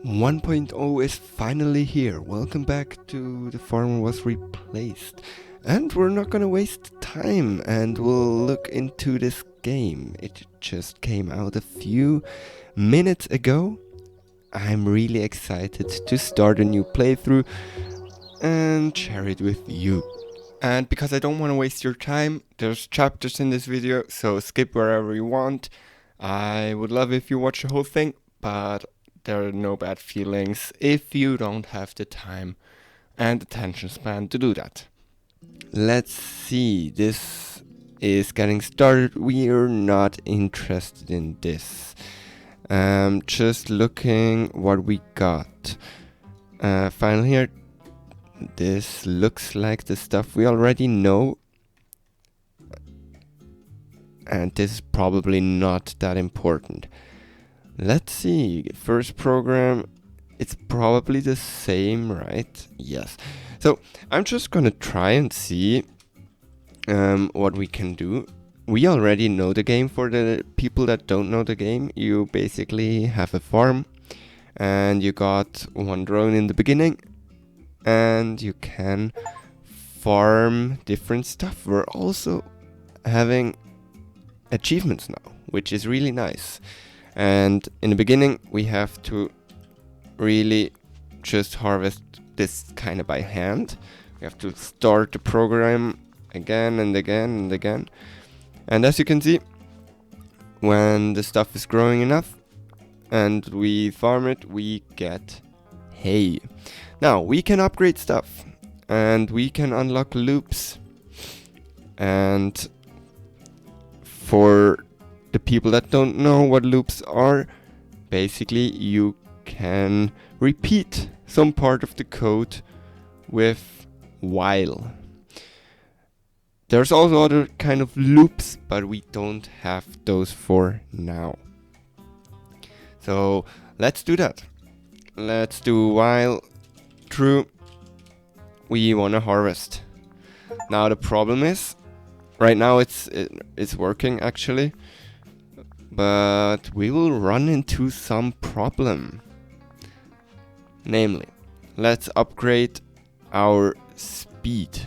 1.0 is finally here. Welcome back to The Farmer Was Replaced. And we're not gonna waste time and we'll look into this game. It just came out a few minutes ago. I'm really excited to start a new playthrough and share it with you. And because I don't want to waste your time, there's chapters in this video, so skip wherever you want. I would love if you watch the whole thing, but there are no bad feelings if you don't have the time and attention span to do that. Let's see, this is getting started. We're not interested in this. Just looking what we got. Finally here, this looks like the stuff we already know. And this is probably not that important. Let's see, first program, it's probably the same, right? Yes. So I'm just gonna try and see what we can do. We already know the game. For the people that don't know the game, you basically have a farm and you got one drone in the beginning and you can farm different stuff. We're also having achievements now, which is really nice. And in the beginning we have to really just harvest this kind of by hand. We have to start the program again and again and again. And as you can see, when the stuff is growing enough and we farm it, we get hay. Now we can upgrade stuff and we can unlock loops. And for the people that don't know what loops are, basically you can repeat some part of the code with while. There's also other kind of loops, but we don't have those for now. So let's do that. Let's do while true. We want to harvest. Now the problem is, right now it's working actually, but we will run into some problem. Namely, let's upgrade our speed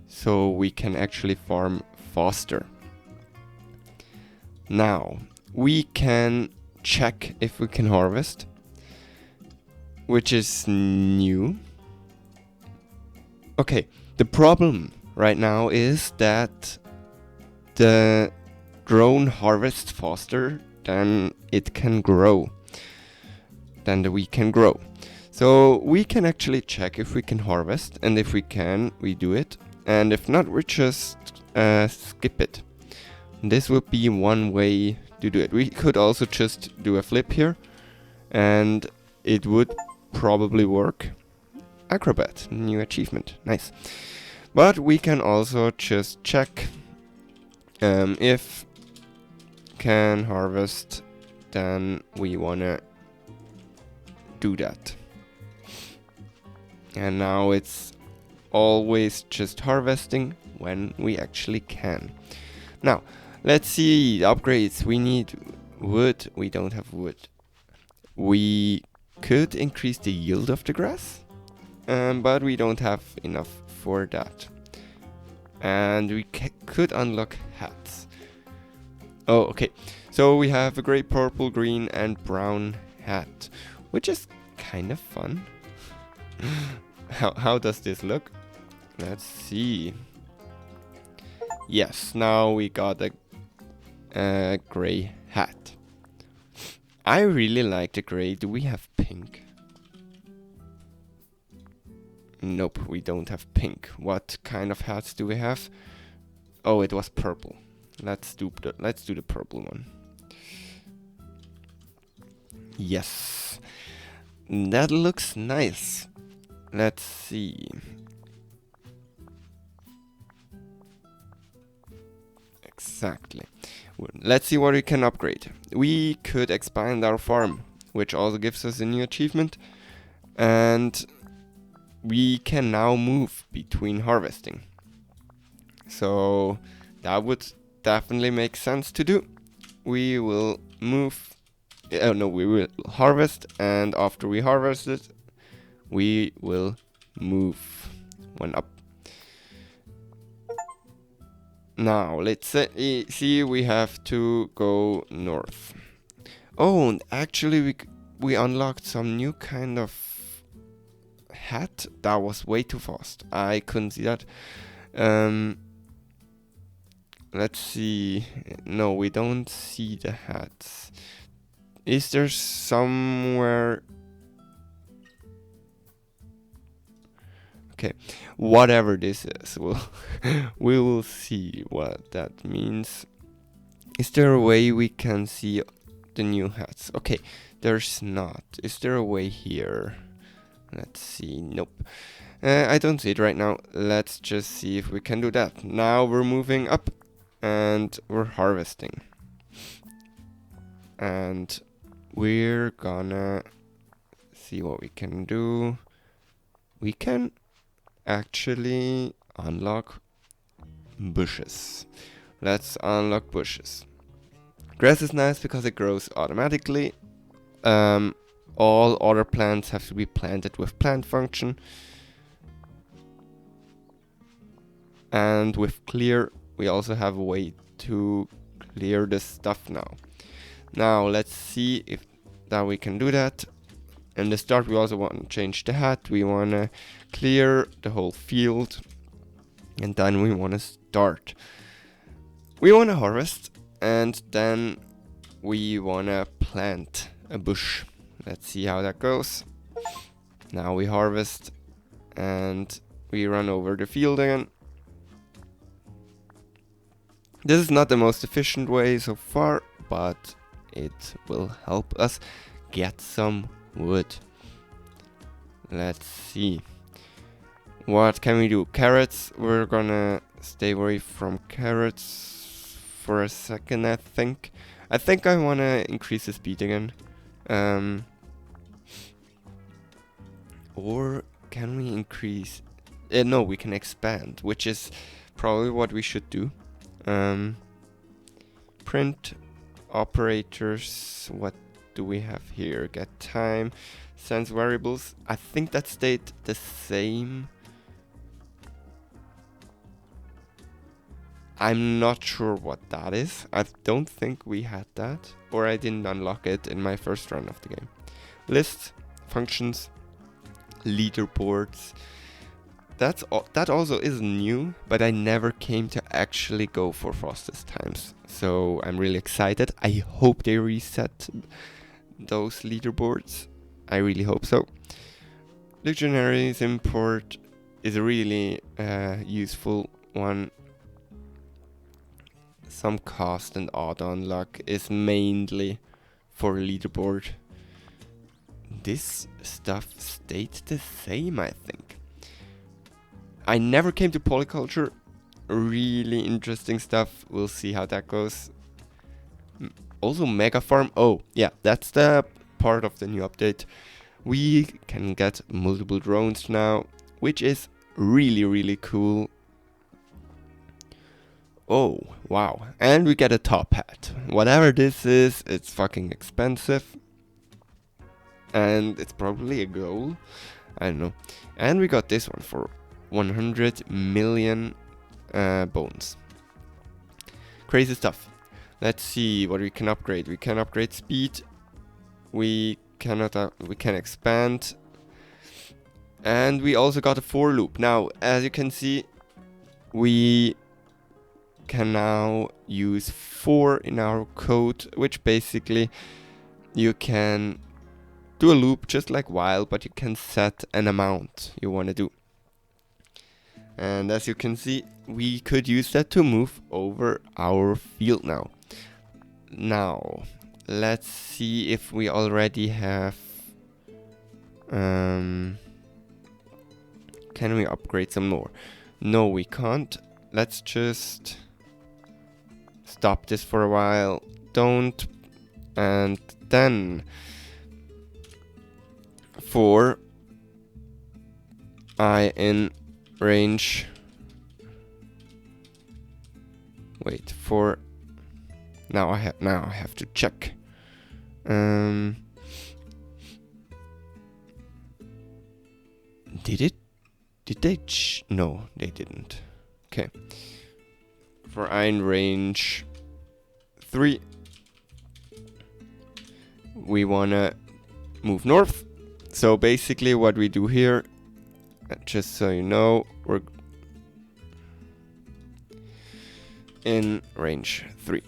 so we can actually farm faster. Now, we can check if we can harvest, which is new. Okay, the problem right now is that the drone harvests faster than it can grow, than the wheat can grow. So we can actually check if we can harvest, and if we can, we do it, and if not, we just skip it. This would be one way to do it. We could also just do a flip here, and it would probably work. Acrobat, new achievement, nice. But we can also just check if can harvest, then we wanna do that. And now it's always just harvesting when we actually can. Now, let's see the upgrades. We need wood. We don't have wood. We could increase the yield of the grass, but we don't have enough for that. And we could unlock hats. Oh, okay. So we have a gray, purple, green, and brown hat, which is kind of fun. How does this look? Let's see. Yes, now we got a gray hat. I really like the gray. Do we have pink? Nope, we don't have pink. What kind of hats do we have? Oh, it was purple. Let's do the purple one. Yes, that looks nice. Let's see. Exactly. Let's see what we can upgrade. We could expand our farm, which also gives us a new achievement. And we can now move between harvesting. So that would definitely make sense to do. We will move Oh no, we will harvest, and after we harvest it, we will move one up. Now let's see. We have to go north. Oh, and actually we unlocked some new kind of hat. That was way too fast. I couldn't see that. Let's see. No, we don't see the hats. Is there somewhere? Okay, whatever this is, we will see what that means. Is there a way we can see the new hats? Okay, there's not. Is there a way here? Let's see. Nope. I don't see it right now. Let's just see if we can do that. Now we're moving up and we're harvesting. And we're gonna see what we can do. We can actually unlock bushes. Let's unlock bushes. Grass is nice because it grows automatically. All other plants have to be planted with plant function. And with clear, we also have a way to clear this stuff now. Now let's see if that we can do that. In the start, we also want to change the hat. We want to clear the whole field. And then we want to start. We want to harvest. And then we want to plant a bush. Let's see how that goes. Now we harvest. And we run over the field again. This is not the most efficient way so far, but it will help us get some wood. Let's see. What can we do? Carrots. We're gonna stay away from carrots for a second, I think. I think I wanna increase the speed again. Or can we increase? No, we can expand, which is probably what we should do. Print operators. What do we have here? Get time, sense variables. I think that stayed the same. I'm not sure what that is. I don't think we had that, or I didn't unlock it in my first run of the game. List, functions, leaderboards. That also is new, but I never came to actually go for fastest times. So I'm really excited. I hope they reset those leaderboards. I really hope so. Dictionaries import is a really useful one. Some cost and auto unlock is mainly for leaderboard. This stuff stayed the same, I think. I never came to polyculture. Really interesting stuff. We'll see how that goes. Also mega farm. Oh yeah, that's the part of the new update. We can get multiple drones now, which is really cool. Oh wow, and we get a top hat. Whatever this is, it's fucking expensive. And it's probably a goal. I don't know. And we got this one for 100 million bones. Crazy stuff. Let's see what we can upgrade. We can upgrade speed. We can expand. And we also got a for loop. Now, as you can see, we can now use for in our code, which basically you can do a loop just like while, but you can set an amount you want to do. And as you can see, we could use that to move over our field now. Now, let's see if we already have... can we upgrade some more? No, we can't. Let's just stop this for a while. Don't. And then for I in range. Wait for. Now I have to check. Did they? No, they didn't. Okay. For iron range 3, we wanna move north. So basically, what we do here, just so you know, we're in range 3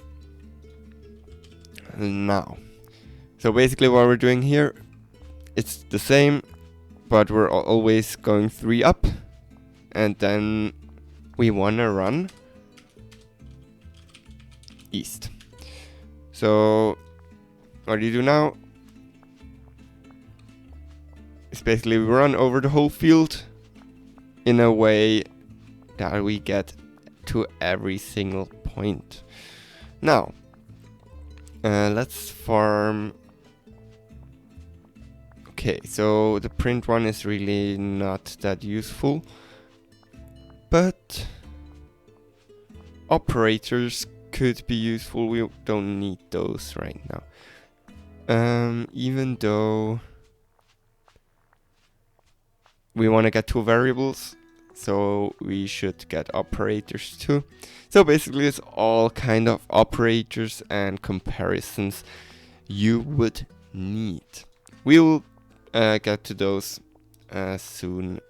now. So basically, what we're doing here, it's the same, but we're always going 3 up, and then we wanna run east. So what you do now is basically we run over the whole field in a way that we get to every single point. Now, let's farm. Okay, so the print one is really not that useful, but operators could be useful. We don't need those right now. Even though we want to get 2 variables, so we should get operators too. So basically it's all kind of operators and comparisons you would need. We will get to those as soon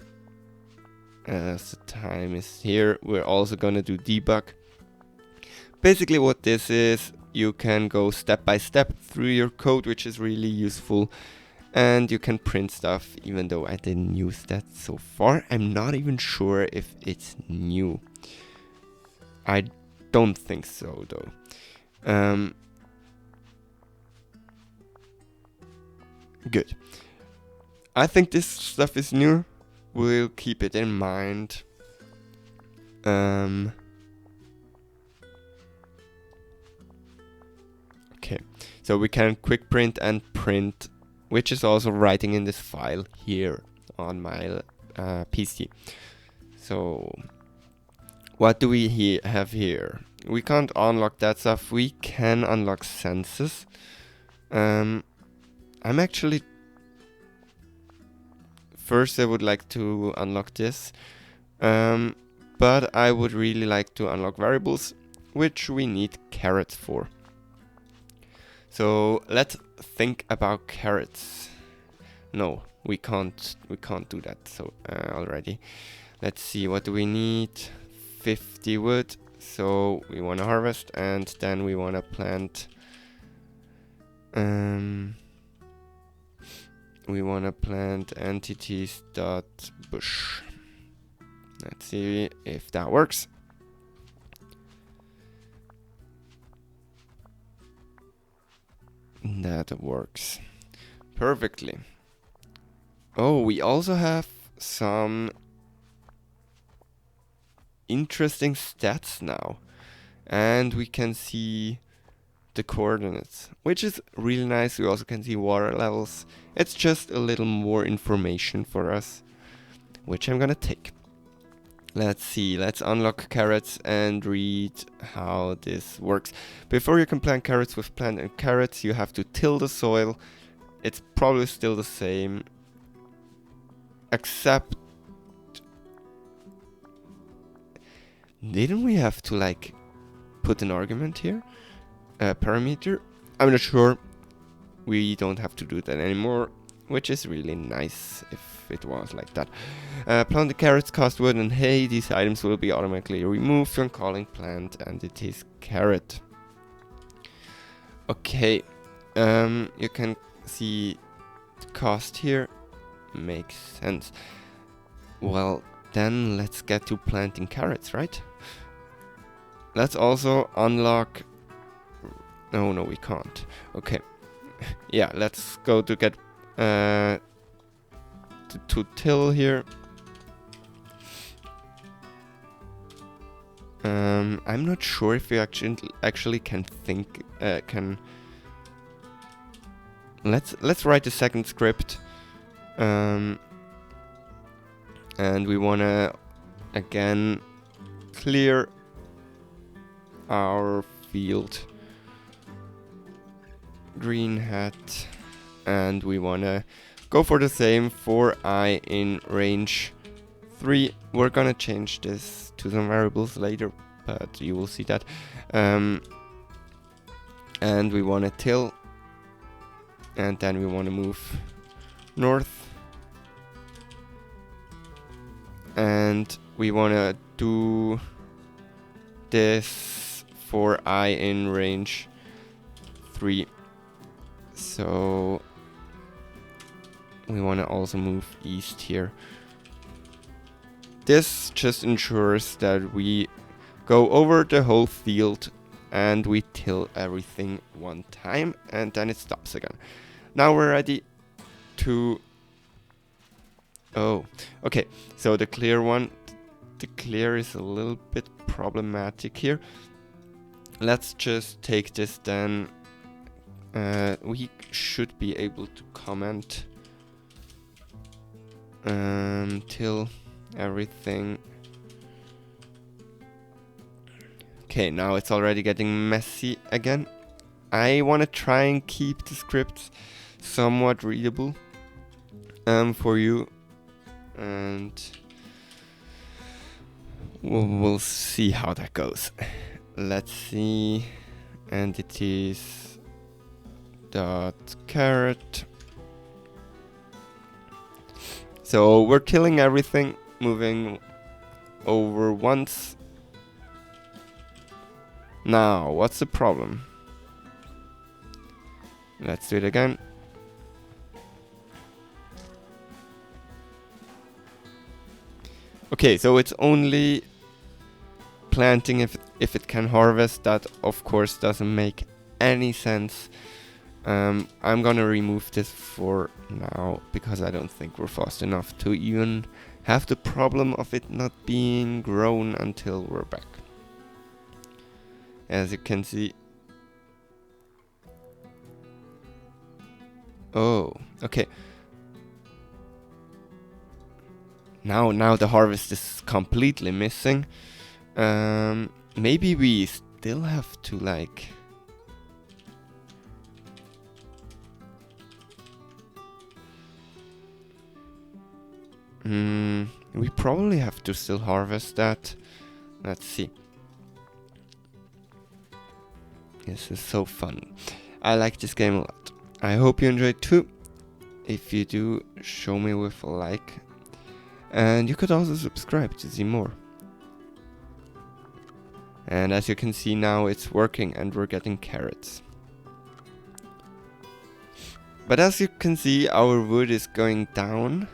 as the time is here. We're also gonna do debug. Basically what this is, you can go step by step through your code, which is really useful, and you can print stuff, even though I didn't use that so far. I'm not even sure if it's new. I don't think so though. Good. I think this stuff is new. We'll keep it in mind. Okay, so we can quick print and print, which is also writing in this file here on my PC. So what do we have here? We can't unlock that stuff. We can unlock senses. I'm actually, first I would like to unlock this, but I would really like to unlock variables, which we need carrots for. So let's think about carrots. No, we can't do that. So already, let's see, what do we need? 50 wood. So we want to harvest, and then we want to plant. We want to plant entities dot bush. Let's see if that works. That works perfectly. Oh, we also have some interesting stats now, and we can see the coordinates, which is really nice. We also can see water levels. It's just a little more information for us, which I'm gonna take. Let's see, let's unlock carrots and read how this works. Before you can plant carrots with plant and carrots, you have to till the soil. It's probably still the same, except didn't we have to like put an argument here? A parameter? I'm not sure. We don't have to do that anymore, which is really nice if it was like that. Plant the carrots cost wood and hay. These items will be automatically removed when calling plant entities carrot. Okay, you can see the cost here. Makes sense. Well, then let's get to planting carrots, right? Let's also unlock. No, we can't. Okay. Yeah, let's go to get to till here. I'm not sure if we actually can think can. Let's write a second script. And we wanna again clear our field. green hat, and we wanna go for the same for I in range 3. We're gonna change this to some variables later, but you will see that. And we wanna till, and then we wanna move north, and we wanna do this for I in range 3. So we want to also move east here. This just ensures that we go over the whole field and we till everything one time, and then it stops again. Now we're ready to... Oh, okay, so the clear one. The clear is a little bit problematic here. Let's just take this then. We should be able to comment till everything. Okay, now it's already getting messy again. I want to try and keep the scripts somewhat readable for you, and we'll see how that goes. Let's see. Entities dot caret. So we're killing everything, moving over once. Now, what's the problem? Let's do it again. Okay, so it's only planting if it can harvest. That of course doesn't make any sense. I'm gonna remove this for now because I don't think we're fast enough to even have the problem of it not being grown until we're back. As you can see. Oh, okay. Now the harvest is completely missing. Maybe we still have to like... we probably have to still harvest that. Let's see. This is so fun. I like this game a lot. I hope you enjoyed too. If you do, show me with a like. And you could also subscribe to see more. And as you can see now, it's working and we're getting carrots. But as you can see, our wood is going down.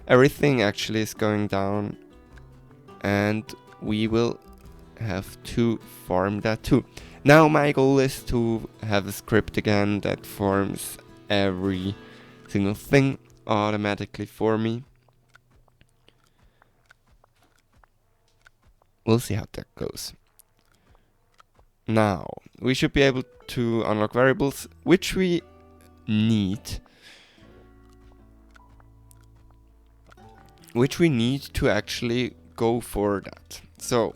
Everything actually is going down. And we will have to farm that too. Now my goal is to have a script again that farms every single thing automatically for me. We'll see how that goes. Now, we should be able to unlock variables, which we need. Which we need to actually go for that. So,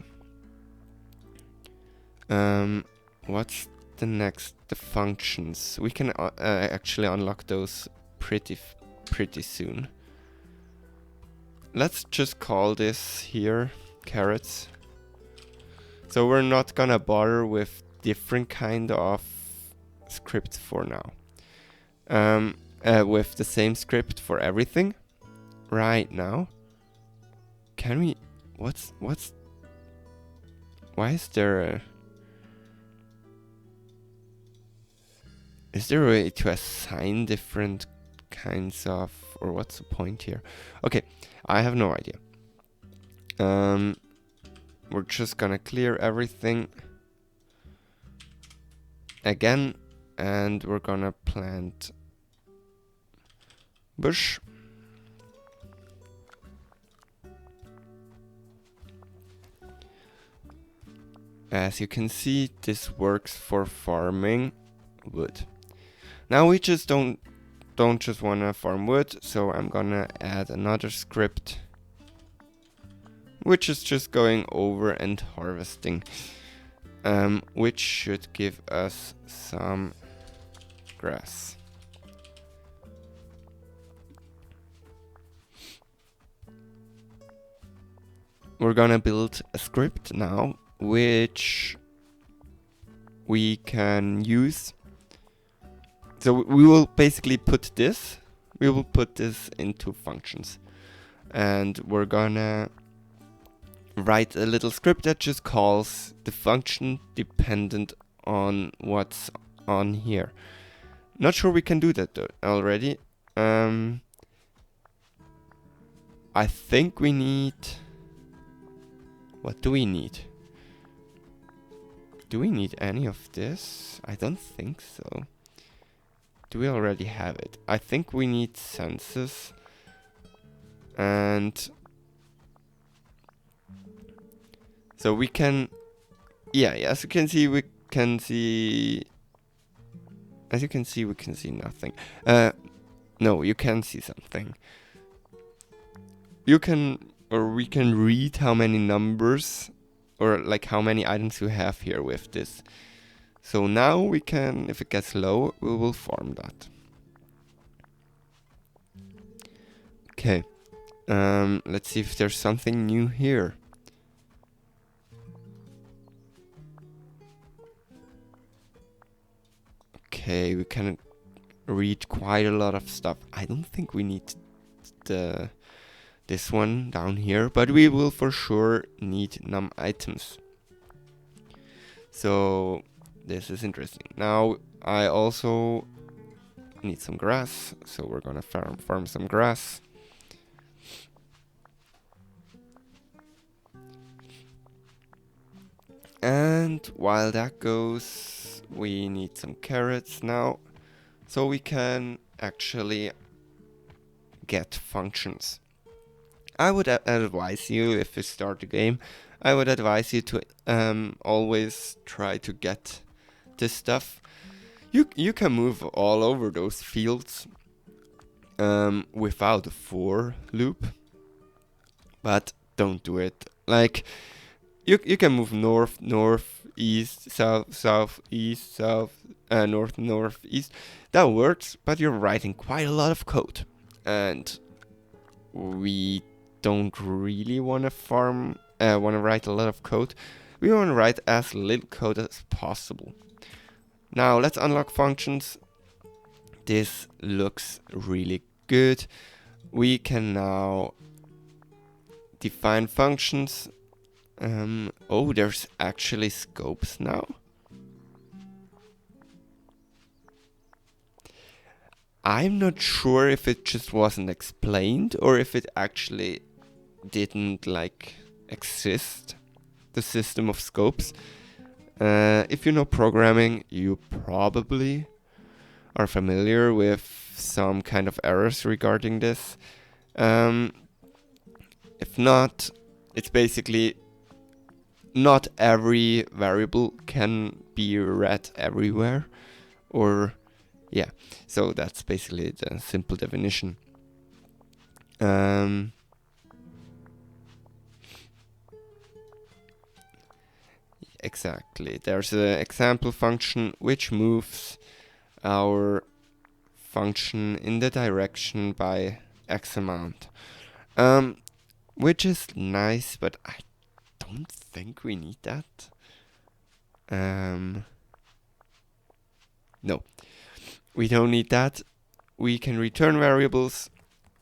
what's the next? The functions. We can actually unlock those pretty soon. Let's just call this here carrots. So we're not gonna bother with different kind of scripts for now. With the same script for everything right now. Can we? What's? Why is there a? Is there a way to assign different kinds of, or what's the point here? Okay, I have no idea. We're just gonna clear everything again, and we're gonna plant bush. As you can see, this works for farming wood. Now we just don't just wanna farm wood, so I'm gonna add another script, which is just going over and harvesting, which should give us some grass. We're gonna build a script now, which we can use. So we will basically put this into functions. And we're gonna write a little script that just calls the function dependent on what's on here. Not sure we can do that though already. I think we need... What do we need? Do we need any of this? I don't think so. Do we already have it? I think we need census. And so we can, as you can see, we can see nothing. No, you can see something. We can read how many numbers or like how many items you have here with this. So now we can, if it gets low, we will farm that. Okay. Let's see if there's something new here. Okay, we can read quite a lot of stuff. I don't think we need this one down here, but we will for sure need num items. So this is interesting. Now I also need some grass, so we're gonna farm some grass. And while that goes, we need some carrots now, so we can actually get functions. I would advise you, if you start the game, I would advise you to always try to get this stuff. You can move all over those fields without a for loop, but don't do it. Like, you can move north, east, south, east, north, east. That works, but you're writing quite a lot of code, and we don't really want to write a lot of code. We want to write as little code as possible. Now let's unlock functions. This looks really good. We can now define functions. Oh, there's actually scopes now. I'm not sure if it just wasn't explained or if it actually didn't like exist, the system of scopes. If you know programming, you probably are familiar with some kind of errors regarding this. If not, it's basically not every variable can be read everywhere, or yeah, so that's basically the simple definition. Exactly, there's an example function which moves our function in the direction by X amount, which is nice, but I don't think we need that. No, we don't need that. We can return variables,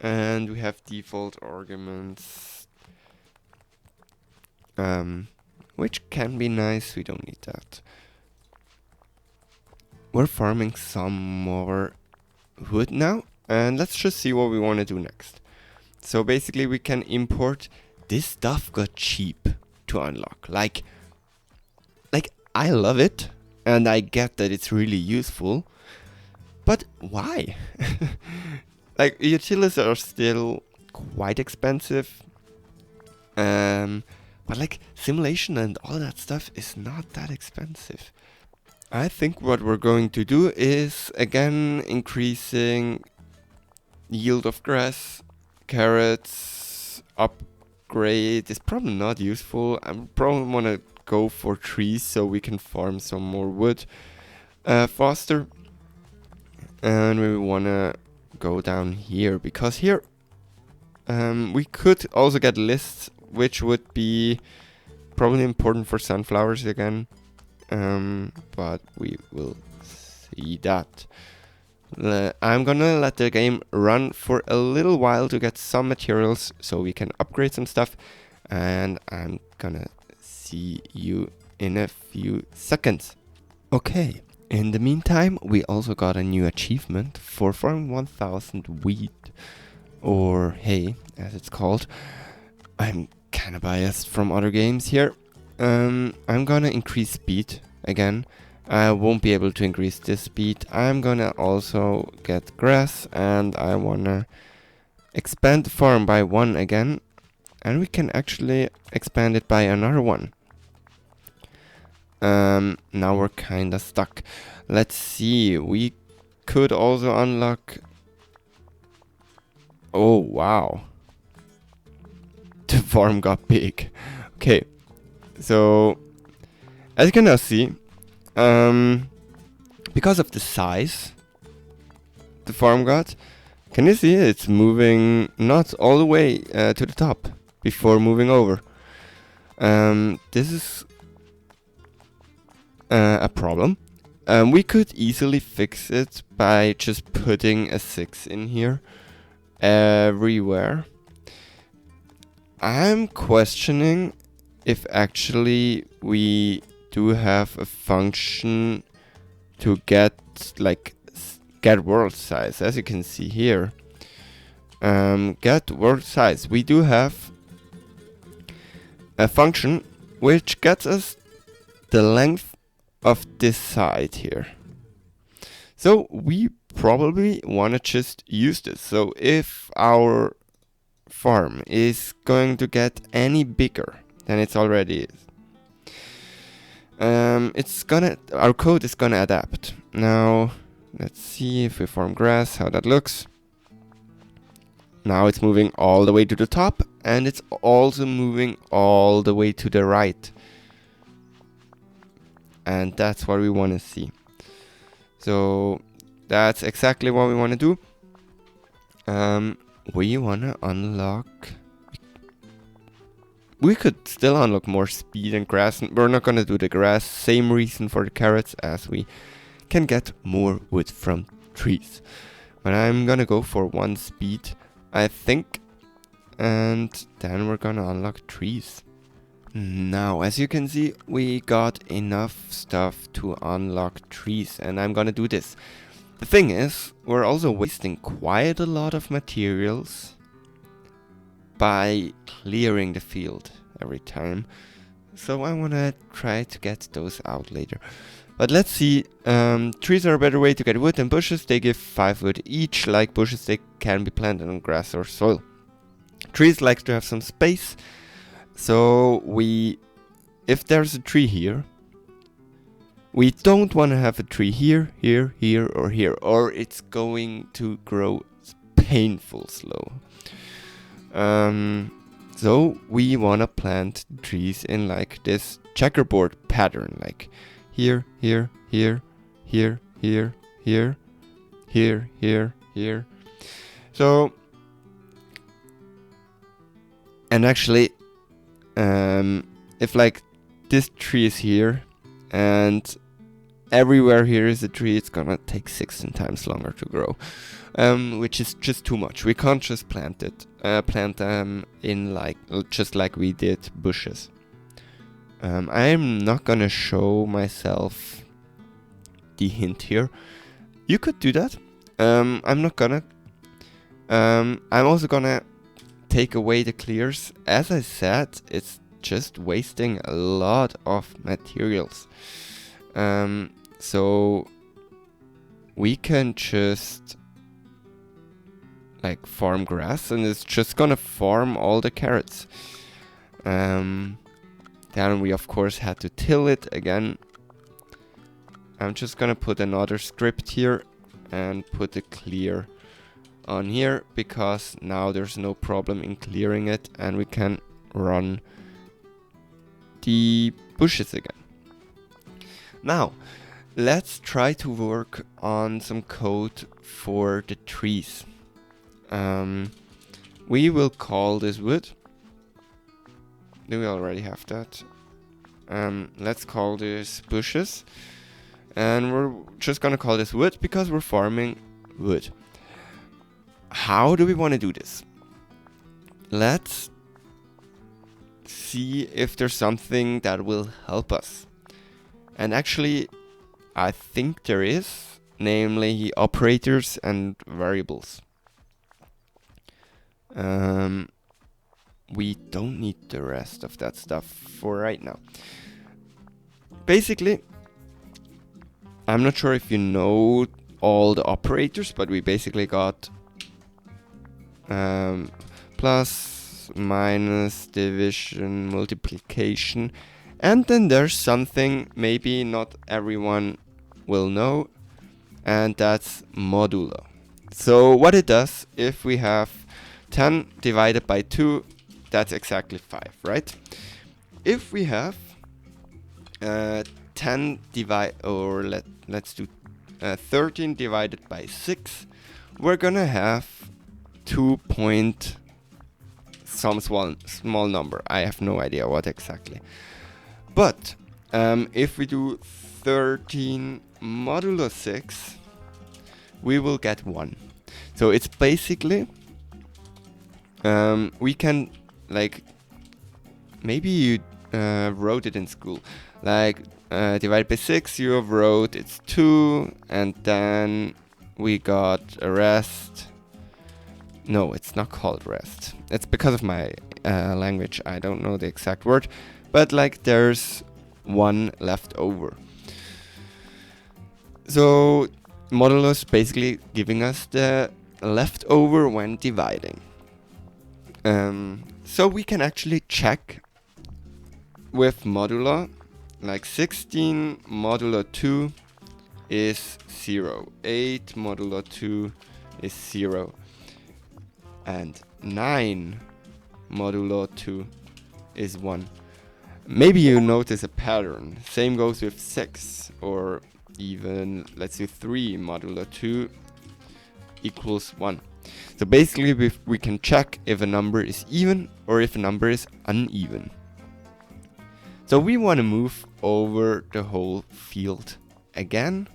and we have default arguments, which can be nice. We don't need that. We're farming some more wood now, and let's just see what we want to do next. So basically we can import. This stuff got cheap to unlock. Like I love it, and I get that it's really useful, but why? Like, utilities are still quite expensive, but like simulation and all that stuff is not that expensive. I think what we're going to do is again increasing yield of grass, carrots, upgrade is probably not useful. I probably want to go for trees so we can farm some more wood faster. And we want to go down here, because here we could also get lists, which would be probably important for sunflowers again. But we will see that. I'm gonna let the game run for a little while to get some materials so we can upgrade some stuff, and I'm gonna see you in a few seconds. Okay, in the meantime, we also got a new achievement for farming 1000 wheat, or hay as it's called. I'm kinda biased from other games here. I'm gonna increase speed again. I won't be able to increase this speed. I'm gonna also get grass, and I wanna expand the farm by 1 again, and we can actually expand it by another 1. Now we're kinda stuck. Let's see, we could also unlock... Oh, wow. The farm got big. Okay, so as you can now see, because of the size the farm got, can you see it's moving not all the way to the top before moving over. This is a problem. We could easily fix it by just putting a 6 in here everywhere. I'm questioning if actually we do have a function to get get world size. As you can see here, get world size. We do have a function which gets us the length of this side here. So we probably want to just use this. So if our farm is going to get any bigger than it already is, our code is gonna adapt. Now let's see if we farm grass, how that looks. Now it's moving all the way to the top, and it's also moving all the way to the right. And that's what we want to see. So that's exactly what we want to do. We want to unlock... We could still unlock more speed and grass. We're not going to do the grass. Same reason for the carrots, as we can get more wood from trees. But I'm going to go for 1 speed, I think. And then we're going to unlock trees. Now, as you can see, we got enough stuff to unlock trees. And I'm going to do this. The thing is, we're also wasting quite a lot of materials by clearing the field every time. So I want to try to get those out later. But let's see, trees are a better way to get wood than bushes. They give 5 wood each. Like bushes, they can be planted on grass or soil. Trees like to have some space. So if there's a tree here, we don't want to have a tree here, here, here, or here, or it's going to grow painful slow. So we want to plant trees in like this checkerboard pattern, like here, here, here, here, here, here, here, here, here. So, and actually, if like this tree is here and everywhere here is a tree, it's gonna take 16 times longer to grow, which is just too much. We can't just plant them in just like we did bushes. I'm not gonna show myself the hint here. You could do that. I'm not gonna. I'm also gonna take away the clears. As I said, it's just wasting a lot of materials. So we can just like farm grass, and it's just gonna farm all the carrots. Then we of course had to till it again. I'm just gonna put another script here and put a clear on here, because now there's no problem in clearing it, and we can run the bushes again. Now, let's try to work on some code for the trees. We will call this wood. Do we already have that? Let's call this bushes. And we're just gonna call this wood because we're farming wood. How do we want to do this? Let's see if there's something that will help us. And actually, I think there is, namely operators and variables. We don't need the rest of that stuff for right now. Basically, I'm not sure if you know all the operators, but we basically got plus, minus, division, multiplication, and then there's something maybe not everyone will know, and that's modulo. So what it does, if we have 10 divided by 2, that's exactly 5, right? If we have 10 divide, or let's do 13 divided by 6, we're gonna have 2 point some small number. I have no idea what exactly. But if we do 13 modulo 6, we will get 1. So it's basically, we can, like, maybe you wrote it in school, like divided by 6 you wrote it's 2, and then we got a rest. No, it's not called rest. It's because of my language. I don't know the exact word, but like there's 1 left over. So modulo is basically giving us the leftover when dividing. So we can actually check with modulo, like 16 modulo 2 is 0, 8 modulo 2 is 0, and 9 modulo 2 is 1. Maybe you notice a pattern. Same goes with 6, or even let's do 3 modulo 2 equals 1. So basically we can check if a number is even or if a number is uneven. So we want to move over the whole field again.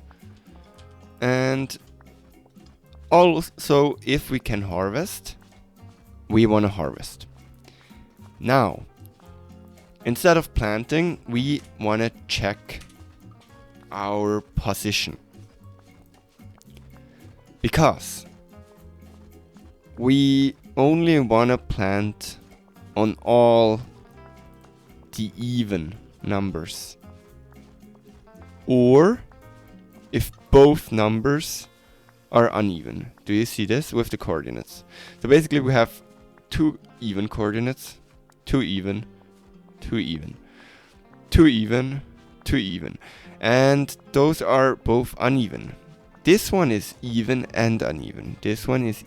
And also, if we can harvest, we want to harvest. Now, instead of planting, we want to check our position. Because we only want to plant on all the even numbers. Or if both numbers are uneven. Do you see this with the coordinates? So basically we have 2 even coordinates, 2 even, 2 even, 2 even, 2 even. And those are both uneven. This one is even and uneven. This one is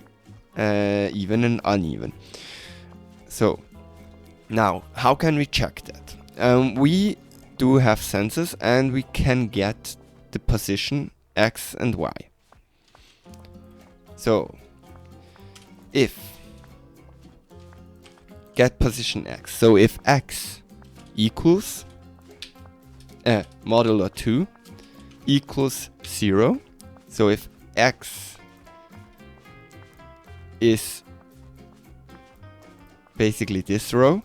even and uneven. So now, how can we check that? We do have sensors and we can get the position X and Y. So if get position X, so if X equals modulo 2 equals 0, so if X is basically this row,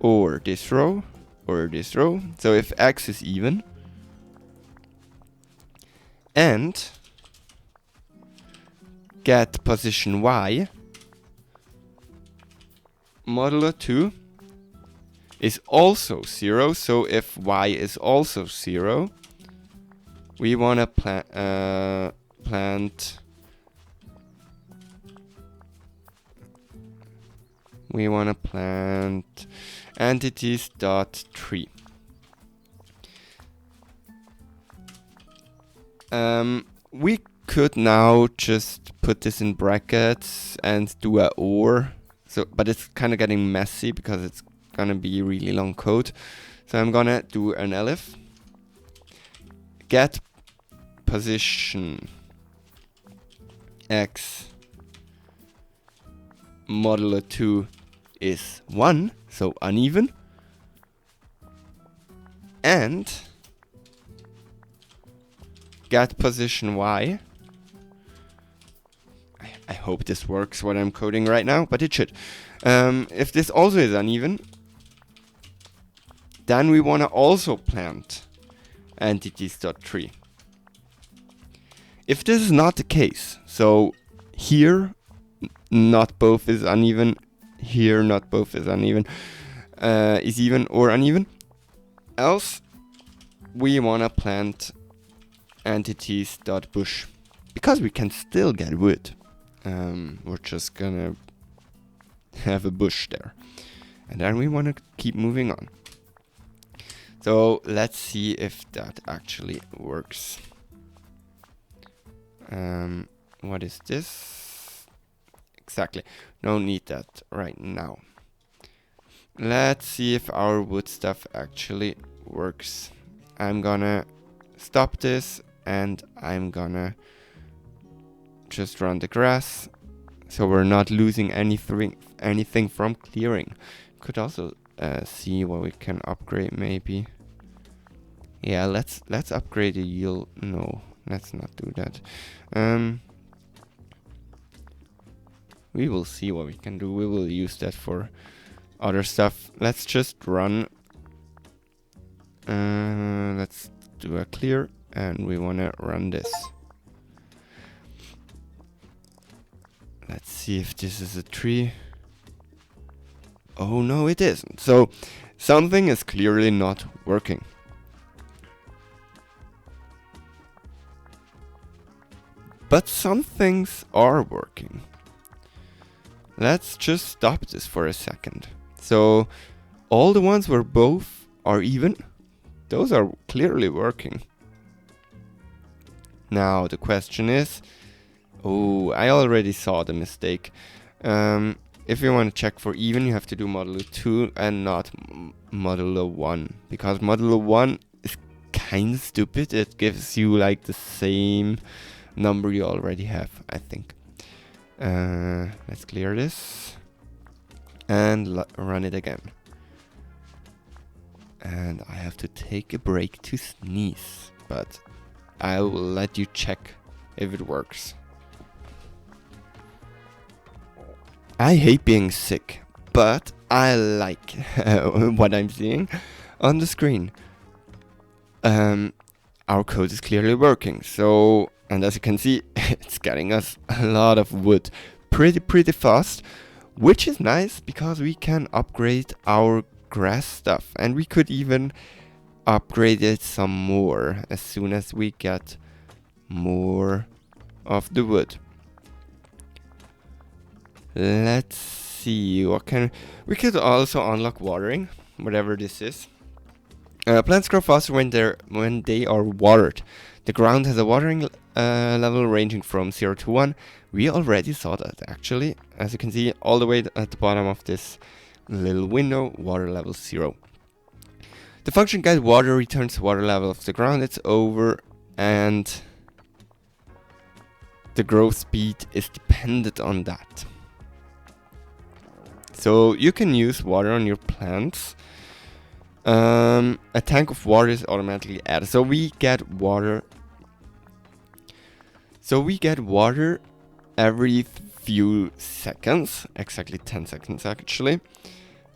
or this row, or this row, so if X is even, and get position Y, modulo 2 is also 0, so if Y is also 0, we want to plant entities dot tree. We could now just put this in brackets and do a or. So, but it's kind of getting messy because it's gonna be really long code. So I'm gonna do an elif get position x modulo 2 is 1, so uneven, and get position y. I hope this works what I'm coding right now, but it should. If this also is uneven, then we want to also plant entities.tree. If this is not the case, so here not both is uneven, here not both is uneven, is even or uneven, else we want to plant entities.bush, because we can still get wood. We're just gonna have a bush there, and then we want to keep moving on. So let's see if that actually works. What is this? Exactly. No need that right now. Let's see if our wood stuff actually works. I'm gonna stop this and I'm gonna just run the grass so we're not losing anything from clearing. Could also see what we can upgrade maybe. Yeah, let's upgrade the yield. No, let's not do that. We will see what we can do. We will use that for other stuff. Let's just run. Let's do a clear, and we want to run this. Let's see if this is a tree. Oh no, it isn't. So something is clearly not working. But some things are working. Let's just stop this for a second. So all the ones where both are even, those are clearly working. Now the question is, oh, I already saw the mistake. If you want to check for even, you have to do modulo 2 and not modulo 1. Because modulo 1 is kind of stupid. It gives you like the same number you already have, I think. Let's clear this and run it again. And I have to take a break to sneeze, but I will let you check if it works. I hate being sick, but I like what I'm seeing on the screen. Our code is clearly working, so, and as you can see, it's getting us a lot of wood pretty fast, which is nice because we can upgrade our grass stuff, and we could even upgrade it some more as soon as we get more of the wood. Let's see, what can we could also unlock watering, whatever this is. Plants grow faster when they are watered. The ground has a watering level ranging from 0 to 1. We already saw that actually, as you can see all the way at the bottom of this little window, water level 0. The function get water returns the water level of the ground it's over, and the growth speed is dependent on that. So you can use water on your plants. A tank of water is automatically added. So we get water. Every few seconds, exactly 10 seconds actually.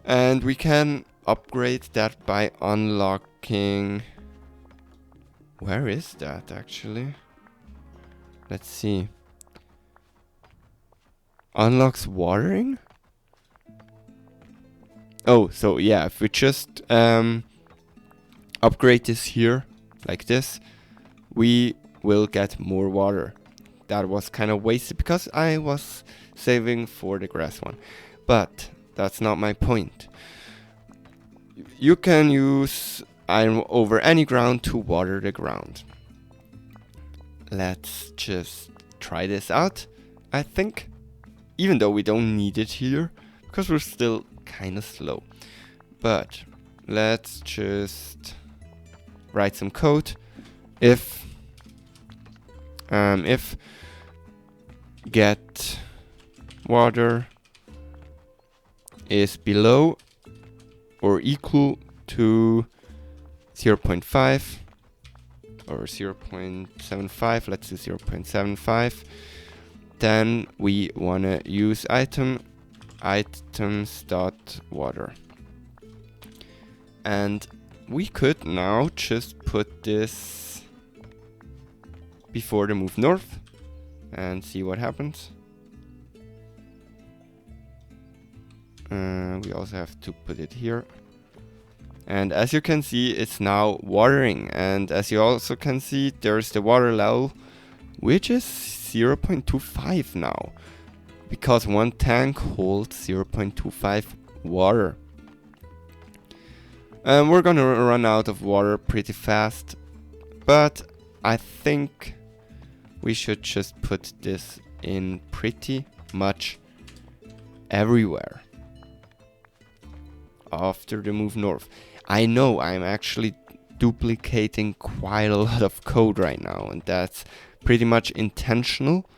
And we can upgrade that by unlocking. Where is that actually? Let's see. Unlocks watering? Oh, so yeah, if we just upgrade this here, like this, we will get more water. That was kind of wasted because I was saving for the grass one. But that's not my point. You can use iron over any ground to water the ground. Let's just try this out, I think. Even though we don't need it here, because we're still kind of slow. But let's just write some code. if get water is below or equal to 0.5 or 0.75, let's do 0.75, then we want to use items.water. And we could now just put this before the move north and see what happens. We also have to put it here. And as you can see, it's now watering. And as you also can see, there's the water level, which is 0.25 now. Because one tank holds 0.25 water. We're gonna run out of water pretty fast. But I think we should just put this in pretty much everywhere after the move north. I know I'm actually duplicating quite a lot of code right now, and that's pretty much intentional,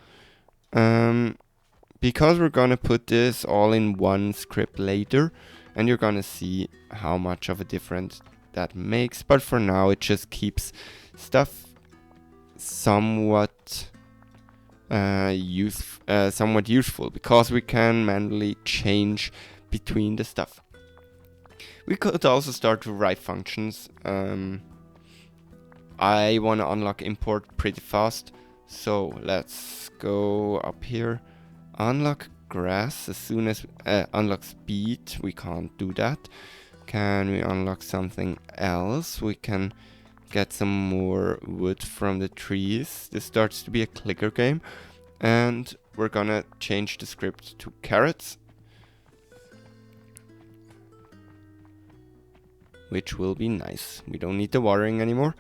because we're gonna put this all in one script later, and you're gonna see how much of a difference that makes. But for now, it just keeps stuff somewhat useful, because we can manually change between the stuff. We could also start to write functions. I want to unlock import pretty fast, so let's go up here. Unlock grass as soon as unlock speed. We can't do that. Can we unlock something else? We can get some more wood from the trees. This starts to be a clicker game, and we're gonna change the script to carrots, which will be nice. We don't need the watering anymore.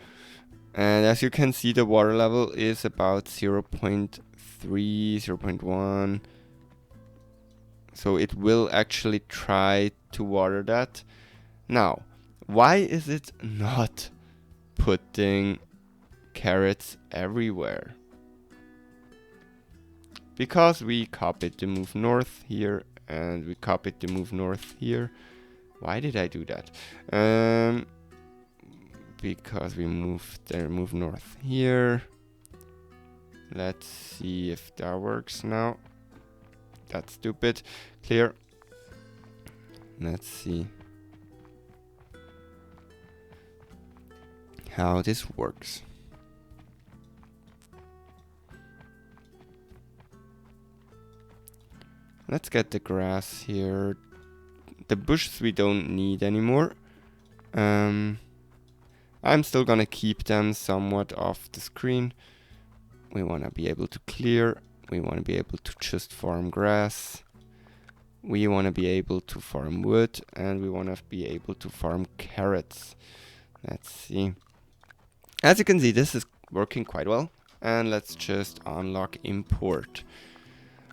And as you can see, the water level is about 0.3, 0.1. So it will actually try to water that. Now, why is it not putting carrots everywhere? Because we copied the move north here, and we copied the move north here. Why did I do that? Because we moved the move north here. Let's see if that works now. That's stupid. Clear. Let's see how this works. Let's get the grass here. The bushes we don't need anymore. I'm still gonna keep them somewhat off the screen. We wanna be able to clear. We wanna be able to just farm grass. We wanna be able to farm wood, and we wanna be able to farm carrots. Let's see. As you can see, this is working quite well. And let's just unlock import.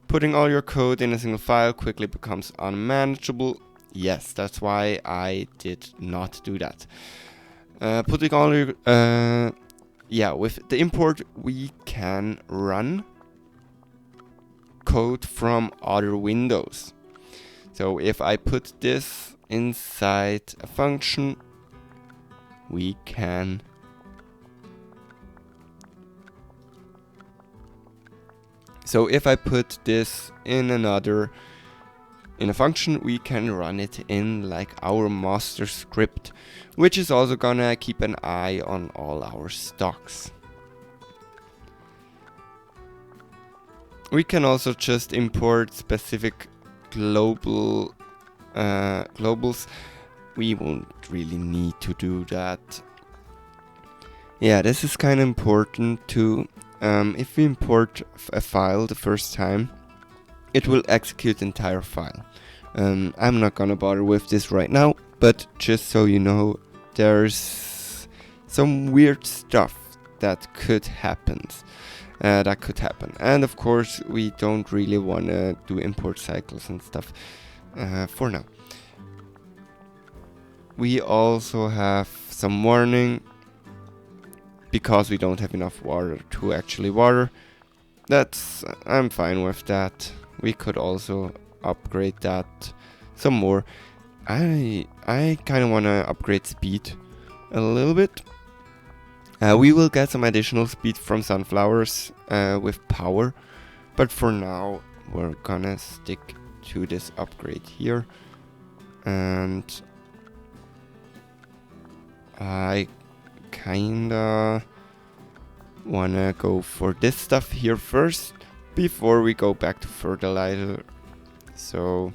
Putting all your code in a single file quickly becomes unmanageable. Yes, that's why I did not do that. Putting all your... with the import, we can run code from other windows. So if I put this inside a function, we can... So if I put this in a function, we can run it in like our master script, which is also gonna keep an eye on all our stocks. We can also just import specific globals. We won't really need to do that. Yeah, this is kind of important too. If we import a file the first time, it will execute the entire file. I'm not gonna bother with this right now, but just so you know, there's some weird stuff that could happen. And of course, we don't really want to do import cycles and stuff for now. We also have some warning. because we don't have enough water to actually water. I'm fine with that. We could also upgrade that some more. I kind of want to upgrade speed a little bit. We will get some additional speed from sunflowers with power, but for now we're gonna stick to this upgrade here, and I kinda wanna go for this stuff here first before we go back to fertilizer. So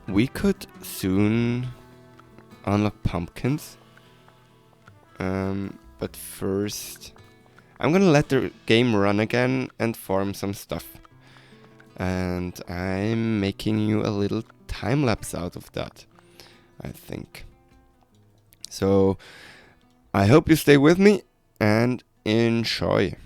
we could soon unlock pumpkins, but first I'm gonna let the game run again and farm some stuff, and I'm making you a little time lapse out of that, I think. So I hope you stay with me and enjoy.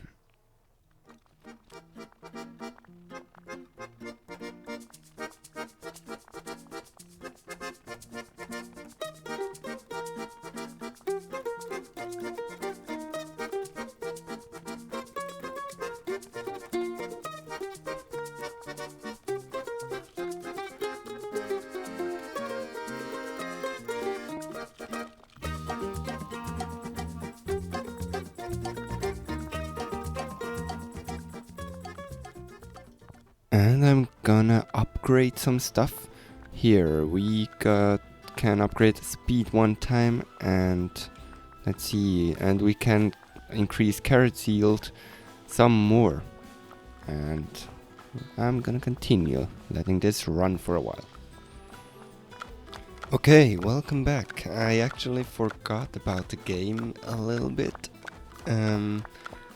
And I'm gonna upgrade some stuff. Here we can upgrade speed one time, and let's see, and we can increase carrot yield some more. And I'm gonna continue letting this run for a while. Okay, welcome back. I actually forgot about the game a little bit,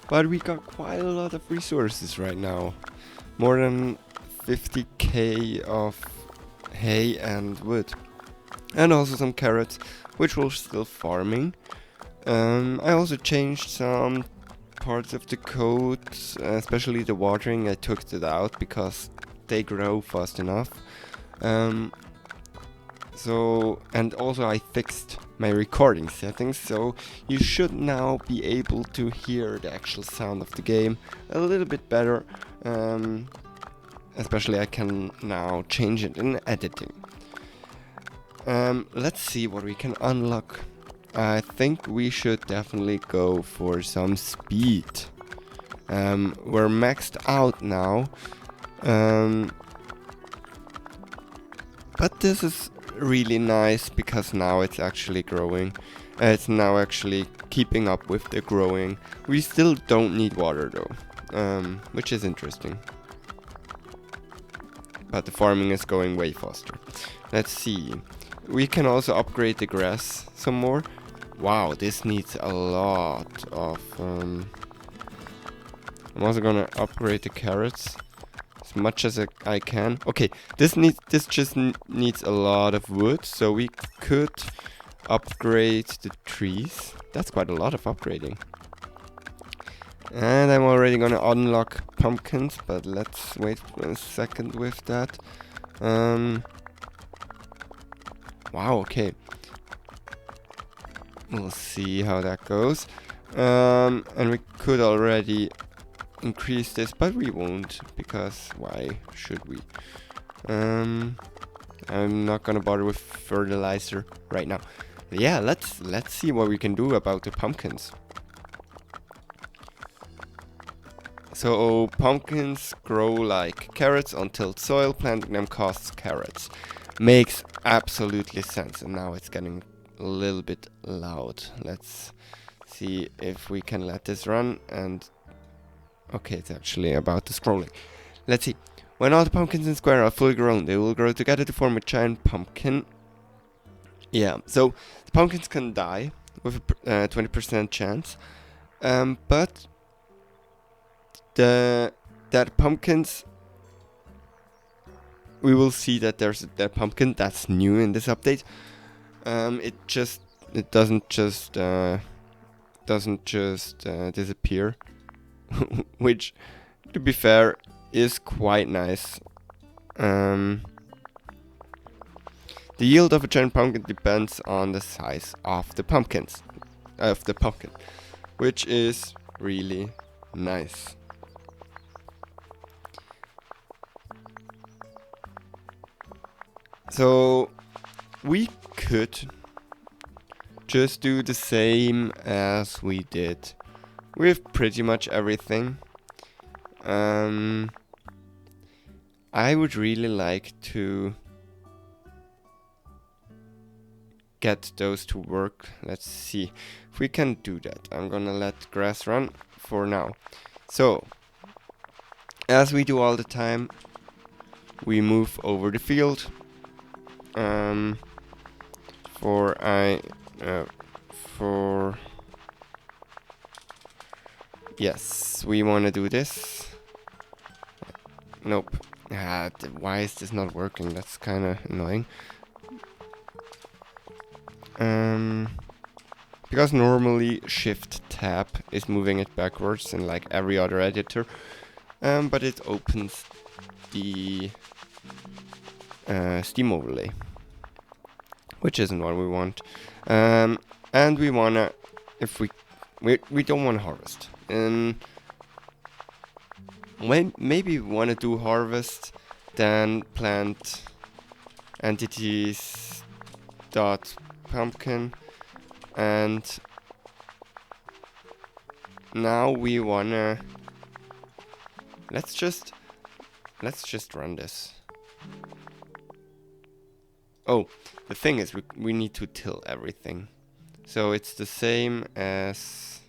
but we got quite a lot of resources right now. More than 50k of hay and wood, and also some carrots, which we're still farming. I also changed some parts of the code, especially the watering. I took it out because they grow fast enough. And also I fixed my recording settings, so you should now be able to hear the actual sound of the game a little bit better. Especially I can now change it in editing. Let's see what we can unlock. I think we should definitely go for some speed. We're maxed out now. But this is really nice because now it's actually growing. It's now actually keeping up with the growing. We still don't need water though, which is interesting. But the farming is going way faster. Let's see. We can also upgrade the grass some more. Wow, this needs a lot of... I'm also gonna upgrade the carrots as much as I can. Okay, this just needs a lot of wood, so we could upgrade the trees. That's quite a lot of upgrading. And I'm already gonna unlock pumpkins, but let's wait a second with that. Wow, okay. We'll see how that goes. And we could already increase this, but we won't, because why should we? I'm not gonna bother with fertilizer right now. But yeah, let's see what we can do about the pumpkins. So pumpkins grow like carrots on tilled soil. Planting them costs carrots. Makes absolutely sense. And now it's getting a little bit loud. Let's see if we can let this run. And okay, it's actually about the scrolling. Let's see. When all the pumpkins in square are fully grown, they will grow together to form a giant pumpkin. Yeah, so the pumpkins can die with a 20% chance. But that pumpkins, we will see that there's that pumpkin that's new in this update. It doesn't just disappear, which, to be fair, is quite nice. The yield of a giant pumpkin depends on the size of the pumpkins. of the pumpkin, which is really nice. So we could just do the same as we did with pretty much everything. I would really like to get those to work. Let's see if we can do that. I'm gonna let grass run for now. So, as we do all the time, we move over the field. Yes, we want to do this. Nope. Why is this not working? That's kind of annoying. Because normally Shift Tab is moving it backwards in like every other editor, but it opens the Steam overlay, which isn't what we want. And we wanna, if we don't want to harvest. Maybe we want to do harvest, then plant entities dot pumpkin, and now we wanna let's just run this. Oh, the thing is we need to till everything, so it's the same as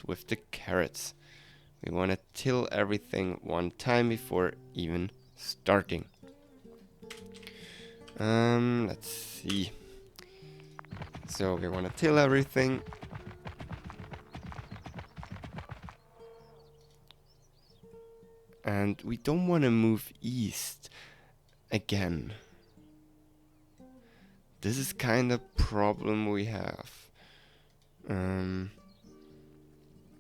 with the carrots. We want to till everything one time before even starting. Let's see. So we want to till everything. And we don't want to move east again. This is kind of problem we have.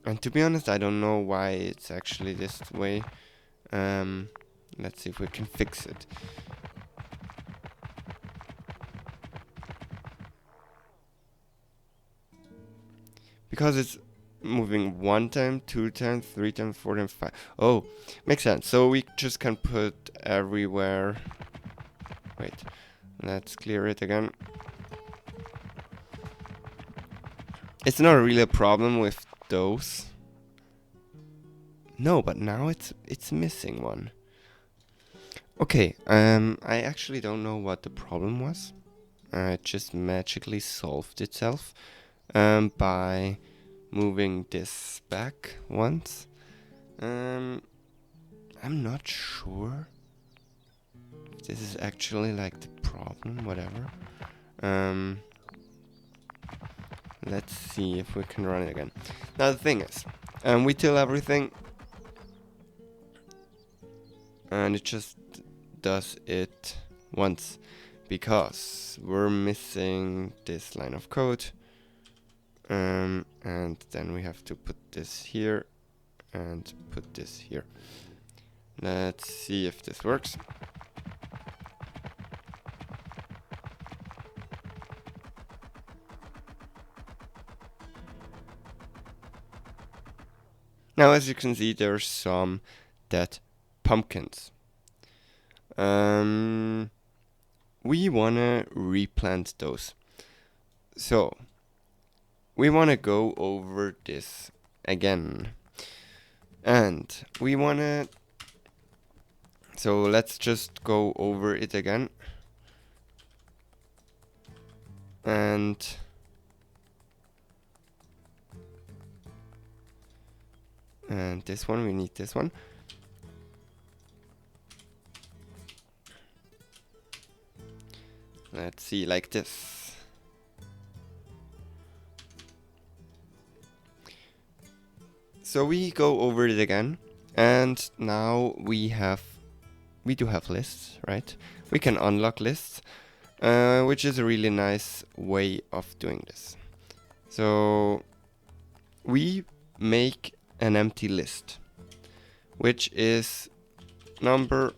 And to be honest, I don't know why it's actually this way. Let's see if we can fix it. Because it's moving 1 time, 2 times, 3 times, 4 times, 5. Oh, makes sense. So we just can put everywhere. Wait, let's clear it again. It's not really a problem with those. No, but now it's missing one. Okay, I actually don't know what the problem was. It just magically solved itself by moving this back once. I'm not sure if this is actually like the problem, whatever. Let's see if we can run it again. Now the thing is, we till everything, and it just does it once because we're missing this line of code, and then we have to put this here and put this here. Let's see if this works. Now, as you can see, there's some dead pumpkins. We wanna replant those. So, we wanna go over this again. And we wanna... So, let's just go over it again. And... this one, we need this one. Let's see, like this. So we go over it again, and now we do have lists, right? We can unlock lists, which is a really nice way of doing this. So we make an empty list, which is number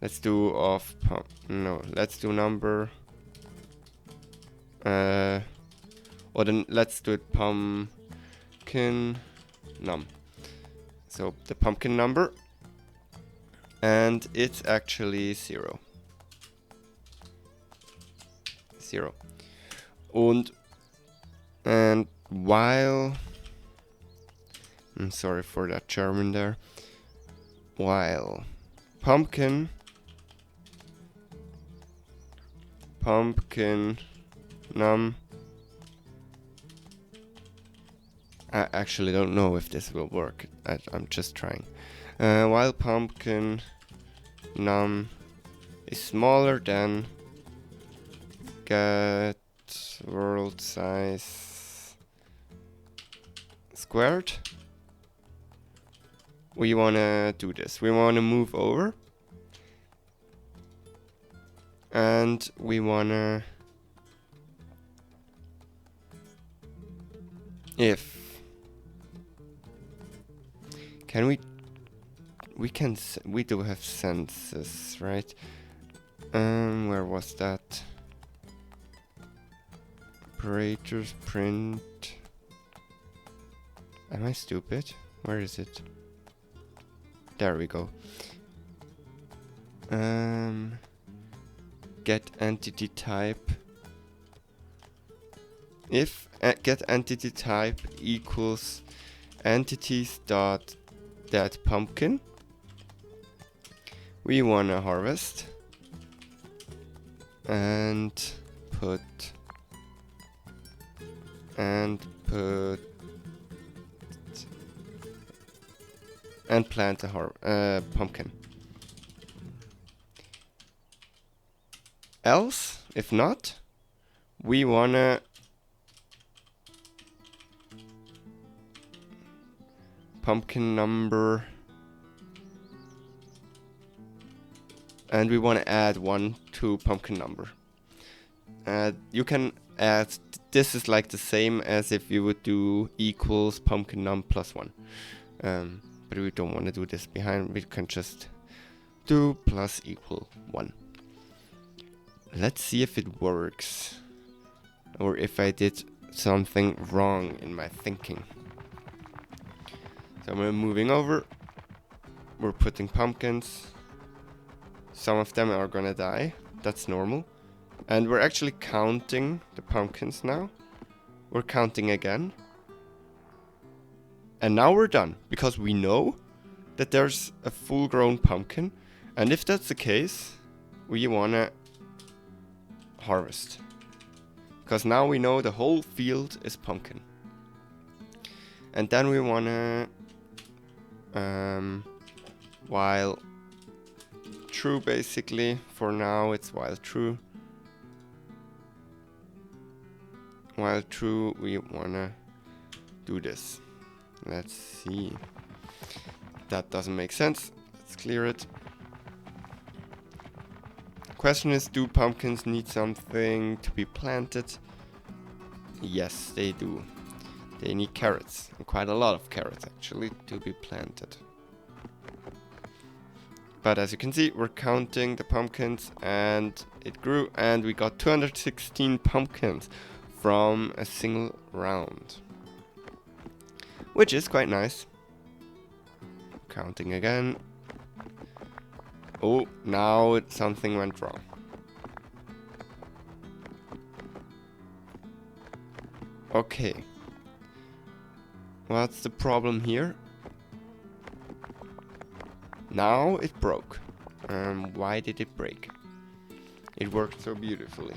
Let's do off pump. No, let's do number. Or then let's do it pumpkin num. So the pumpkin number, and it's actually 0. 0. And while, I'm sorry for that German there, while pumpkin num, I actually don't know if this will work. I'm just trying. While pumpkin num is smaller than get world size squared, we want to do this. We want to move over, and we want to, if can we do have census, right? Where was that? Operators, print. Am I stupid? Where is it? There we go. Get entity type. If get entity type equals entities dot that pumpkin, we wanna harvest and put and plant a pumpkin. Else, if not, we wanna pumpkin number, and we want to add 1 to pumpkin number. You can add, this is like the same as if you would do equals pumpkin num plus 1, but we don't want to do this behind. We can just do plus equal 1. Let's see if it works, or if I did something wrong in my thinking. So we're moving over, we're putting pumpkins, some of them are gonna die, that's normal. And we're actually counting the pumpkins now. We're counting again. And now we're done, because we know that there's a full grown pumpkin. And if that's the case, we wanna harvest. Because now we know the whole field is pumpkin. And then we wanna while true, basically. For now it's while true. While true, we wanna do this. Let's see. That doesn't make sense. Let's clear it. Question is, do pumpkins need something to be planted? Yes, they do. They need carrots, and quite a lot of carrots actually, to be planted. But as you can see, we're counting the pumpkins, and it grew, and we got 216 pumpkins from a single round, which is quite nice. Counting again. Oh, now something went wrong. Okay. What's the problem here? Now it broke. Why did it break? It worked so beautifully.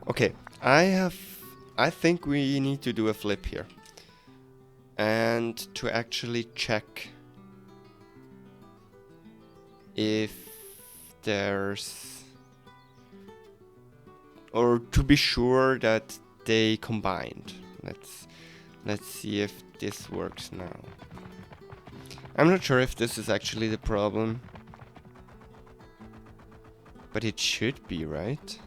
Okay, I think we need to do a flip here. And to actually check if there's, or to be sure that they combined. Let's see if this works now. I'm not sure if this is actually the problem, but it should be, right?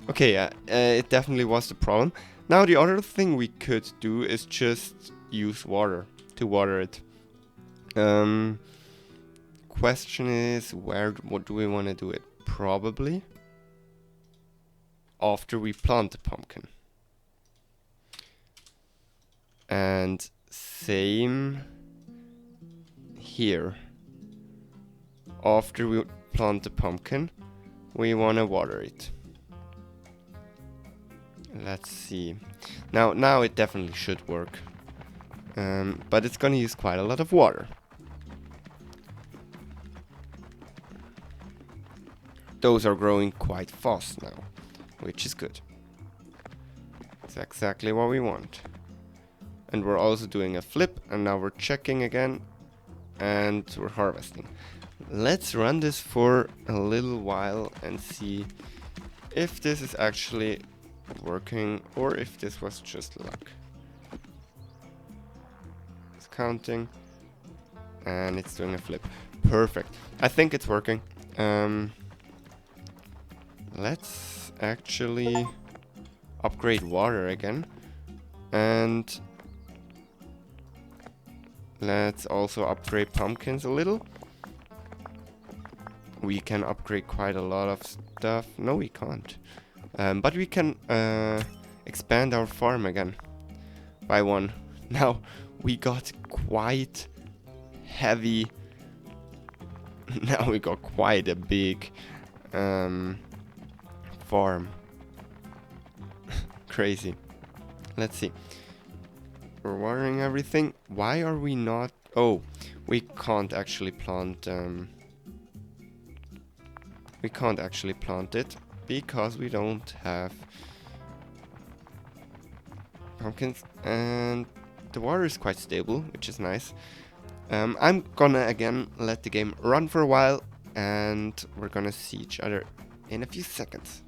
Okay, it definitely was the problem. Now the other thing we could do is just use water to water it. Question is, what do we want to do it? Probably after we plant the pumpkin. And same here. After we plant the pumpkin, we want to water it. Let's see. Now it definitely should work. But it's gonna use quite a lot of water. Those are growing quite fast now, which is good. It's exactly what we want. And we're also doing a flip, and now we're checking again, and we're harvesting. Let's run this for a little while and see if this is actually working or if this was just luck. It's counting, and it's doing a flip. Perfect. I think it's working. Let's actually upgrade water again, and let's also upgrade pumpkins a little. We can upgrade quite a lot of stuff. No, we can't. But we can expand our farm again by one. Now we got quite heavy. Now we got quite a big farm. Crazy. Let's see. We're watering everything. Why are we not? Oh, we can't actually plant. We can't actually plant it because we don't have pumpkins, and the water is quite stable, which is nice. I'm gonna again let the game run for a while, and we're gonna see each other in a few seconds.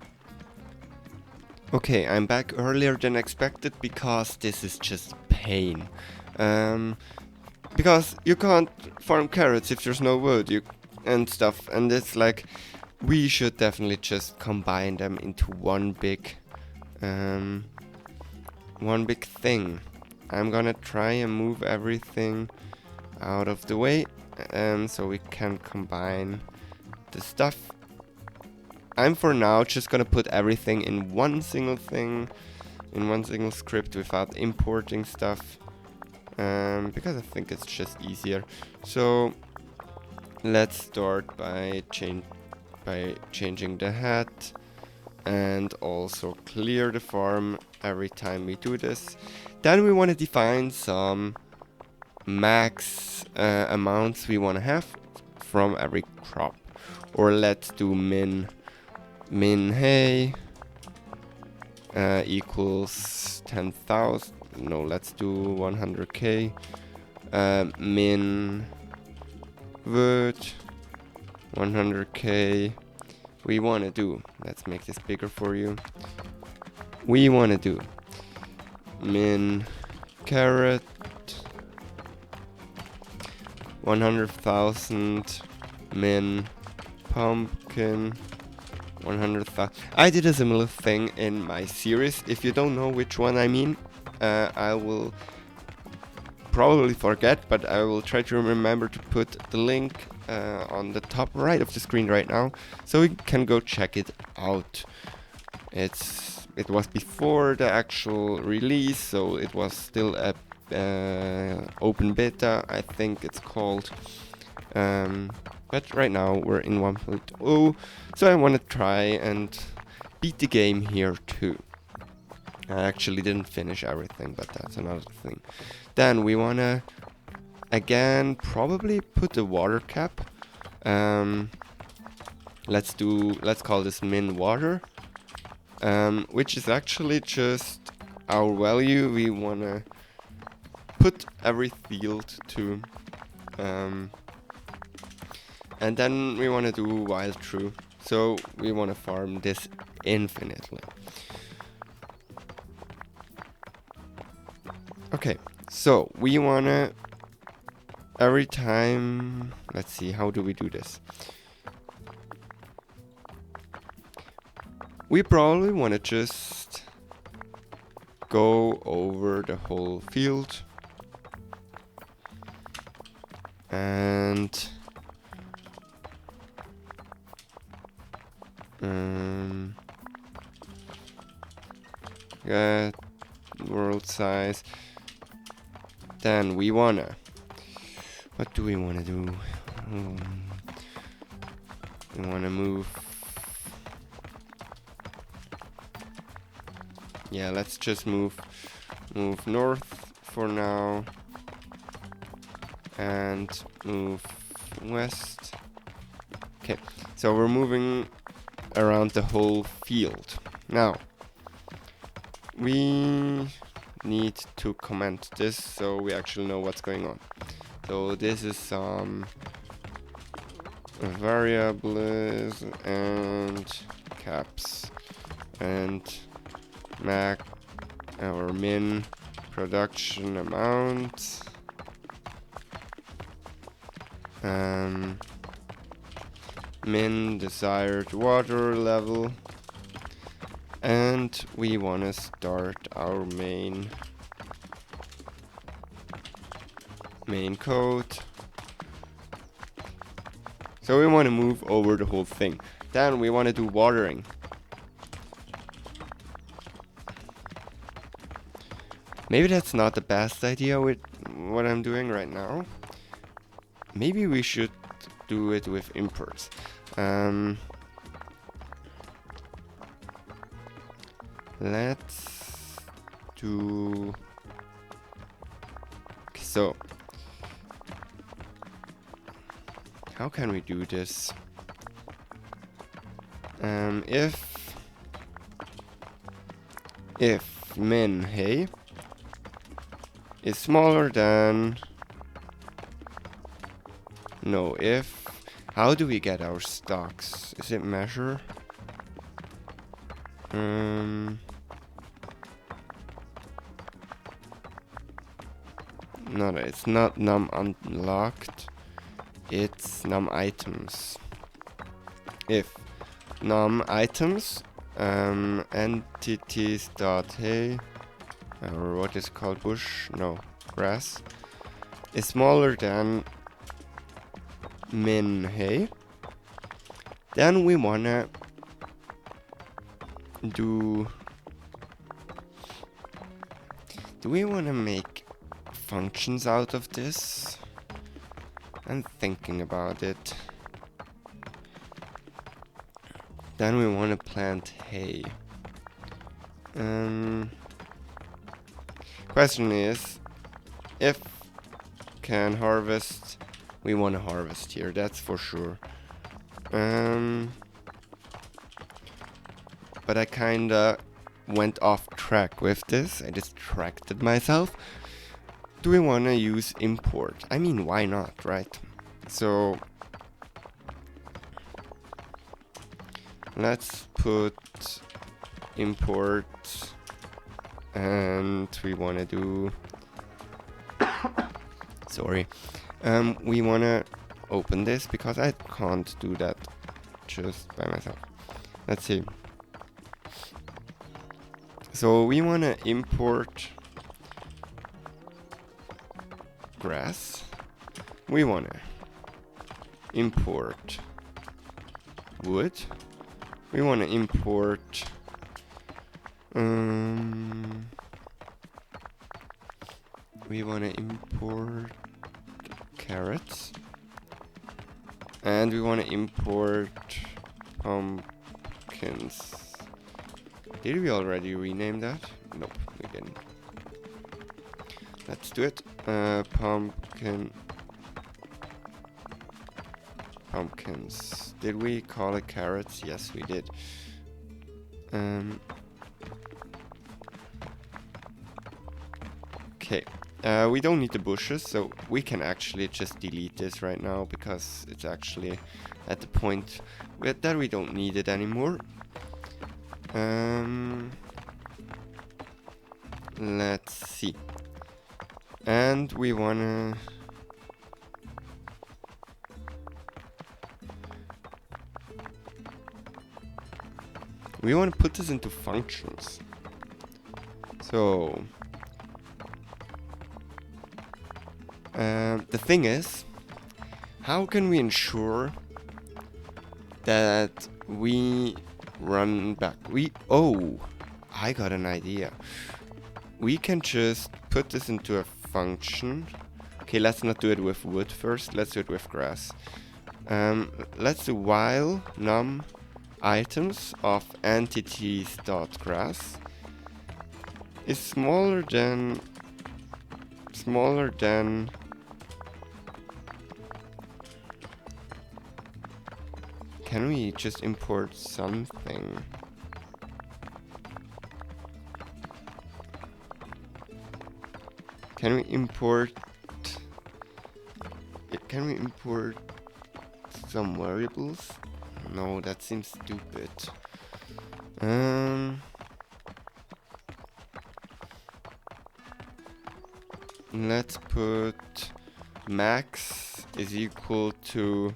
Okay, I'm back earlier than expected because this is just pain. Because you can't farm carrots if there's no wood and stuff, and it's like we should definitely just combine them into one big thing. I'm gonna try and move everything out of the way, so we can combine the stuff. I'm for now just gonna put everything in one single thing, in one single script without importing stuff, because I think it's just easier. So let's start by changing the hat, and also clear the farm every time we do this. Then we want to define some max amounts we want to have from every crop, or let's do min hay equals 10,000. No, let's do 100k. Min wood 100k. We want to do, let's make this bigger for you. We want to do min carrot 100,000, min pumpkin 100,000. I did a similar thing in my series. If you don't know which one I mean, I will probably forget, but I will try to remember to put the link on the top right of the screen right now, so you can go check it out. It was before the actual release, so it was still a open beta, I think it's called. But right now we're in 1.0, so I want to try and beat the game here too. I actually didn't finish everything, but that's another thing. Then we want to again probably put the water cap. Let's call this min water, which is actually just our value we want to put every field to. And then we want to do while true. So we want to farm this infinitely. Okay, so we want to every time, let's see, how do we do this? We probably want to just go over the whole field and get world size. Then we wanna, what do we wanna do? We wanna move. Yeah, let's just move north for now and move west. Okay, so we're moving around the whole field. Now, we need to comment this so we actually know what's going on. So this is some variables and caps and max or min production amount, min desired water level, and we want to start our main code. So we want to move over the whole thing. Then we want to do watering. Maybe that's not the best idea with what I'm doing right now. Maybe we should do it with imports. Let's do... So, how can we do this? If min hey is smaller than no, if how do we get our stocks? Is it measure? No, it's not num unlocked. It's num items. If num items entities dot hey, or what is called bush, no, grass, is smaller than min hey, then we wanna do we wanna make functions out of this? I'm thinking about it. Then we want to plant hay. Question is, if can harvest, we want to harvest here, that's for sure. But I kinda went off track with this. I distracted myself. Do we want to use import? I mean, why not, right? So let's put import, and we want to do sorry, we want to open this because I can't do that just by myself. Let's see. So we want to import grass. We want to import wood. We want to import carrots, and we want to import pumpkins. Did we already rename that? Nope, we didn't. Let's do it. Pumpkins. Did we call it carrots? Yes, we did. Okay. We don't need the bushes, so we can actually just delete this right now because it's actually at the point that we don't need it anymore. Let's see. And we wanna... We want to put this into functions. So... the thing is, how can we ensure that we run back? Oh, I got an idea. We can just put this into a function. Okay, let's not do it with wood first. Let's do it with grass. Let's do while num items of entities.grass is smaller than can we just import something? Can we import some variables? No, that seems stupid. Let's put max is equal to...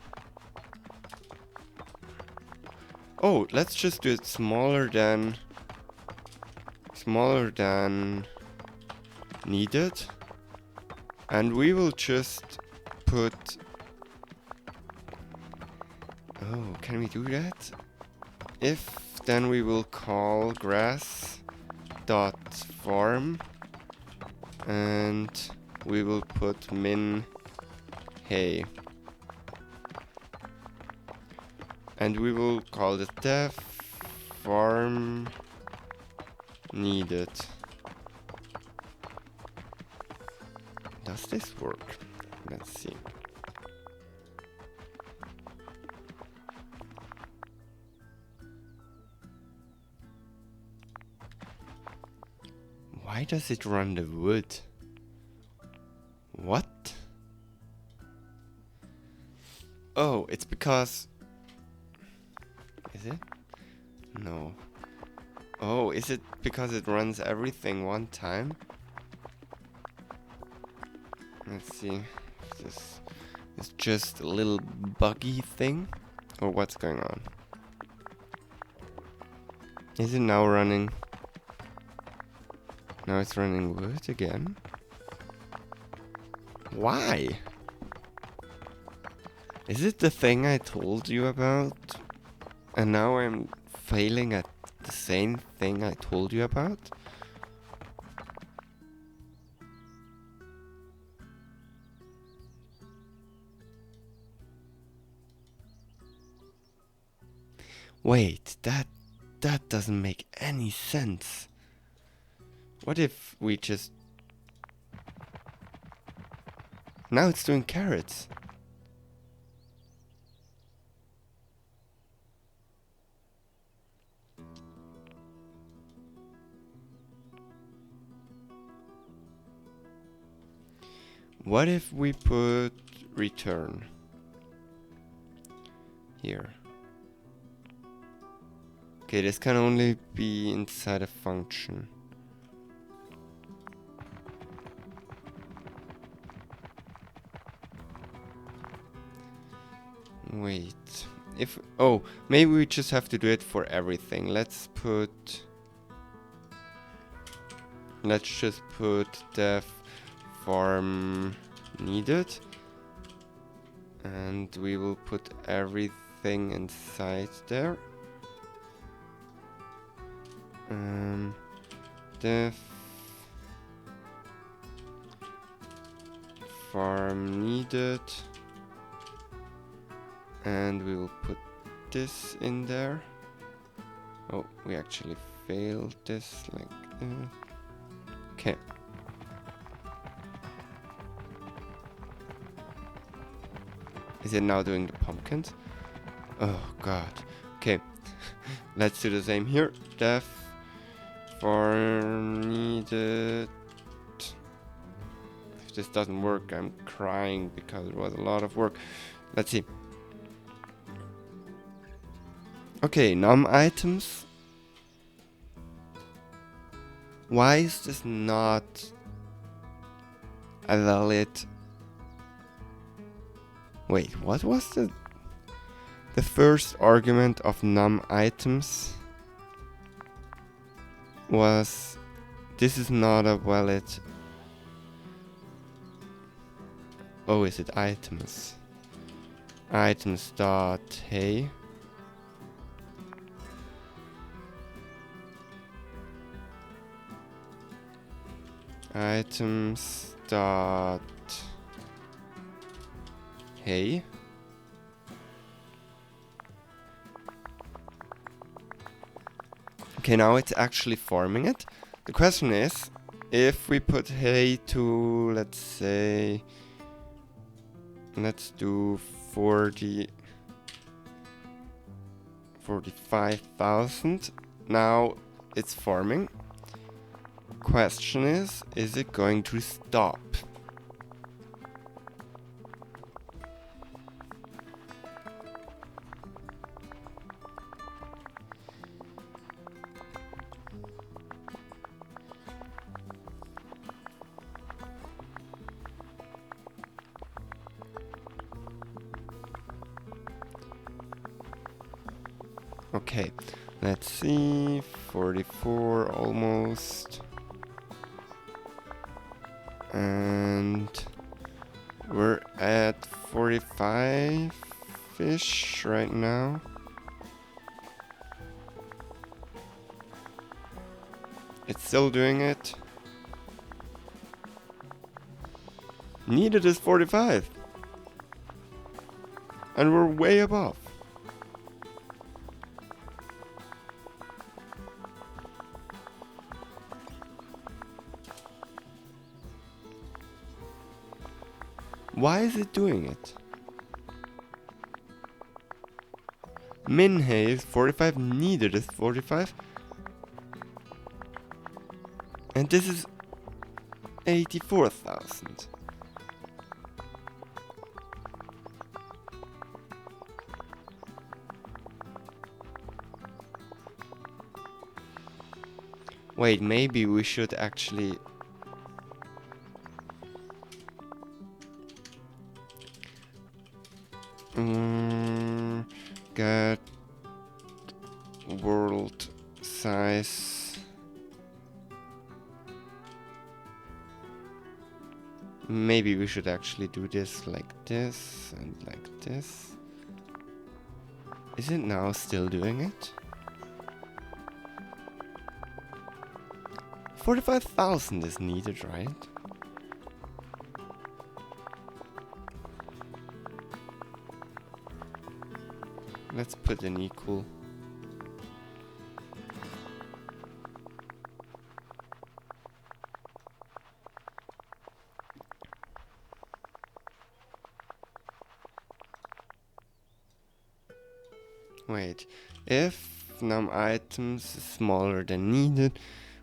Oh, let's just do it smaller than needed. And we will just put... Oh, can we do that? If, then we will call grass.form and we will put min hay. And we will call it def form needed. Does this work? Let's see. Why does it run the wood? What? Oh, it's because... Is it? No. Oh, is it because it runs everything one time? Let's see. If this is just a little buggy thing? Or what's going on? Is it now running? Now it's running wood again? Why? Is it the thing I told you about? And now I'm failing at the same thing I told you about? Wait, that doesn't make any sense. What if we just... Now it's doing carrots. What if we put return here? Okay, this can only be inside a function. Wait, if... Oh, maybe we just have to do it for everything. Let's just put def form needed. And we will put everything inside there. Def form needed. And we will put this in there. Oh, we actually failed this like that. Okay. Is it now doing the pumpkins? Oh god. Okay. Let's do the same here. Def form needed. this doesn't work, I'm crying because it was a lot of work. Let's see. Okay, num items. Why is this not a valid... Wait, what was the first argument of num items? Was this is not a valid... Oh, is it items? Items dot hey. Items dot hey. Okay, now it's actually forming it. The question is, if we put hay to, let's say, let's do 45,000. Now it's forming. Question is it going to stop? Okay, let's see, 44 almost. And we're at 45-ish right now. It's still doing it. Needed is 45. And we're way above. Why is it doing it? Min hay is 45, needed is 45. And this is 84,000. Wait, maybe we should actually... get world size. Maybe we should actually do this like this and like this. Is it now still doing it? 45,000 is needed, right? Let's put an equal. Wait, if num items is smaller than needed,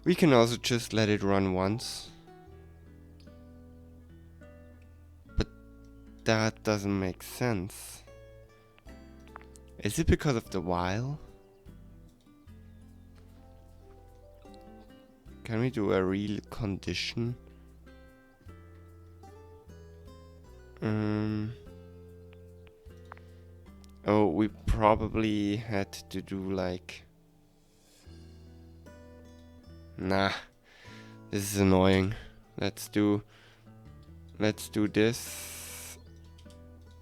we can also just let it run once. But that doesn't make sense. Is it because of the while? Can we do a real condition? Oh, we probably had to do like... Nah, this is annoying. Let's do this.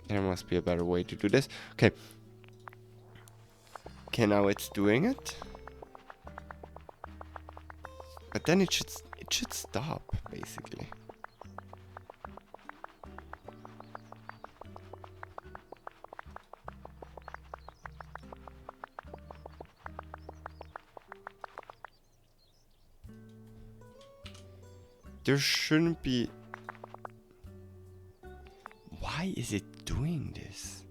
There must be a better way to do this. Okay. Okay, now it's doing it. But then it should stop, basically. There shouldn't be... Why is it doing this?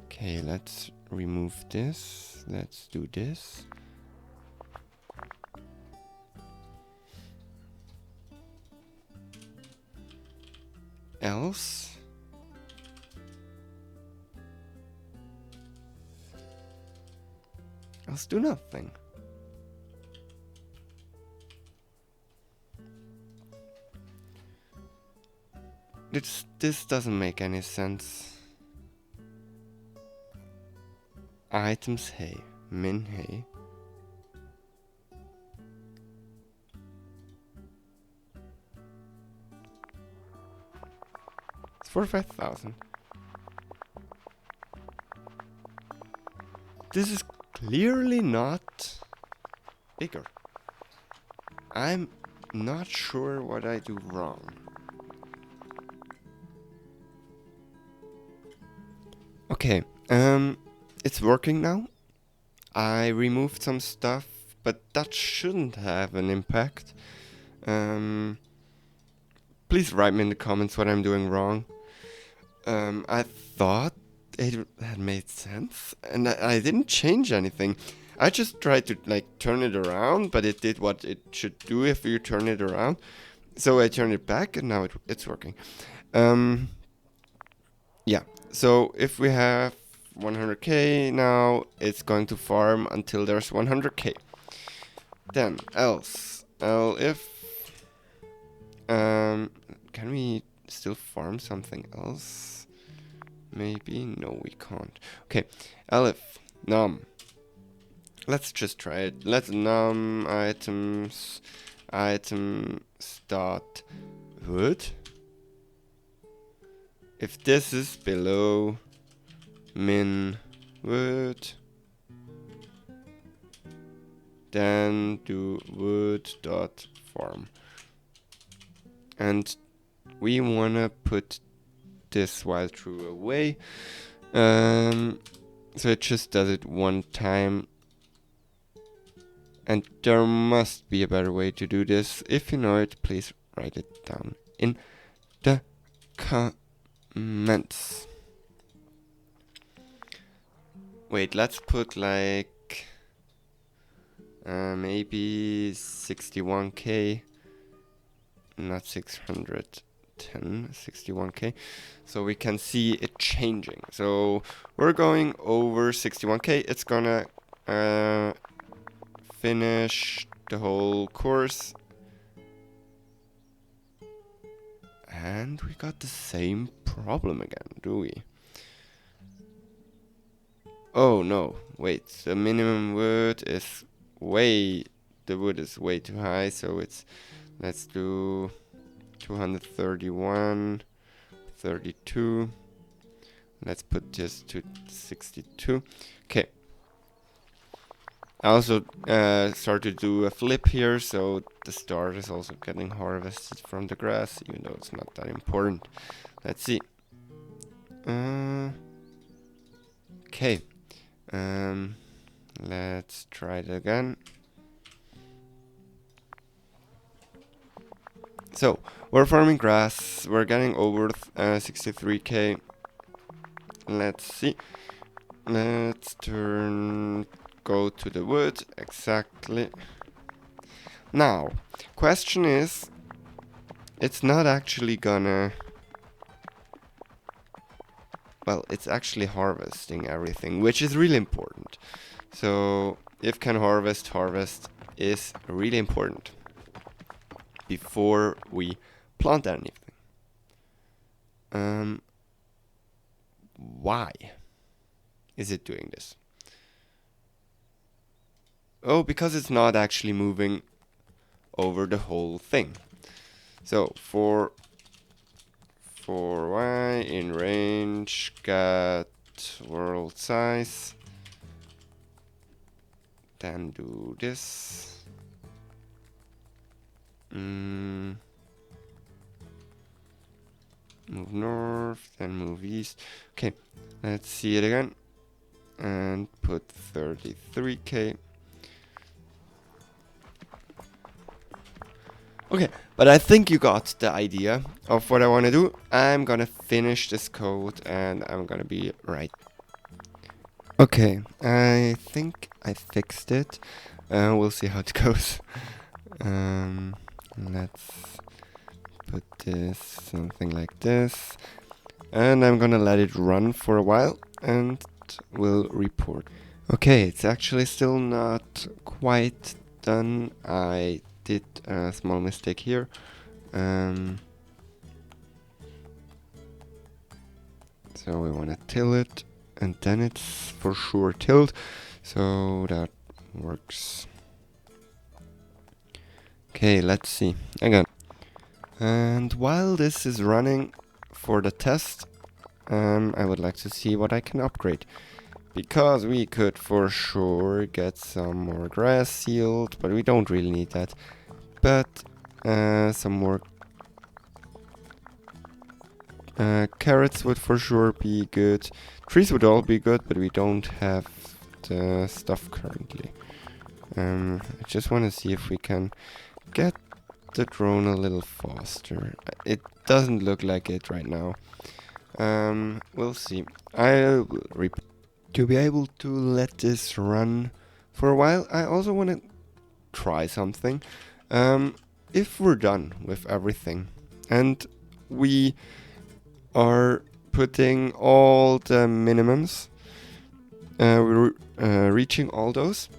Okay, let's remove this. Let's do this. else do nothing. This doesn't make any sense. Items hay, min hay. It's 45,000. This is clearly not bigger. I'm not sure what I do wrong. Okay, it's working now. I removed some stuff, but that shouldn't have an impact. Please write me in the comments what I'm doing wrong. I thought it had made sense, and I didn't change anything. I just tried to turn it around, but it did what it should do if you turn it around. So I turned it back, and now it's working. Yeah, so if we have 100k now, it's going to farm until there's 100k. Then else, if can we still farm something else? Maybe, no, we can't. Okay, elif num. Let's just try it. Let's num items dot wood. If this is below min wood, then do wood dot farm. And we wanna put this while true away. So it just does it one time. And there must be a better way to do this. If you know it, please write it down in the comments. Wait, let's put maybe 61k, not 610, 61k, so we can see it changing. So we're going over 61k. It's gonna finish the whole course, and we got the same problem again, do we? Oh no, wait, the minimum wood is the wood is way too high, so let's do 231, 32, let's put this to 62, okay. I also started to do a flip here, so the start is also getting harvested from the grass, even though it's not that important. Let's see. Okay. Let's try it again. So, we're farming grass, we're getting over 63k. Let's see. Let's go to the wood, exactly. Now, question is, it's not actually gonna... Well, it's actually harvesting everything, which is really important. So, if can harvest is really important before we plant anything. Why is it doing this? Oh, because it's not actually moving over the whole thing. So for y in range get world size, then do this. Move north, then move east. Okay, let's see it again and put 33k. Okay, but I think you got the idea of what I want to do. I'm gonna finish this code and I'm gonna be right. Okay, I think I fixed it. We'll see how it goes. Let's put this something like this. And I'm gonna let it run for a while and we'll report. Okay, it's actually still not quite done. I did a small mistake here. So we want to till it, and then it's for sure tilled, so that works. Okay, let's see again. And while this is running for the test, I would like to see what I can upgrade, because we could for sure get some more grass sealed, but we don't really need that. But some more carrots would for sure be good. Trees would all be good, but we don't have the stuff currently. I just want to see if we can get the drone a little faster. It doesn't look like it right now. We'll see. I'll to be able to let this run for a while. I also want to try something. If we're done with everything and we are putting all the minimums, we're reaching all those,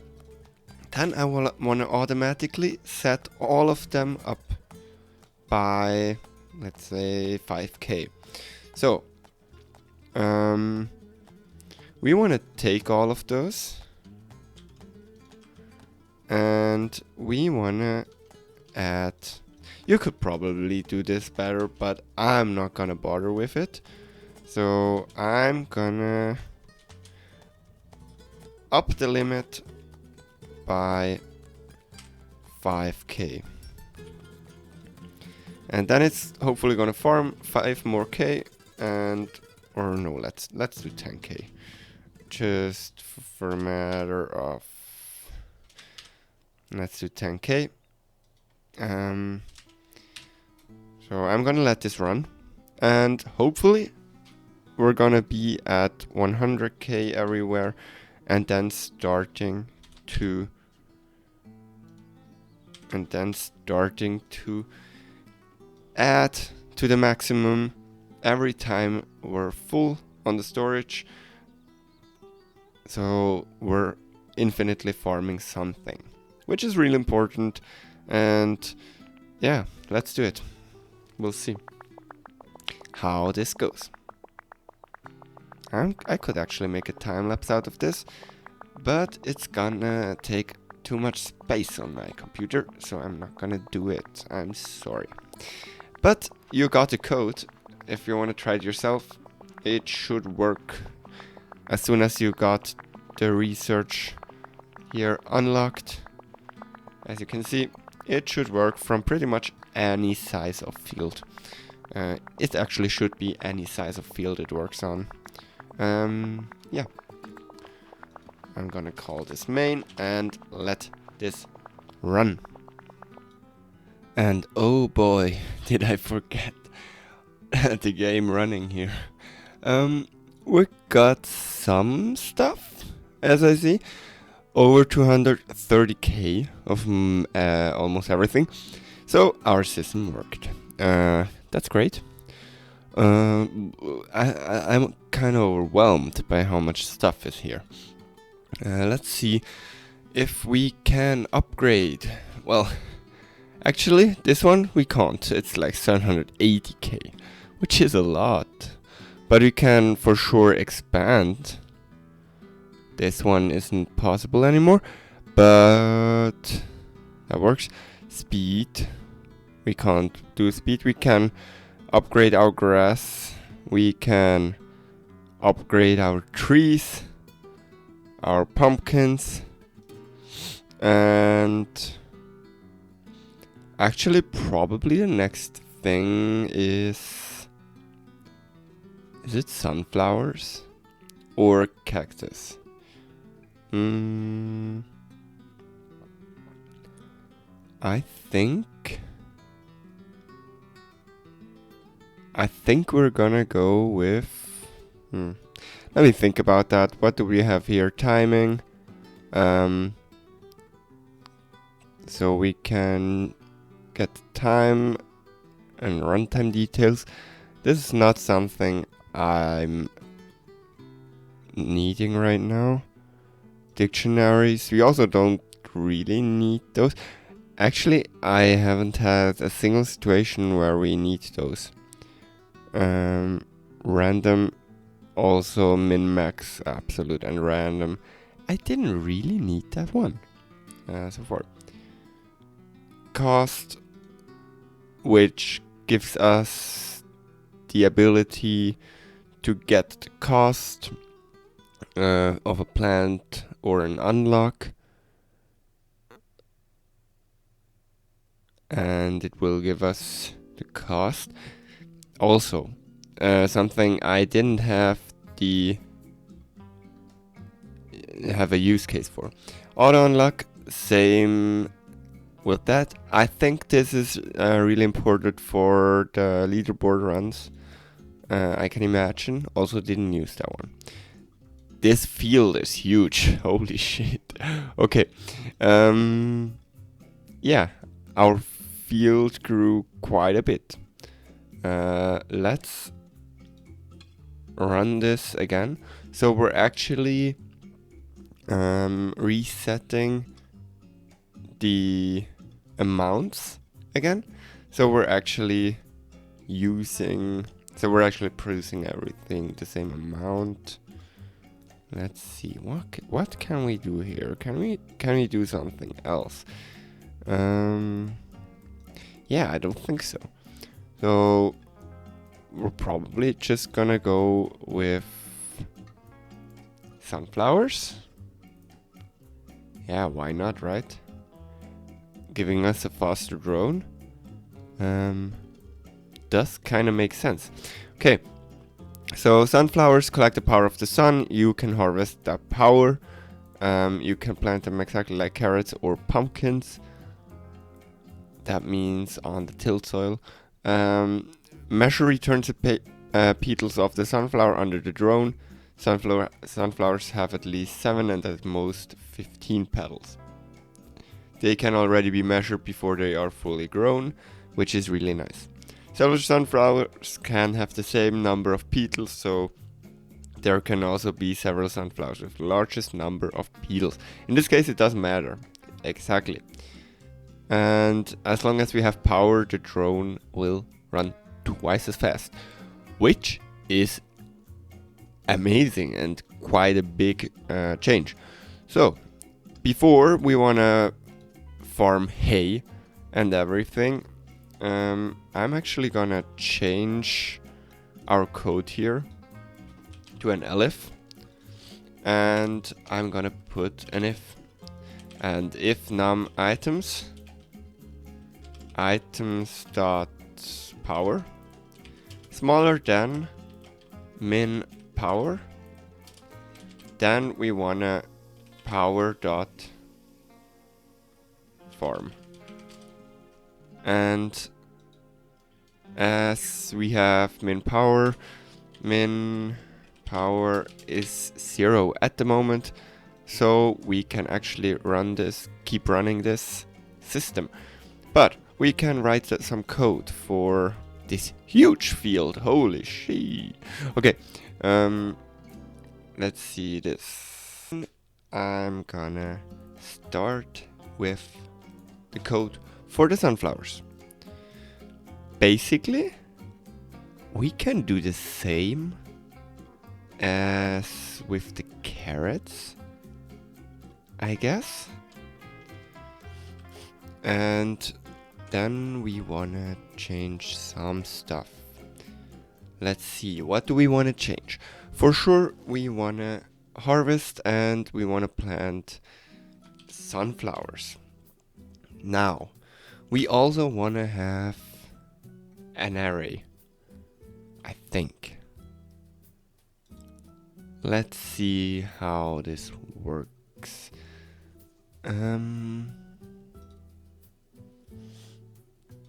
then I want to automatically set all of them up by, let's say, 5k. So we want to take all of those and we want to add. You could probably do this better, but I'm not gonna bother with it. So I'm gonna up the limit by 5k. And then it's hopefully gonna farm 5 more k, and or no, let's do 10k. Just for a matter of, let's do 10k. So I'm gonna let this run, and hopefully we're gonna be at 100k everywhere, and then starting to add to the maximum every time we're full on the storage. So we're infinitely farming something, which is really important. And yeah, let's do it. We'll see how this goes. I could actually make a time lapse out of this, but it's gonna take too much space on my computer, so I'm not gonna do it. I'm sorry. But you got the code. If you want to try it yourself, it should work. As soon as you got the research here unlocked, as you can see, it should work from pretty much any size of field. It actually should be any size of field it works on. Yeah. I'm gonna call this main and let this run. And oh boy, did I forget the game running here. We got some stuff, as I see. Over 230k of almost everything. So our system worked. That's great. I'm kind of overwhelmed by how much stuff is here. Let's see if we can upgrade. Well, actually, this one we can't. It's like 780k, which is a lot. But we can for sure expand. This one isn't possible anymore, but that works. Speed. We can't do speed. We can upgrade our grass. We can upgrade our trees, our pumpkins, and actually probably the next thing is it sunflowers or cactus? I think we're gonna go with let me think about that. What do we have here? Timing. So we can get time and runtime details. This is not something I'm needing right now. Dictionaries, we also don't really need those. Actually, I haven't had a single situation where we need those. Random, also min-max, absolute, and random. I didn't really need that one so far. Cost, which gives us the ability to get the cost of a plant or an unlock, and it will give us the cost. Also, something I didn't have a use case for. Auto unlock, same with that. I think this is really important for the leaderboard runs. I can imagine. Also didn't use that one. This field is huge. Holy shit. Okay. Yeah, our field grew quite a bit. Let's run this again. So we're actually resetting the amounts again. So we're actually producing everything the same amount. Let's see, what can we do here? Can we do something else? Yeah, I don't think so. So we're probably just gonna go with sunflowers. Yeah, why not, right? Giving us a faster drone does kind of make sense. Okay, so sunflowers collect the power of the sun. You can harvest that power. You can plant them exactly like carrots or pumpkins. That means on the tilled soil. Measure returns the petals of the sunflower under the drone. Sunflowers have at least 7 and at most 15 petals. They can already be measured before they are fully grown, which is really nice. Several sunflowers can have the same number of petals, so there can also be several sunflowers with the largest number of petals. In this case, it doesn't matter. Exactly. And as long as we have power, the drone will run twice as fast, which is amazing and quite a big change. So, before we want to farm hay and everything, I'm actually gonna change our code here to an elif, and I'm gonna put an if, and if num items dot power smaller than min power, then we wanna power dot farm. And as we have min power is 0 at the moment, so we can actually keep running this system. But we can write some code for this huge field. Holy shit. Okay, let's see this. I'm gonna start with the code for the sunflowers. Basically, we can do the same as with the carrots, I guess. And then we wanna change some stuff. Let's see, what do we wanna change? For sure, we wanna harvest and we wanna plant sunflowers. Now, we also wanna have an array, I think. Let's see how this works.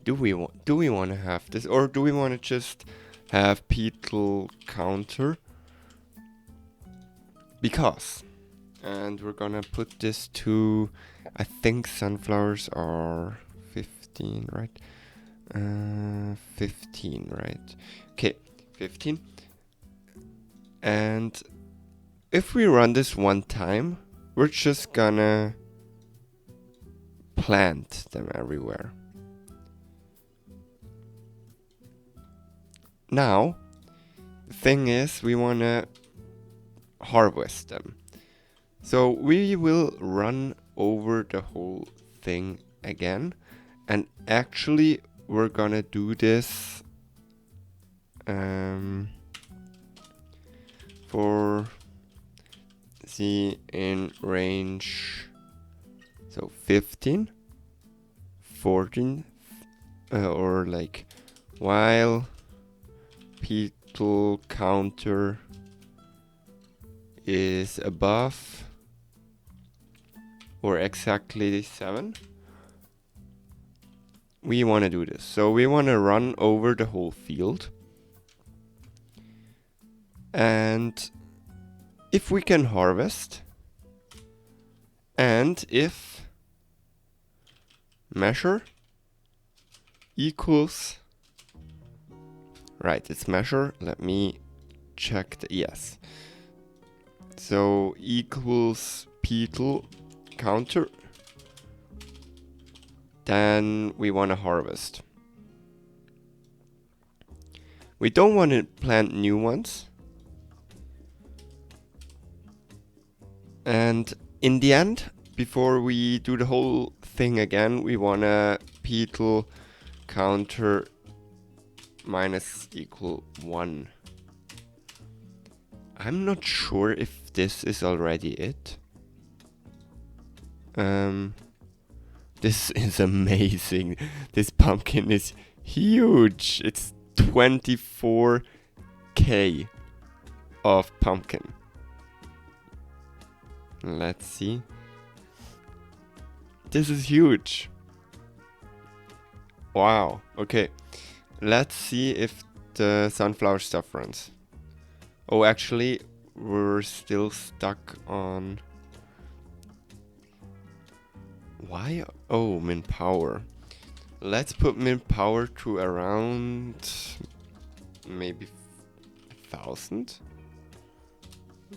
Do we want to have this, or do we want to just have petal counter? Because, and we're gonna put this to, I think sunflowers are 15, right? 15, right? Okay, 15. And if we run this one time, we're just gonna plant them everywhere. Now, the thing is, we wanna harvest them. So we will run over the whole thing again. And actually, we're gonna do this for see in range, so 15, 14, or like while petal counter is above or exactly 7. We want to do this. So we want to run over the whole field. And if we can harvest, and if measure equals, right, it's measure, let me check the, yes. So equals petal counter, then we want to harvest. We don't want to plant new ones. And in the end, before we do the whole thing again, we want to petal counter minus equal 1. I'm not sure if this is already it. This is amazing. This pumpkin is huge. It's 24k of pumpkin. Let's see. This is huge. Wow. Okay. Let's see if the sunflower stuff runs. Oh, actually, we're still stuck on... Why? Oh, min power. Let's put min power to around maybe 1,000.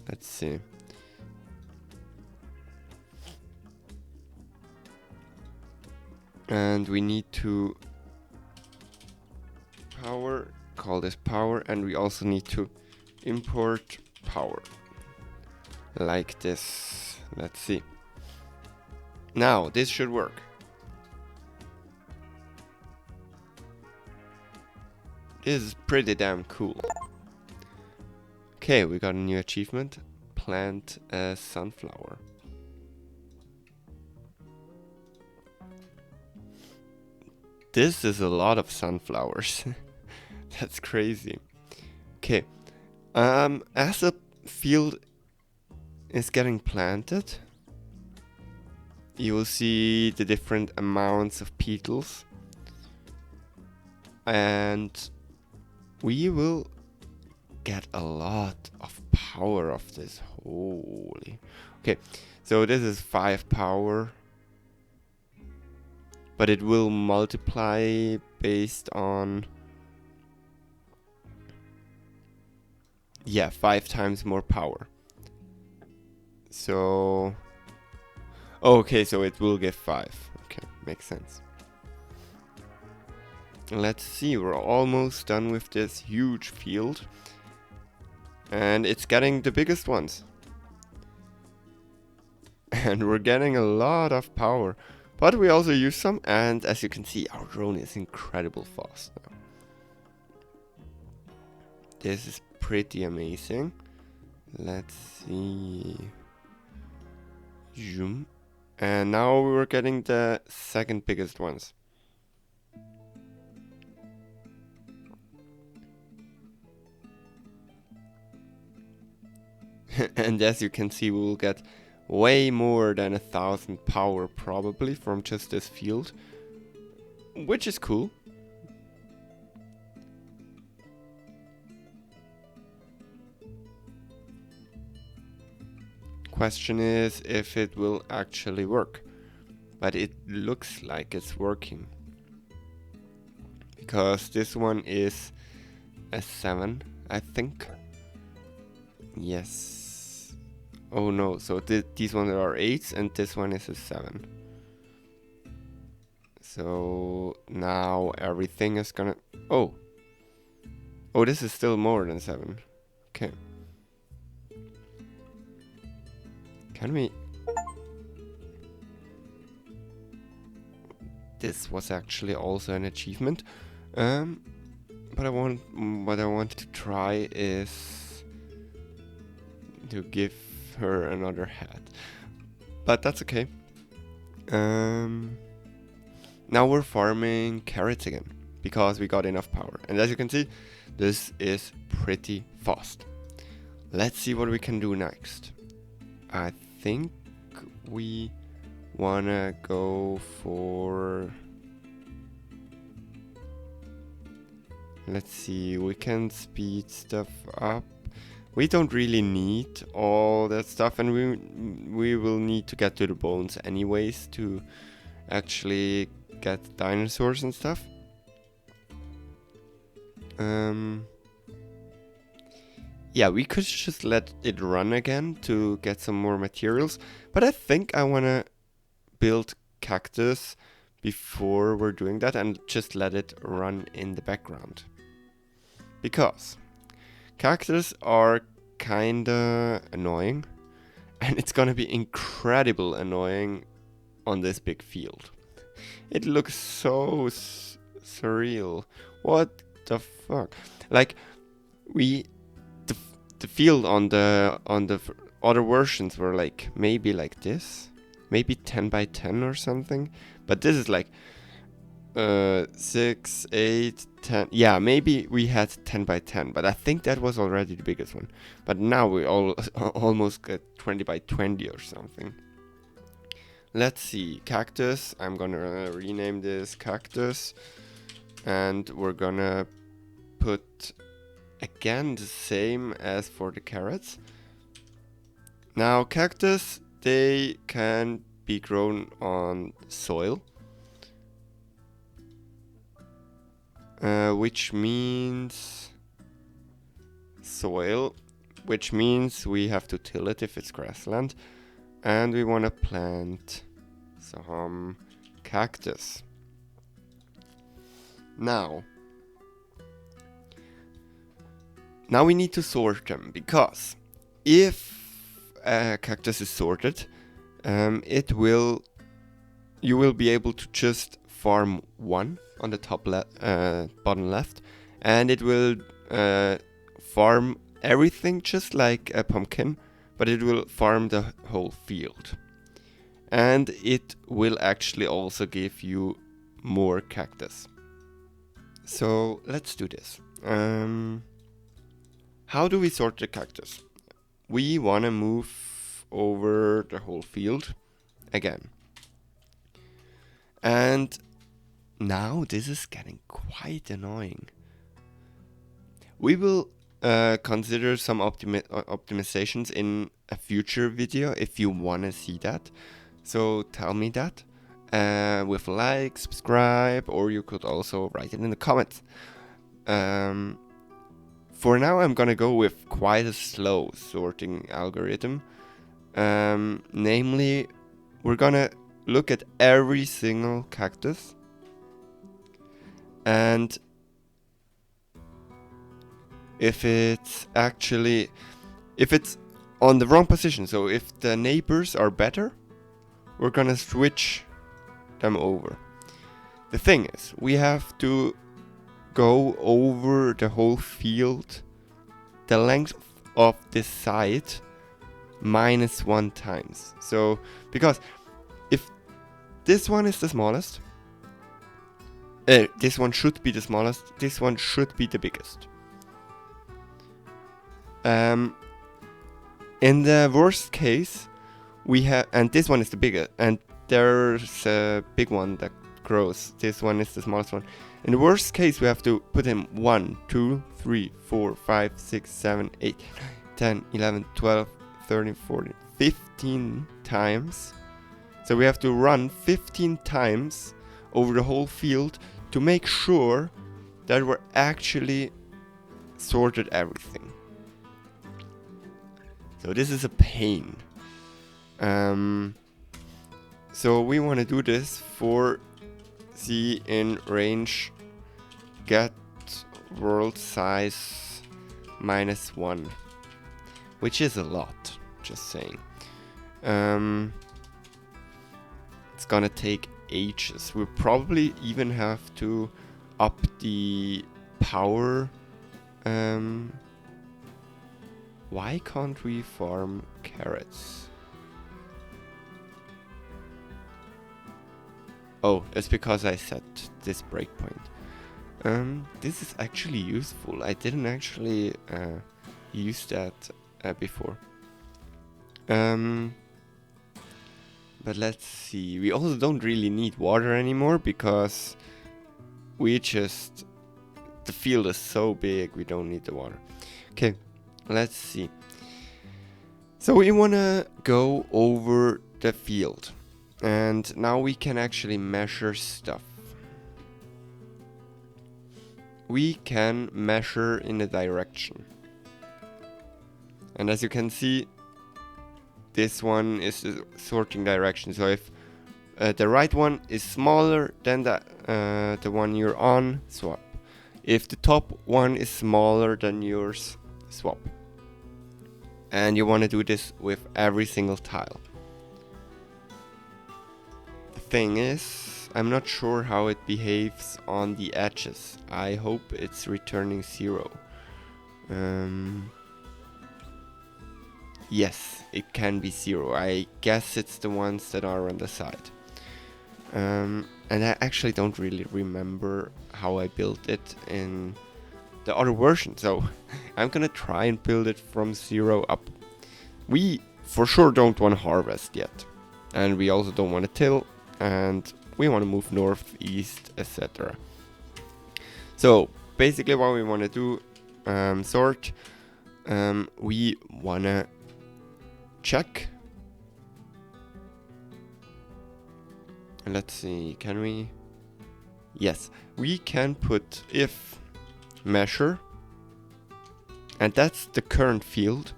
Let's see. And we need to power, call this power, and we also need to import power. Like this. Let's see. Now, this should work. This is pretty damn cool. Okay, we got a new achievement. Plant a sunflower. This is a lot of sunflowers. That's crazy. Okay. As a field is getting planted, you will see the different amounts of petals. And we will get a lot of power of this. Holy. Okay, so this is 5 power. But it will multiply based on... Yeah, 5 times more power. So... Okay, so it will give 5. Okay, makes sense. Let's see, we're almost done with this huge field. And it's getting the biggest ones. And we're getting a lot of power. But we also use some, and as you can see, our drone is incredible fast now. This is pretty amazing. Let's see. Zoom. And now we're getting the second biggest ones. And as you can see, we will get way more than 1,000 power probably from just this field, which is cool. Question is if it will actually work, but it looks like it's working. because this one is a 7, I think. Yes. Oh no, so these ones are 8s and this one is a 7. So now everything is gonna... Oh, this is still more than 7. Okay. Can we... This was actually also an achievement. But what I want to try is to give her another hat. But that's okay. Now we're farming carrots again, because we got enough power. And as you can see, this is pretty fast. Let's see what we can do next. I think we wanna go for... Let's see, we can speed stuff up. We don't really need all that stuff, and we will need to get to the bones anyways to actually get dinosaurs and stuff. Yeah, we could just let it run again to get some more materials, but I think I wanna build Cactus before we're doing that and just let it run in the background. Because Cactus are kinda annoying, and it's gonna be incredible annoying on this big field. It looks so surreal. What the fuck? Like, the field on the other versions were like maybe like this, maybe 10 by 10 or something, but this is like 6, 8, 10. Yeah, maybe we had 10 by 10, but I think that was already the biggest one. But now we almost get 20 by 20 or something. Let's see, Cactus. I'm gonna rename this Cactus, and we're gonna put again the same as for the carrots. Now Cactus, they can be grown on soil, which means we have to till it if it's grassland, and we want to plant some cactus. Now we need to sort them, because if a cactus is sorted, you will be able to just farm one on the bottom left, and it will farm everything just like a pumpkin, but it will farm the whole field. And it will actually also give you more cactus. So let's do this. How do we sort the cactus? We want to move over the whole field again. And now this is getting quite annoying. We will consider some optimizations in a future video if you want to see that. So tell me that with a like, subscribe, or you could also write it in the comments. For now, I'm gonna go with quite a slow sorting algorithm. Namely, we're gonna look at every single cactus, and if it's on the wrong position, so if the neighbors are better, we're gonna switch them over. The thing is, we have to go over the whole field the length of this side -1 times. So, because if this one is the smallest, this one should be the smallest, this one should be the biggest. In the worst case, we have, and this one is the bigger, and there's a big one that grows. This one is the smallest one. In the worst case, we have to put him 1, 2, 3, 4, 5, 6, 7, 8, 9, 10, 11, 12, 13, 14, 15 times. So we have to run 15 times over the whole field to make sure that we're actually sorted everything. So this is a pain. So we want to do this for C in range get world size -1, which is a lot, just saying. It's gonna take ages. We'll probably even have to up the power. Why can't we farm carrots? Oh, it's because I set this breakpoint. This is actually useful. I didn't actually use that before. But let's see. We also don't really need water anymore because we just... the field is so big, we don't need the water. Okay, let's see. So we want to go over the field. And now we can actually measure stuff. We can measure in a direction. And as you can see, this one is the sorting direction. So if the right one is smaller than the one you're on, swap. If the top one is smaller than yours, swap. And you want to do this with every single tile. The thing is, I'm not sure how it behaves on the edges. I hope it's returning 0. Yes, it can be 0. I guess it's the ones that are on the side. And I actually don't really remember how I built it in the other version. So I'm gonna try and build it from 0 up. We for sure don't want to harvest yet. And we also don't want to till. And we want to move north, east, etc. So basically what we want to do, sort, we want to check. Let's see, can we? Yes, we can put if measure, and that's the current field.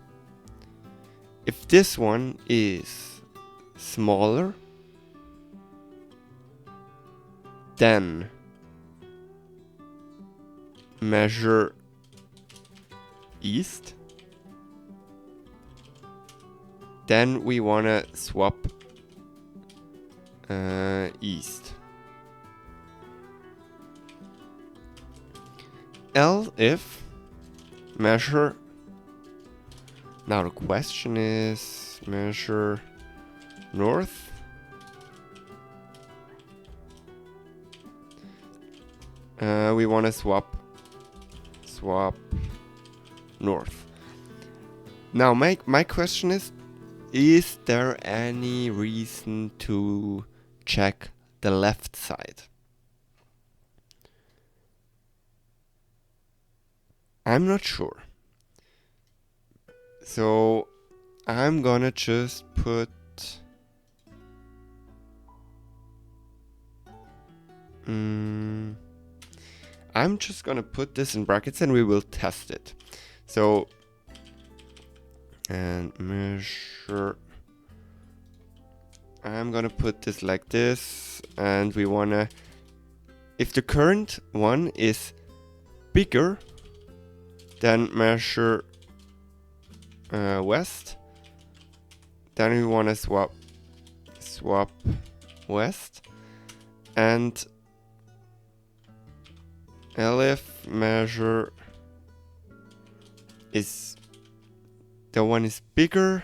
If this one is smaller, then measure east. Then we wanna swap east. Else if measure. Now the question is measure north. We want to swap north. Now my question is there any reason to check the left side? I'm not sure. So I'm gonna just put I'm just gonna put this in brackets and we will test it. So, and measure. I'm gonna put this like this, and we wanna, if the current one is bigger, then measure west. Then we wanna swap west, and if measure is the one is bigger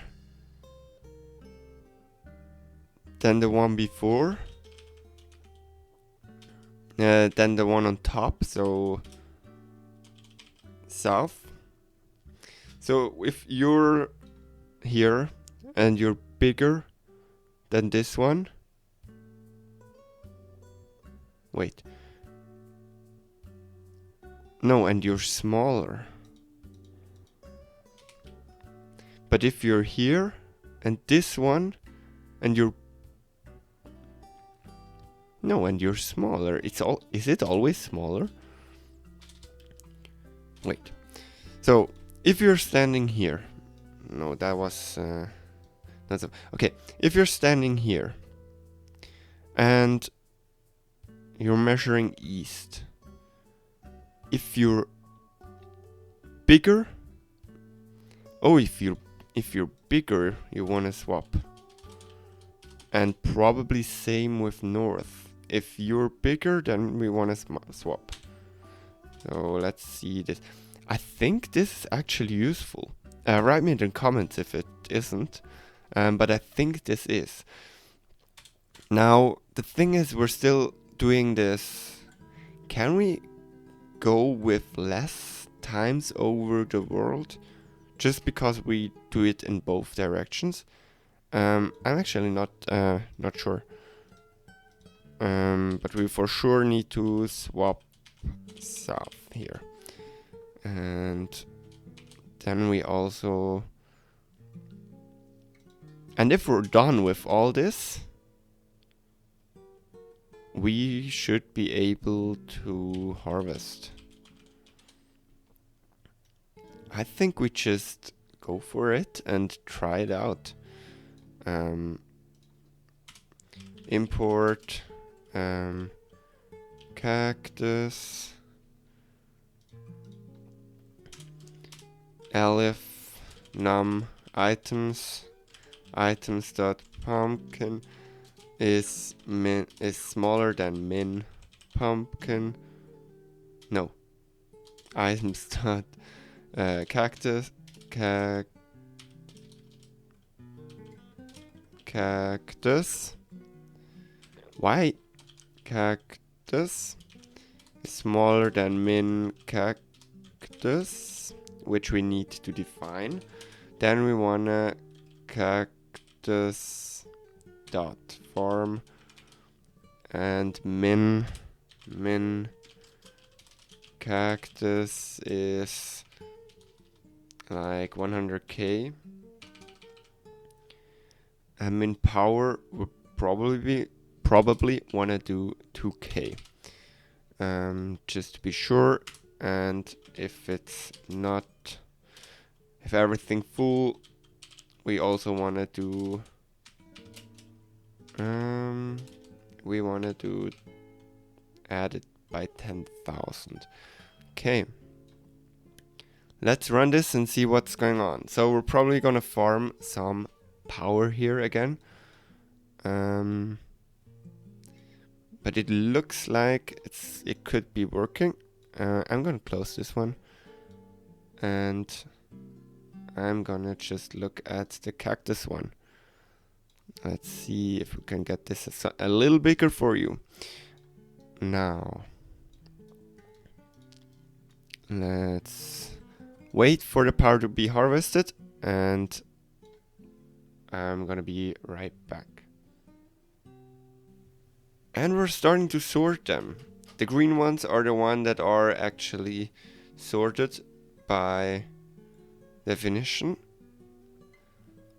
than the one before, than the one on top, so south. So if you're here and you're bigger than this one, wait. No, and you're smaller. But if you're here and this one and you're no, and you're smaller, is it always smaller? Wait. So, if you're standing here... No, that was... not so... Okay, if you're standing here and you're measuring east, if you're bigger... Oh, if you're bigger, you want to swap. And probably same with north. If you're bigger, then we want to swap. So let's see this. I think this is actually useful. Write me in the comments if it isn't. But I think this is. Now, the thing is, we're still doing this. Can we go with less times over the world? Just because we do it in both directions? I'm actually not sure. But we for sure need to swap south here. And then we also... And if we're done with all this, we should be able to harvest. I think we just go for it and try it out. Import Cactus, elif num items dot pumpkin is smaller than min pumpkin. No, items dot cactus cactus. Why cactus is smaller than min cactus, which we need to define. Then we wanna cactus dot farm and min cactus is like 100k. And min power would probably wanna do 2k. Just to be sure. And if it's not, if everything full, we also wanna do add it by 10,000. Okay. Let's run this and see what's going on. So we're probably gonna farm some power here again. But it looks like it could be working. I'm gonna close this one. And I'm gonna just look at the cactus one. Let's see if we can get this a little bigger for you. Now, let's wait for the power to be harvested, and I'm gonna be right back. And we're starting to sort them. The green ones are the ones that are actually sorted by definition.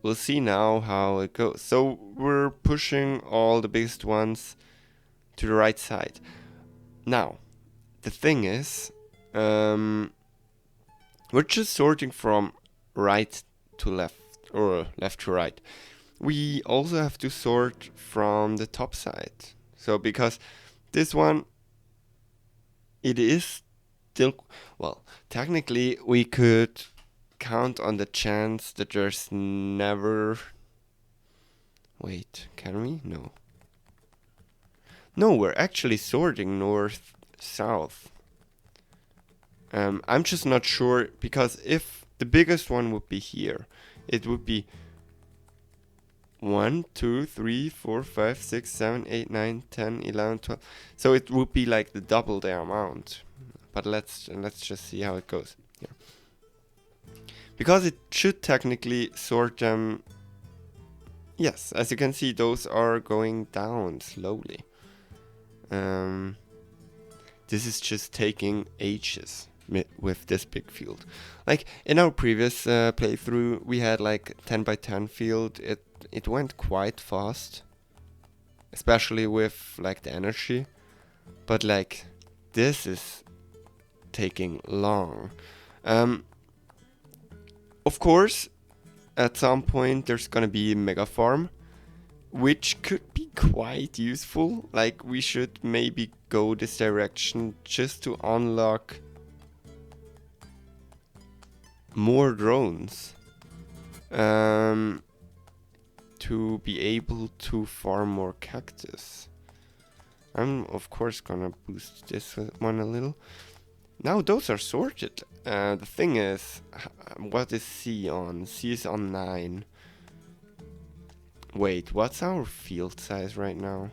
We'll see now how it goes. So we're pushing all the biggest ones to the right side. Now, the thing is, we're just sorting from right to left, or left to right. We also have to sort from the top side. So because this one, it is still, well, technically we could count on the chance that there's never... Wait, can we? No. No, we're actually sorting north, south. I'm just not sure, because if the biggest one would be here, it would be 1, 2, 3, 4, 5, 6, 7, 8, 9, 10, 11, 12. So it would be like the double the amount. But let's just see how it goes. Yeah. Because it should technically sort them. Yes, as you can see, those are going down slowly. This is just taking ages with this big field. Like in our previous playthrough, we had like 10 by 10 field. It went quite fast, especially with like the energy. But like this is taking long. Of course, at some point there's gonna be a mega farm, which could be quite useful. Like, we should maybe go this direction just to unlock more drones. To be able to farm more cactus. I'm of course gonna boost this one a little. Now those are sorted. The thing is, what is C on? C is on 9. Wait, what's our field size right now?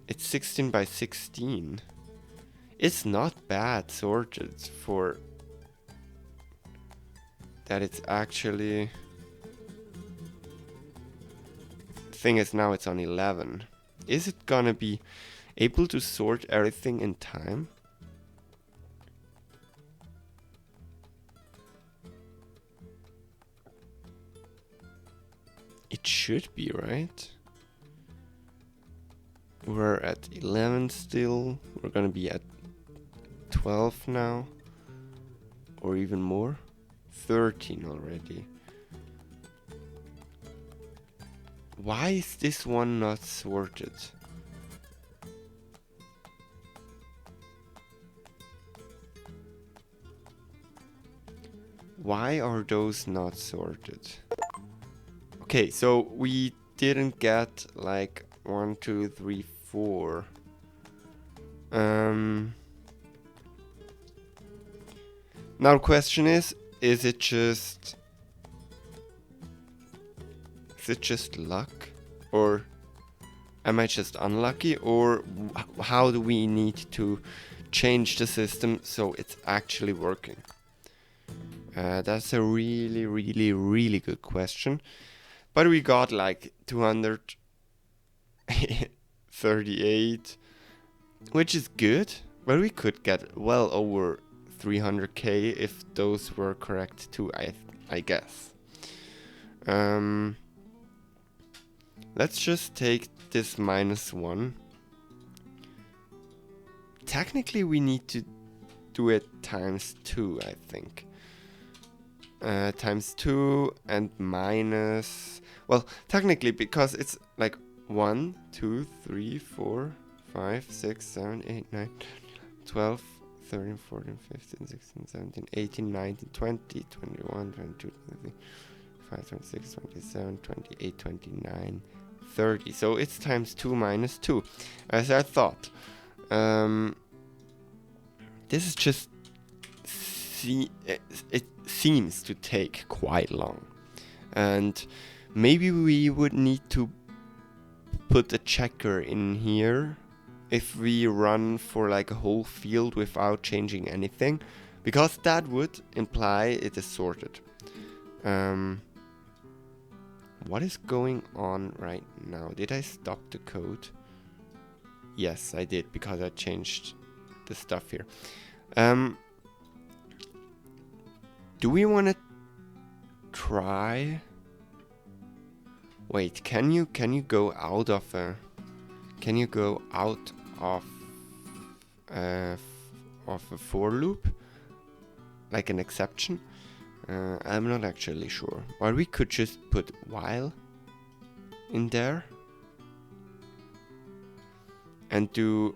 It's 16 by 16. It's not bad sorted for that. It's actually... Thing is, now it's on 11. Is it gonna be able to sort everything in time? It should be, right? We're at 11 still. We're gonna be at 12 now. Or even more. 13 already. Why is this one not sorted? Why are those not sorted? Okay, so we didn't get like 1, 2, 3, 4. Now the question is it just luck? Or am I just unlucky? Or how do we need to change the system so it's actually working? That's a really, really, really good question. But we got like 238, which is good. But we could get well over 300k if those were correct too, I guess. Let's just take this -1. Technically we need to do it ×2, I think. ×2 and minus... Well, technically, because it's like 1, 2, 3, 4, 5, 6, 7, 8, 9, 12, 13, 14, 15, 16, 17, 18, 19, 20, 21, 22, 23, 25, 26, 27, 28, 29, 30. So it's ×2 minus 2, as I thought. This is just... it seems to take quite long. And maybe we would need to put a checker in here if we run for like a whole field without changing anything, because that would imply it is sorted. What is going on right now? Did I stop the code? Yes, I did, because I changed the stuff here. Do we want to try? Wait, can you go out of a for loop, like an exception? I'm not actually sure. Or we could just put while in there and do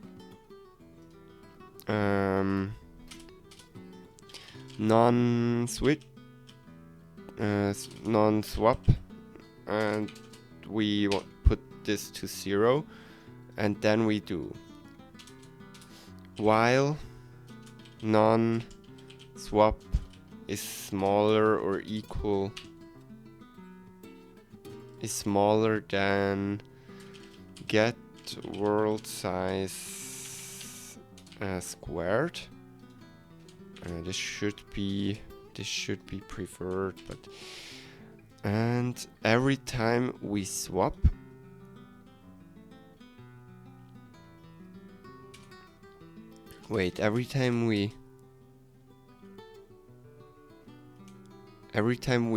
non-switch, non-swap, and we put this to 0, and then we do while non-swap is smaller or equal, is smaller than get world size squared. This should be preferred, but and every time we swap, every time we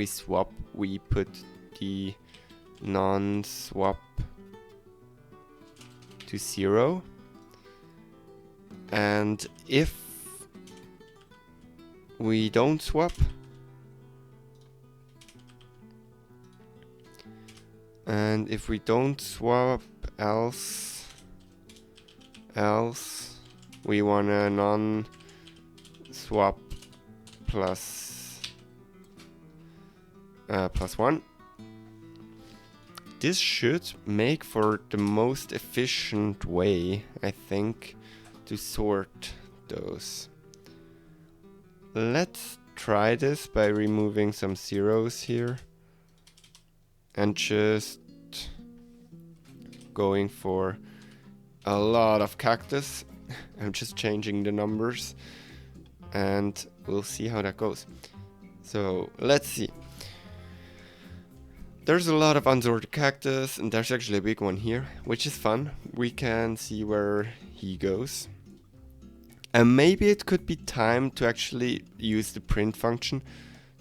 swap, we put the non-swap to 0, and if we don't swap. And if we don't swap, else we want a non-swap plus 1. This should make for the most efficient way, I think, to sort those. Let's try this by removing some zeros here and just going for a lot of cactus. I'm just changing the numbers and we'll see how that goes. So let's see. There's a lot of unsorted cactus, and there's actually a big one here, which is fun. We can see where he goes. And maybe it could be time to actually use the print function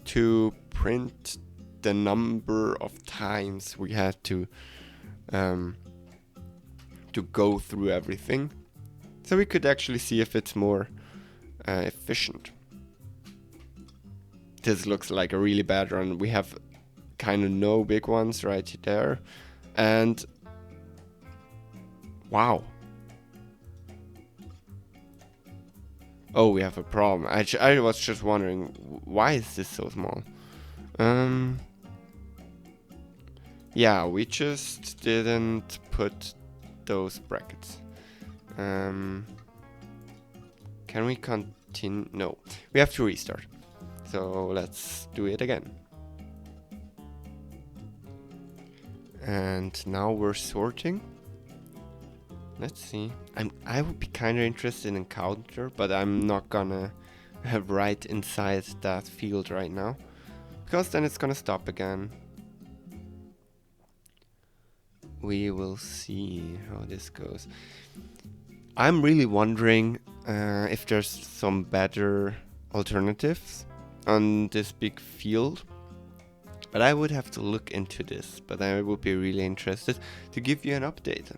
to print the number of times we had to go through everything. So we could actually see if it's more efficient. This looks like a really bad run. We have kind of no big ones right there, and wow. Oh, we have a problem. I was just wondering, why is this so small? Yeah, we just didn't put those brackets. Can we continue? No, we have to restart. So let's do it again. And now we're sorting. Let's see. I would be kind of interested in counter, but I'm not gonna write inside that field right now, because then it's gonna stop again. We will see how this goes. I'm really wondering if there's some better alternatives on this big field. But I would have to look into this, but I would be really interested to give you an update.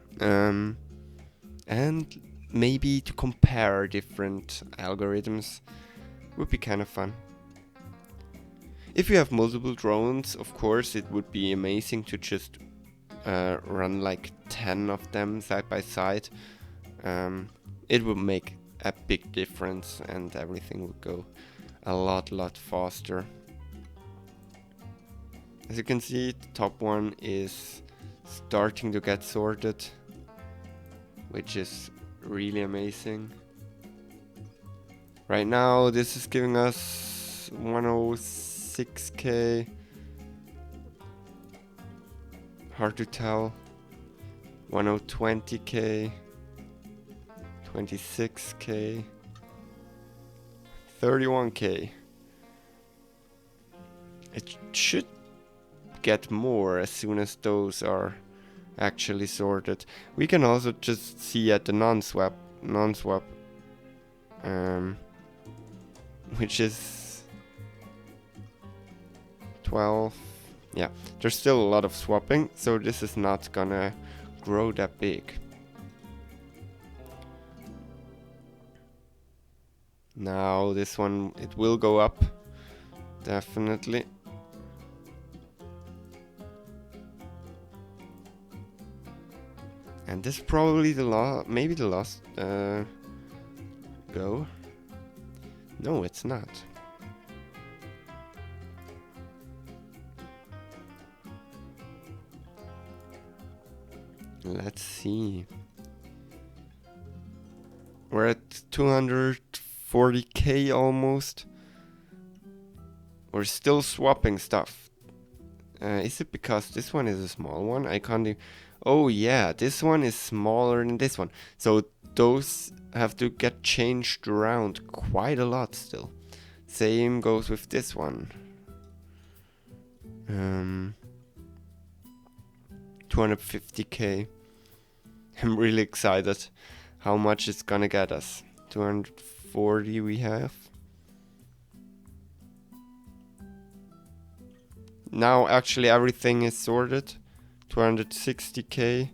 And maybe to compare different algorithms would be kind of fun. If you have multiple drones, of course, it would be amazing to just run like 10 of them side by side. It would make a big difference and everything would go a lot faster. As you can see, the top one is starting to get sorted, which is really amazing. Right now, this is giving us 106k. Hard to tell. 1020k. 26k. 31k. It should get more as soon as those are actually sorted. We can also just see at the non-swap, which is 12. Yeah, there's still a lot of swapping, so this is not gonna grow that big. Now this one, it will go up, definitely. And this is probably maybe the last go. No, it's not. Let's see. We're at 240k almost. We're still swapping stuff. Is it because this one is a small one? I can't. Oh yeah, this one is smaller than this one. So those have to get changed around quite a lot still. Same goes with this one. 250k. I'm really excited how much it's gonna get us. 240 we have. Now actually everything is sorted. 260k.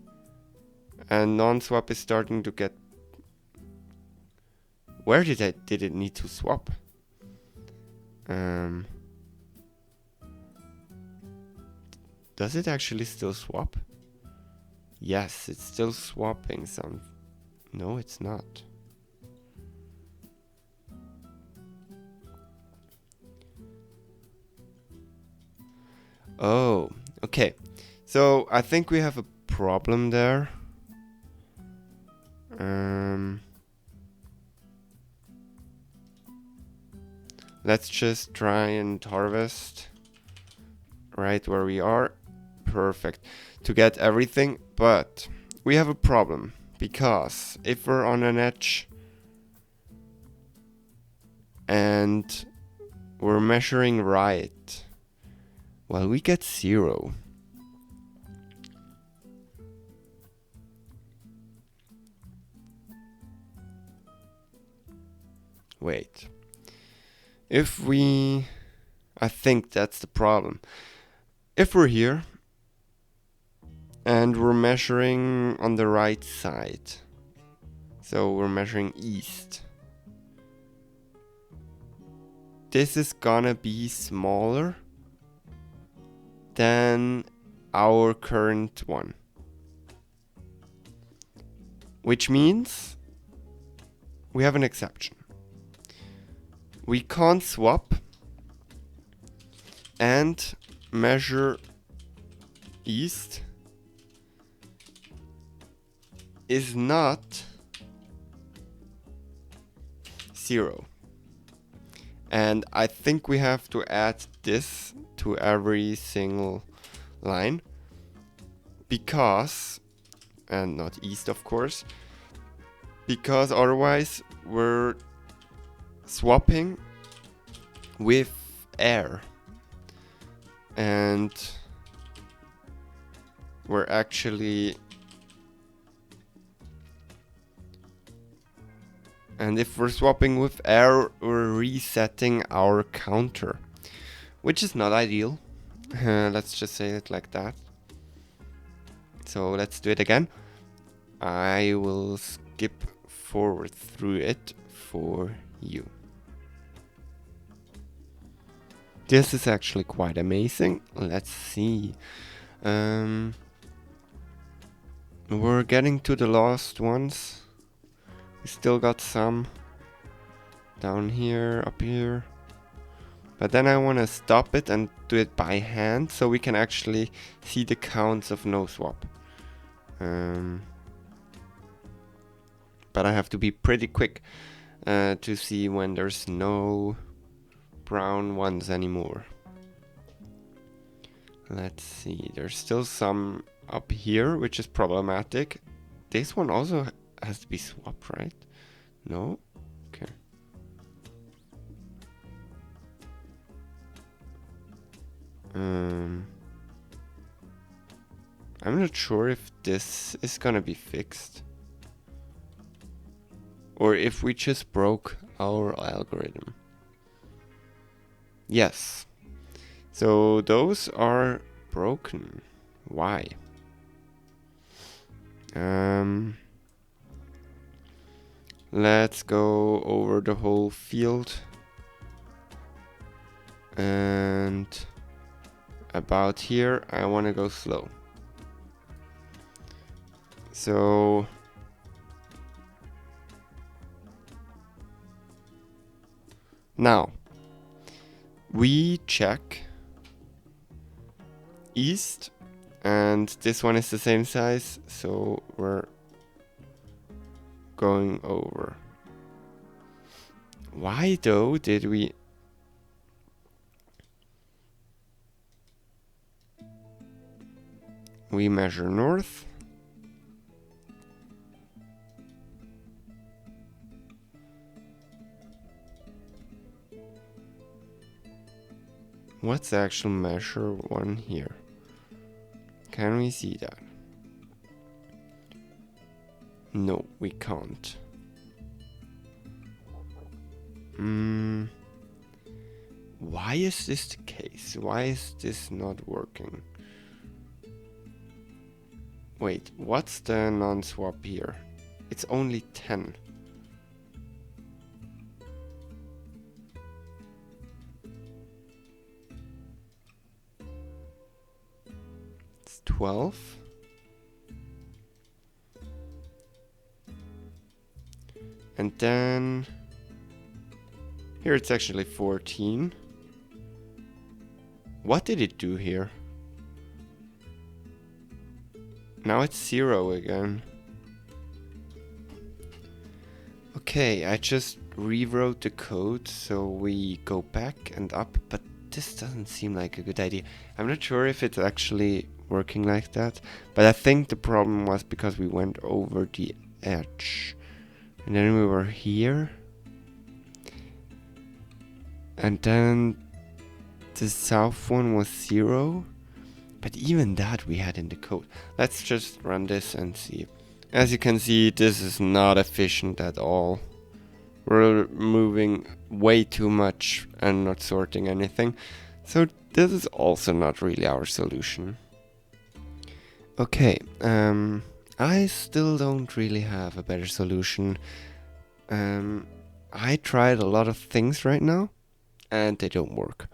And non-swap is starting to get... Where did it need to swap? Does it actually still swap? Yes, it's still swapping some. No, it's not. Oh, okay. So I think we have a problem there. Let's just try and harvest right where we are. Perfect. To get everything, but we have a problem because if we're on an edge and we're measuring right, well, we get 0. Wait. If we... I think that's the problem. If we're here and we're measuring on the right side, so we're measuring east, this is gonna be smaller than our current one. Which means we have an exception. We can't swap and measure east is not 0. And I think we have to add this to every single line because, and not east of course, because otherwise we're swapping with air and we're actually, and if we're swapping with air, we're resetting our counter, which is not ideal. Let's just say it like that. So let's do it again. I will skip forward through it for you. This is actually quite amazing. Let's see. We're getting to the last ones. We still got some down here, up here. But then I want to stop it and do it by hand so we can actually see the counts of no swap. But I have to be pretty quick to see when there's no brown ones anymore. Let's see, there's still some up here, which is problematic. This one also has to be swapped, right? No? Okay. I'm not sure if this is gonna be fixed. Or if we just broke our algorithm. Yes. So those are broken. Why? Let's go over the whole field. And about here, I want to go slow. So now we check east, and this one is the same size, so we're going over. Why though did we... We measure north. What's the actual measure one here? Can we see that? No, we can't. Why is this the case? Why is this not working? Wait, what's the non-swap here? It's only 10. 12. And then here it's actually 14. What did it do here? Now it's 0 again. Okay, I just rewrote the code so we go back and up, but this doesn't seem like a good idea. I'm not sure if it's actually working like that, but I think the problem was because we went over the edge. And then we were here. And then the south one was 0. But even that we had in the code. Let's just run this and see. As you can see, this is not efficient at all. We're moving way too much and not sorting anything. So this is also not really our solution. Okay, I still don't really have a better solution. I tried a lot of things right now and they don't work.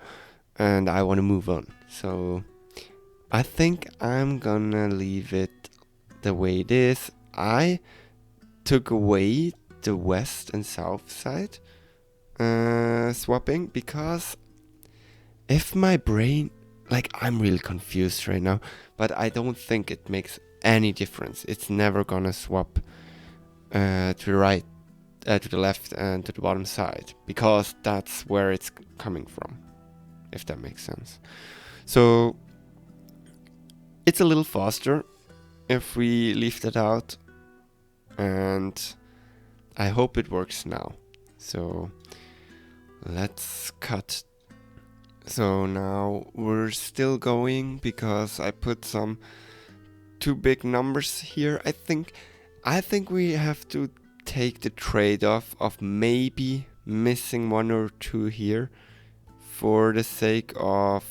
And I want to move on. So I think I'm gonna leave it the way it is. I took away the west and south side swapping because if my brain, like, I'm really confused right now, but I don't think it makes any difference. It's never gonna swap to the right, to the left and to the bottom side because that's where it's coming from, if that makes sense. So it's a little faster if we leave that out, and I hope it works now. So let's cut. So now we're still going because I put some too big numbers here. I think we have to take the trade-off of maybe missing 1 or 2 here for the sake of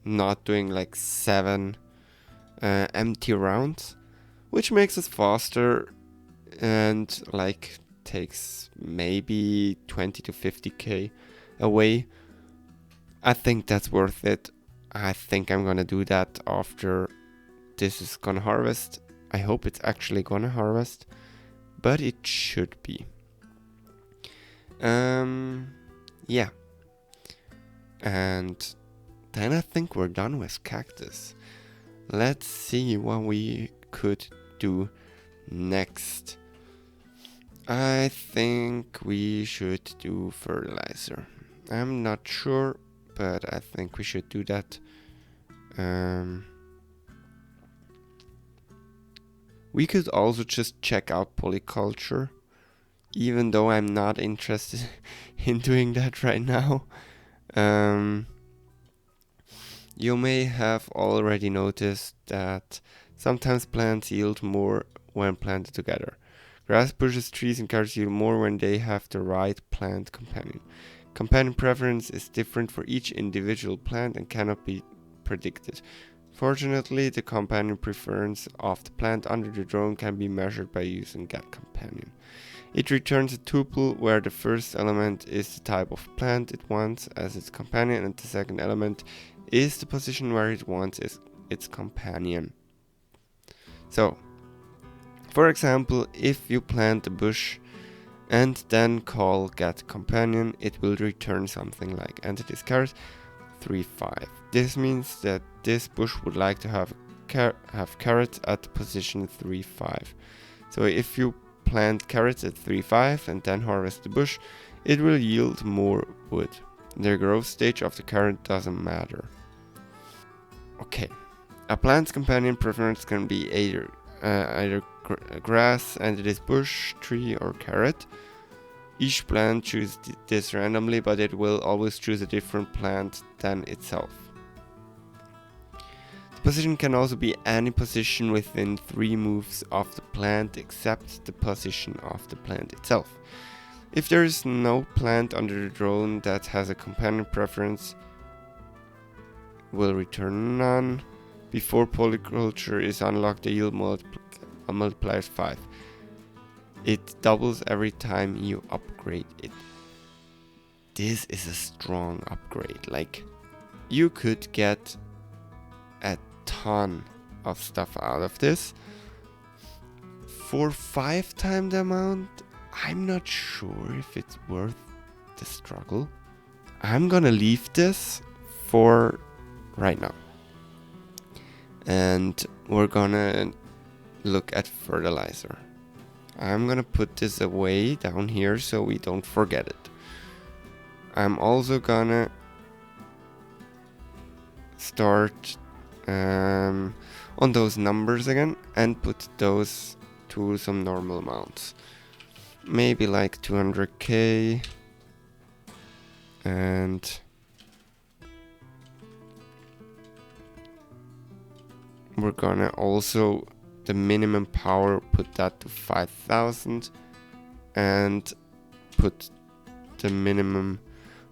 not doing like 7 empty rounds, which makes us faster and like takes maybe 20 to 50k away. I think that's worth it. I think I'm gonna do that after this is gonna harvest. I hope it's actually gonna harvest, but it should be. Yeah. And then I think we're done with Cactus. Let's see what we could do next. I think we should do Fertilizer. I'm not sure, but I think we should do that. We could also just check out Polyculture, even though I'm not interested in doing that right now. You may have already noticed that sometimes plants yield more when planted together. Grass, bushes, trees, and carrots yield more when they have the right plant companion. Companion preference is different for each individual plant and cannot be predicted. Fortunately, the companion preference of the plant under the drone can be measured by using Get Companion. It returns a tuple where the first element is the type of plant it wants as its companion and the second element is the position where it wants its companion. So, for example, if you plant a bush and then call Get Companion, it will return something like entities carrot 3-5. This means that this bush would like to have carrots at position 3-5. So if you plant carrots at 3-5 and then harvest the bush, it will yield more wood. The growth stage of the carrot doesn't matter. Okay, a plant's companion preference can be either grass, and it is bush, tree, or carrot. Each plant chooses this randomly, but it will always choose a different plant than itself. The position can also be any position within 3 moves of the plant except the position of the plant itself. If there is no plant under the drone that has a companion preference, will return none. Before Polyculture is unlocked, the yield multiplies 5. It doubles every time you upgrade it. This is a strong upgrade. Like, you could get a ton of stuff out of this. For 5 times the amount, I'm not sure if it's worth the struggle. I'm gonna leave this for right now. And we're gonna look at fertilizer. I'm gonna put this away down here so we don't forget it. I'm also gonna start on those numbers again and put those to some normal amounts. Maybe like 200k, and we're gonna also the minimum power, put that to 5000, and put the minimum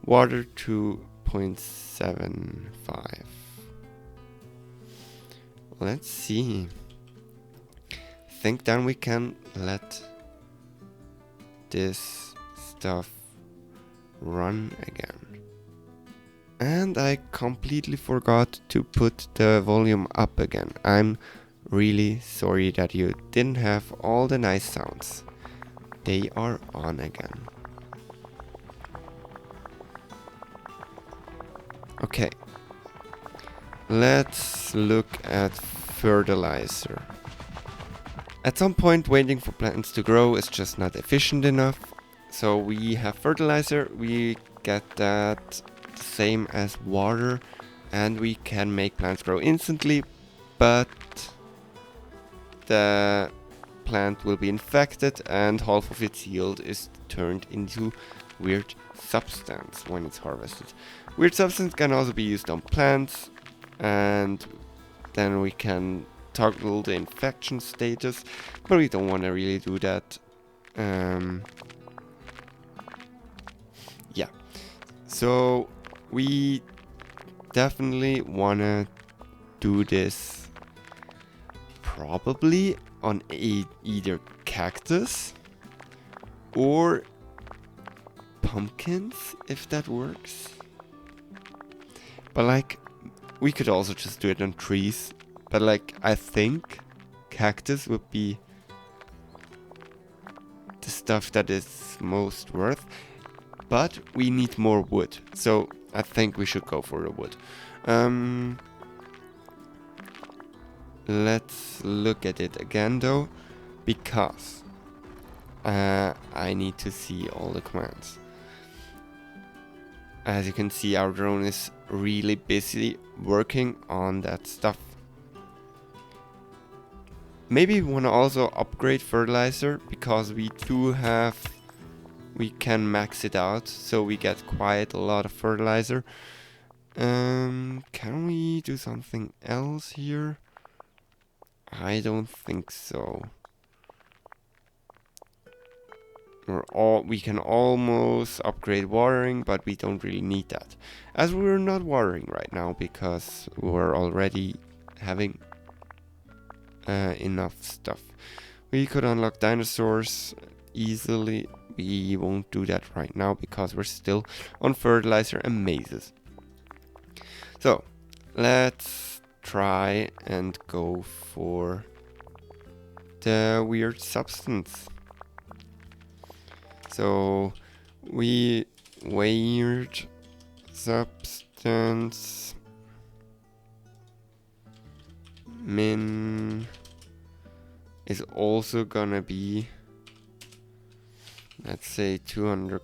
water to 0.75. Let's see. Think then we can let this stuff run again. And I completely forgot to put the volume up again. I'm really sorry that you didn't have all the nice sounds. They are on again. Okay. Let's look at fertilizer. At some point, waiting for plants to grow is just not efficient enough. So we have fertilizer, we get that same as water, and we can make plants grow instantly, but the plant will be infected and half of its yield is turned into weird substance when it's harvested. Weird substance can also be used on plants, and then we can toggle the infection status, but we don't want to really do that. Yeah, so we definitely want to do this probably on either cactus or pumpkins, if that works. But like, we could also just do it on trees. But like, I think cactus would be the stuff that is most worth. But we need more wood, so I think we should go for the wood. Let's look at it again though, because I need to see all the commands. As you can see, our drone is really busy working on that stuff. Maybe we want to also upgrade fertilizer, because we can max it out, so we get quite a lot of fertilizer. Can we do something else here? I don't think so. We can almost upgrade watering, but we don't really need that, as we're not watering right now because we're already having enough stuff. We could unlock dinosaurs easily. We won't do that right now because we're still on fertilizer and mazes. So let's try and go for the weird substance. So weird substance min is also gonna be, let's say 200,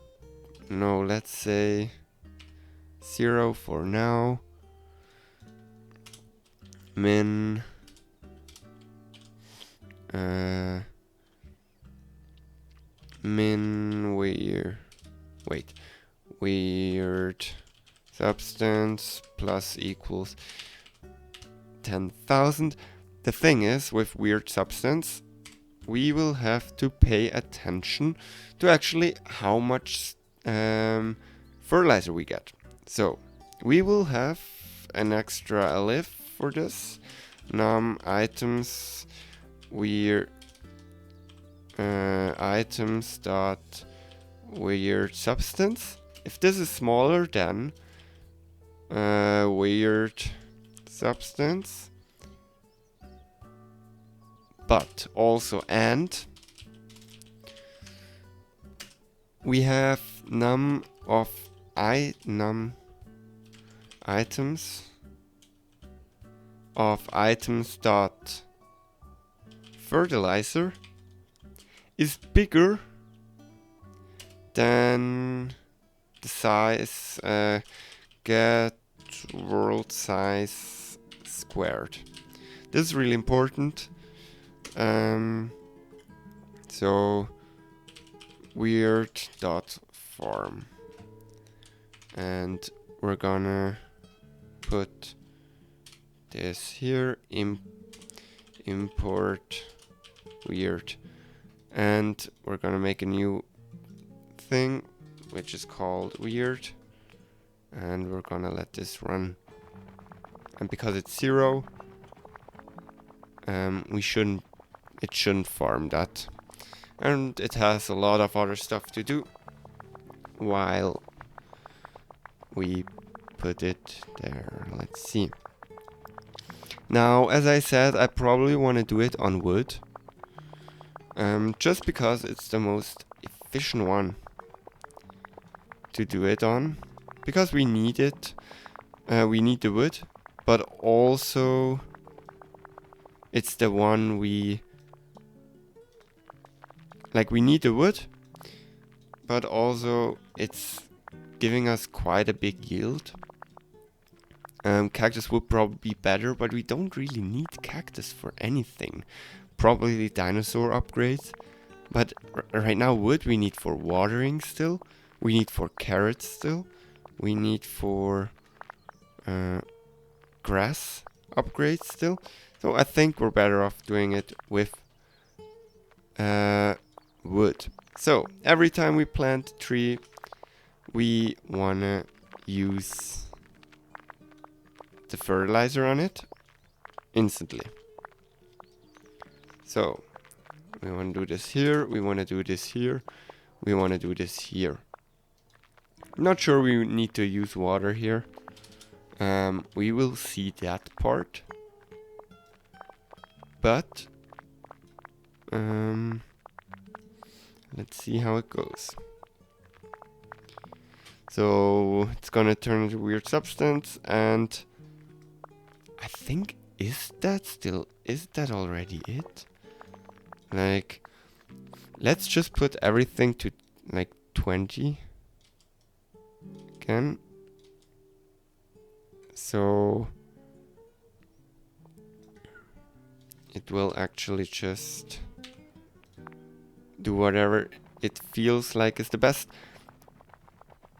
no, let's say 0 for now. Min min weird substance plus equals 10,000. The thing is, with weird substance, we will have to pay attention to actually how much fertilizer we get. So we will have an extra elif for this. Num items weird items dot weird substance. If this is smaller than weird substance, but also and we have num items of items dot fertilizer is bigger than the size get world size squared. This is really important. So Wierd.form, and we're gonna put this here, import Wierd, and we're gonna make a new thing which is called Wierd, and we're gonna let this run. And because it's 0, it shouldn't farm that, and it has a lot of other stuff to do while we put it there. Let's see. Now, as I said, I probably want to do it on wood, just because it's the most efficient one to do it on, because we need it. We need the wood, but also it's the one we need the wood, but also it's giving us quite a big yield. Cactus would probably be better, but we don't really need cactus for anything. Probably dinosaur upgrades, but right now wood we need for watering still. We need for carrots still. We need for grass upgrades still. So I think we're better off doing it with wood. So every time we plant a tree, we wanna use the fertilizer on it instantly. So we want to do this here, we want to do this here, we want to do this here. Not sure we need to use water here. We will see that part, but let's see how it goes. So it's gonna turn into weird substance, and I think, is that already it? Like, let's just put everything to like 20 again. So it will actually just do whatever it feels like is the best.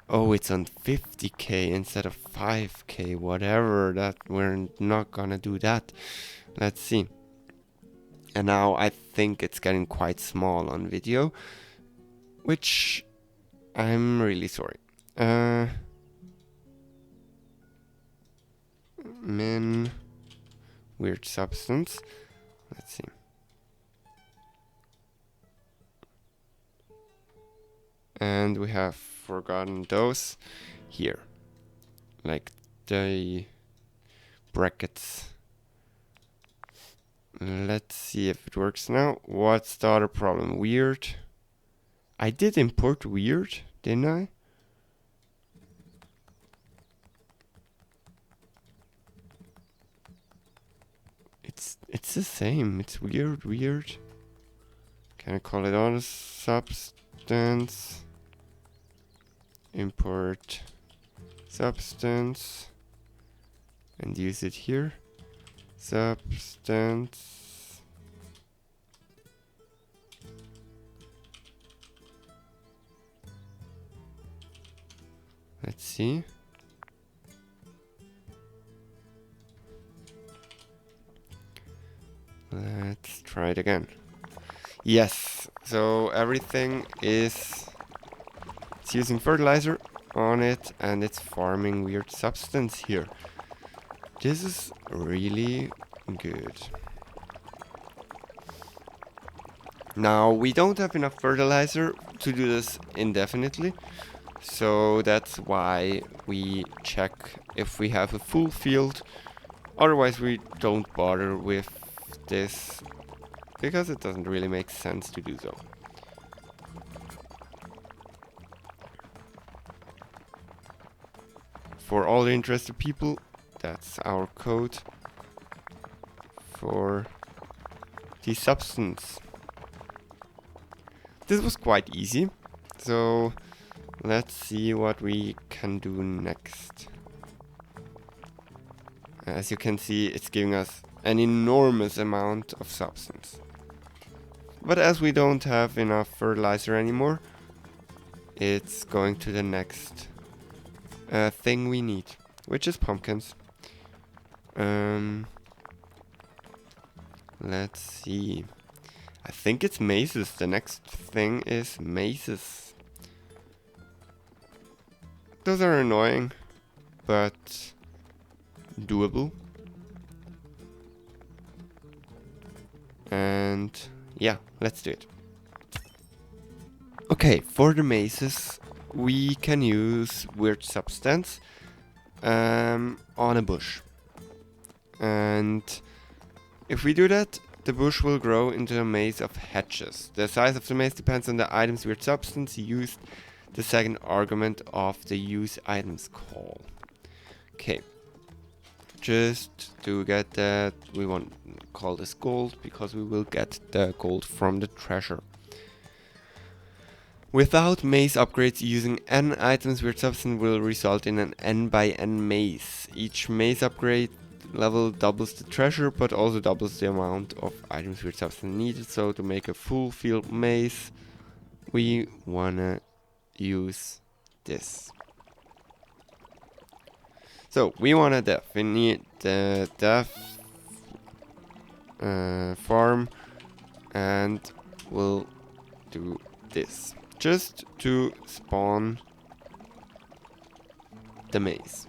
Oh, it's on 50k instead of 5k, whatever, that we're not gonna do that. Let's see. And now I think it's getting quite small on video, which I'm really sorry. Min weird substance. Let's see. And we have forgotten those here, like the brackets. Let's see if it works now. What's the other problem? Wierd. I did import Wierd, didn't I? It's the same. It's Wierd. Can I call it on substance? Import substance and use it here. Substance. Let's see. Let's try it again. Yes, so everything is, it's using fertilizer on it and it's farming weird substance here. This is really good. Now we don't have enough fertilizer to do this indefinitely, so that's why we check if we have a full field. Otherwise we don't bother with this because it doesn't really make sense to do so. For all the interested people, that's our code for the substance. This was quite easy, so let's see what we can do next. As you can see, it's giving us an enormous amount of substance. But as we don't have enough fertilizer anymore, it's going to the next thing we need, which is pumpkins. Let's see. I think it's mazes. The next thing is mazes. Those are annoying, but doable. And yeah, let's do it. Okay, for the mazes, we can use Wierd substance on a bush. And if we do that, the bush will grow into a maze of hatches. The size of the maze depends on the item's Wierd substance used, the second argument of the use items call. Okay. Just to get that, we won't call this gold because we will get the gold from the treasure. Without maze upgrades, using n items Wierd substance will result in an n by n maze. Each maze upgrade level doubles the treasure, but also doubles the amount of items Wierd substance needed. So to make a full field maze, we wanna use this. So we wanna definite the farm, and we'll do this just to spawn the maze.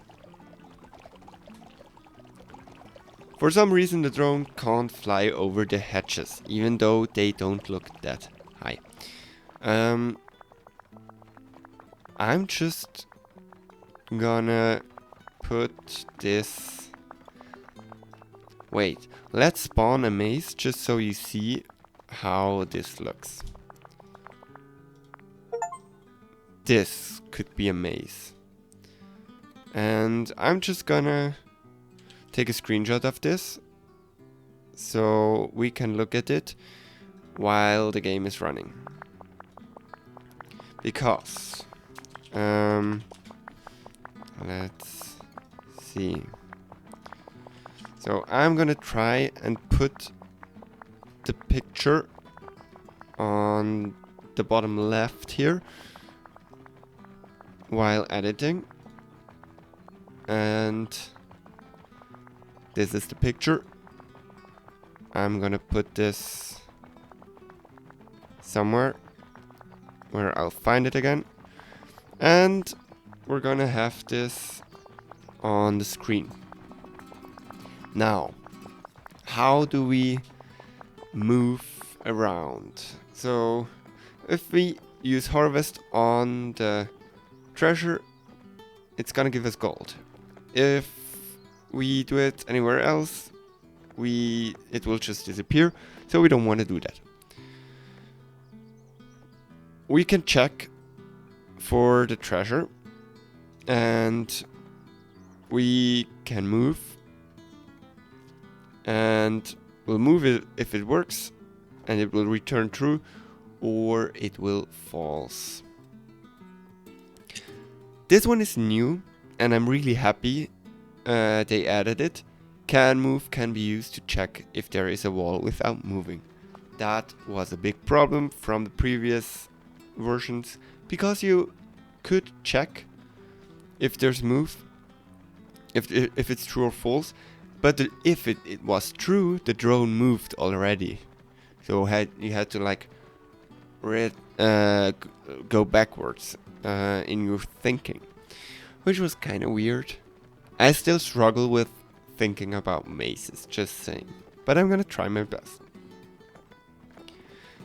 For some reason the drone can't fly over the hatches, even though they don't look that high. I'm just gonna put this... Wait, let's spawn a maze just so you see how this looks. This could be a maze. And I'm just gonna take a screenshot of this so we can look at it while the game is running. Because let's see. So I'm gonna try and put the picture on the bottom left here while editing, and this is the picture. I'm gonna put this somewhere where I'll find it again, and we're gonna have this on the screen. Now, how do we move around? So if we use harvest on the treasure, it's gonna give us gold. If we do it anywhere else, it will just disappear, so we don't want to do that. We can check for the treasure, and we can move, and we'll move it if it works, and it will return true, or it will false. This one is new, and I'm really happy they added it. Can move can be used to check if there is a wall without moving. That was a big problem from the previous versions, because you could check if there's move, if it's true or false, but if it was true, the drone moved already. So you had to like go backwards in your thinking, which was kind of weird. I still struggle with thinking about mazes, just saying, but I'm gonna try my best.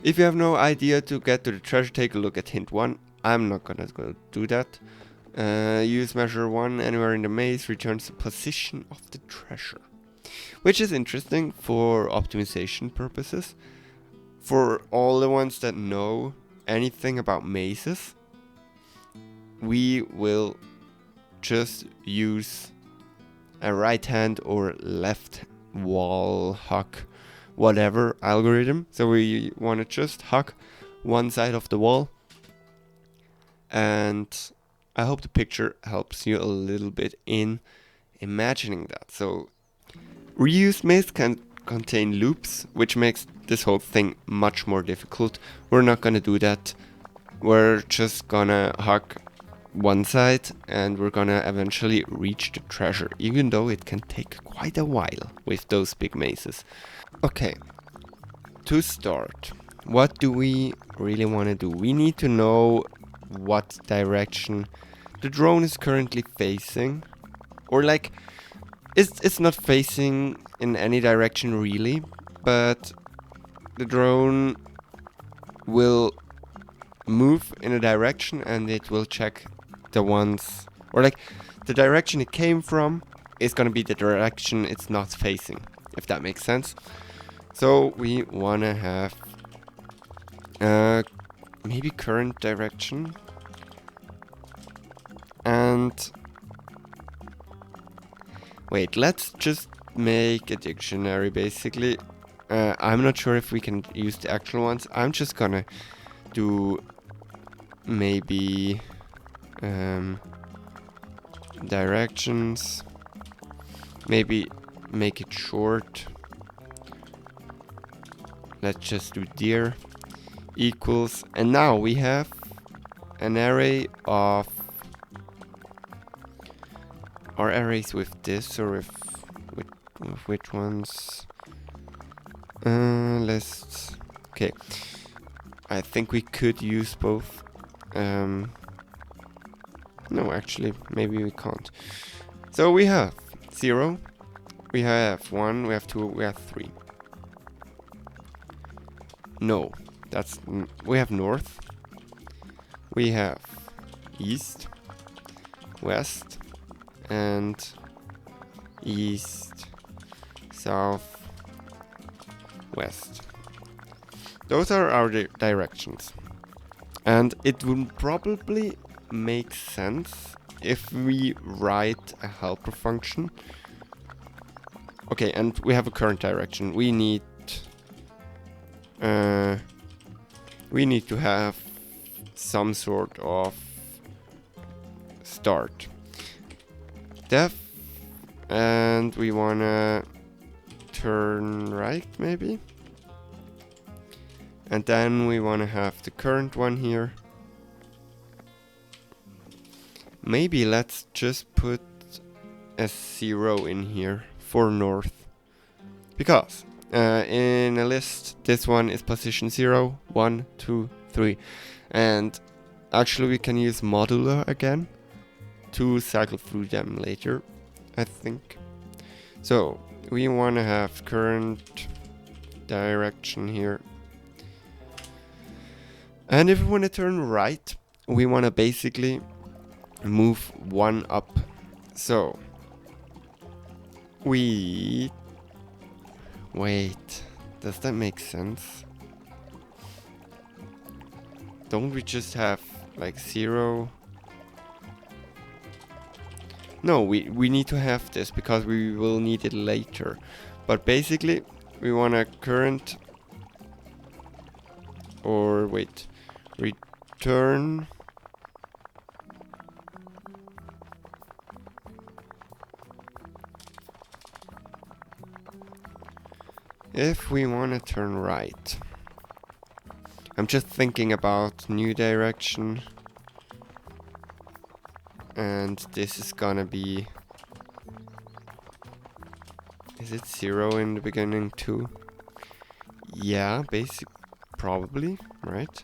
If you have no idea to get to the treasure, take a look at hint 1. I'm not gonna go do that. Use measure 1 anywhere in the maze returns the position of the treasure, which is interesting for optimization purposes. for all the ones that know anything about mazes, we will just use a right hand or left wall hug, whatever algorithm. So we want to just hug one side of the wall, and I hope the picture helps you a little bit in imagining that. So reused maze can contain loops, which makes this whole thing much more difficult. We're not gonna do that. We're just gonna hug one side and we're gonna eventually reach the treasure, even though it can take quite a while with those big mazes. Okay, to start, what do we really want to do? We need to know what direction the drone is currently facing, or like it's not facing in any direction really, but the drone will move in a direction and it will check the ones, or like the direction it came from is gonna be the direction it's not facing, if that makes sense. So we wanna have maybe current direction, and wait, let's just make a dictionary basically. I'm not sure if we can use the actual ones. I'm just gonna do maybe directions, maybe make it short. Let's just do deer equals, and now we have an array of our arrays with this, or with which ones. Let's, okay, I think we could use both. No, actually, maybe we can't. So we have 0, we have 1, we have 2, we have 3. No, that's, we have north, we have east, west, and east, south, west. Those are our directions. And it would probably make sense if we write a helper function. Okay, and we have a current direction. We need to have some sort of start def, and we wanna turn right maybe, and then we wanna have the current one here. Maybe let's just put a 0 in here for north, because in a list this one is position 0, 1, 2, 3, and actually we can use modular again to cycle through them later, I think. So we want to have current direction here, and if we want to turn right, we want to basically move 1 up. So we wait, does that make sense? Don't we just have like 0? No, we need to have this because we will need it later. But basically we want a current, or wait, return if we want to turn right. I'm just thinking about new direction, and this is gonna be, is it 0 in the beginning too? Yeah, basic, probably, right?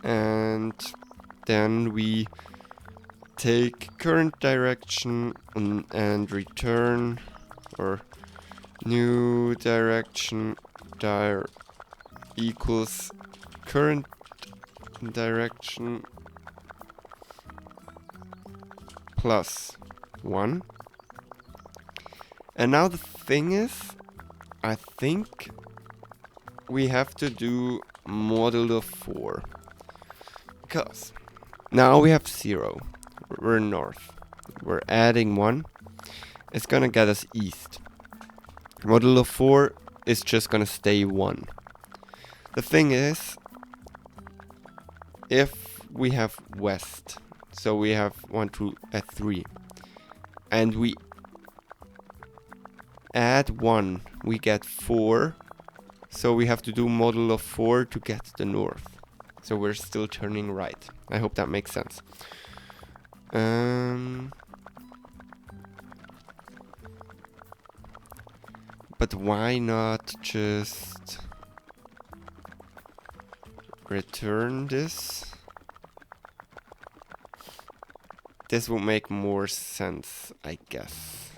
And then we take current direction and return, or new direction dir equals current direction plus 1. And now the thing is, I think we have to do modulo 4. Because now we have 0. We're north. We're adding 1. It's gonna get us east. Modulo 4 is just gonna stay 1. The thing is, if we have west, so we have 1, 2, 3, and we add 1, we get 4, so we have to do modulo 4 to get the north. So we're still turning right. I hope that makes sense. But why not just return this? This will make more sense, I guess.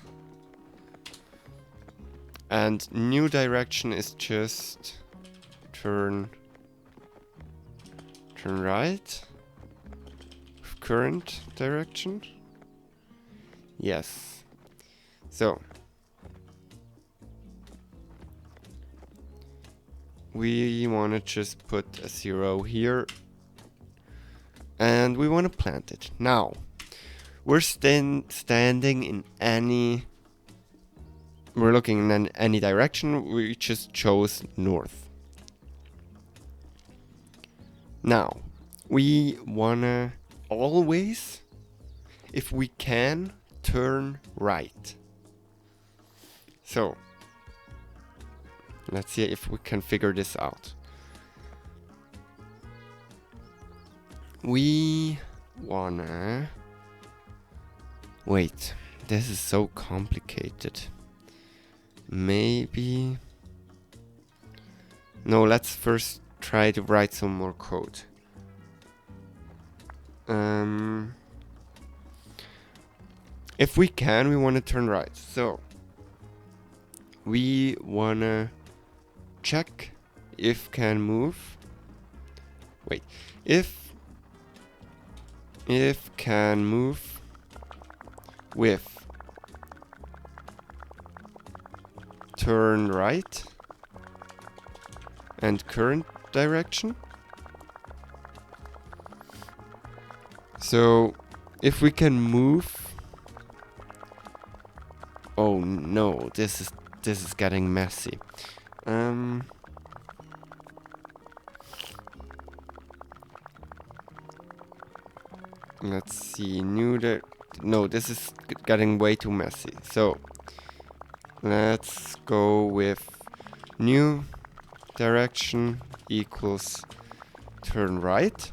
And new direction is just turn right. Current direction. Yes. So we want to just put a 0 here, and we want to plant it. Now we're standing in any. We're looking in any direction. We just chose north. Now we wanna always, if we can, turn right. So let's see if we can figure this out. We wanna... Wait, this is so complicated. Maybe... No, let's first try to write some more code. If we can, we want to turn right. So we wanna check if can move. Wait, if can move with turn right and current direction. So if we can move... Oh no, this is getting messy. Let's see, no, this is getting way too messy. So let's go with new direction equals turn right.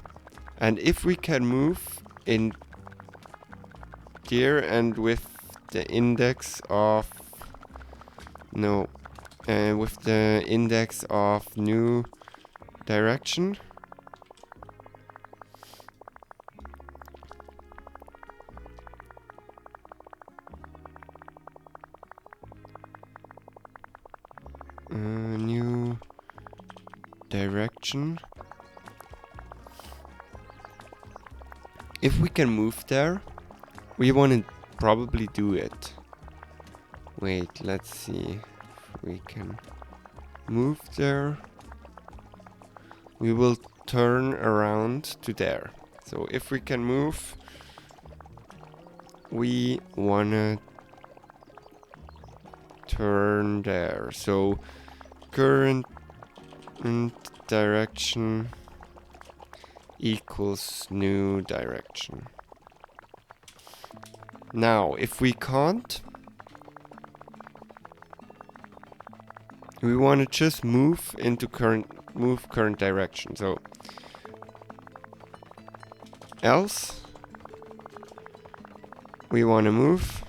And if we can move in here and with the index of with the index of new direction, new direction. If we can move there, we want to probably do it. Wait, let's see if we can move there. We will turn around to there. So if we can move, we wanna turn there. So current direction equals new direction. Now, if we can't, we want to just move into current direction. So else we want to move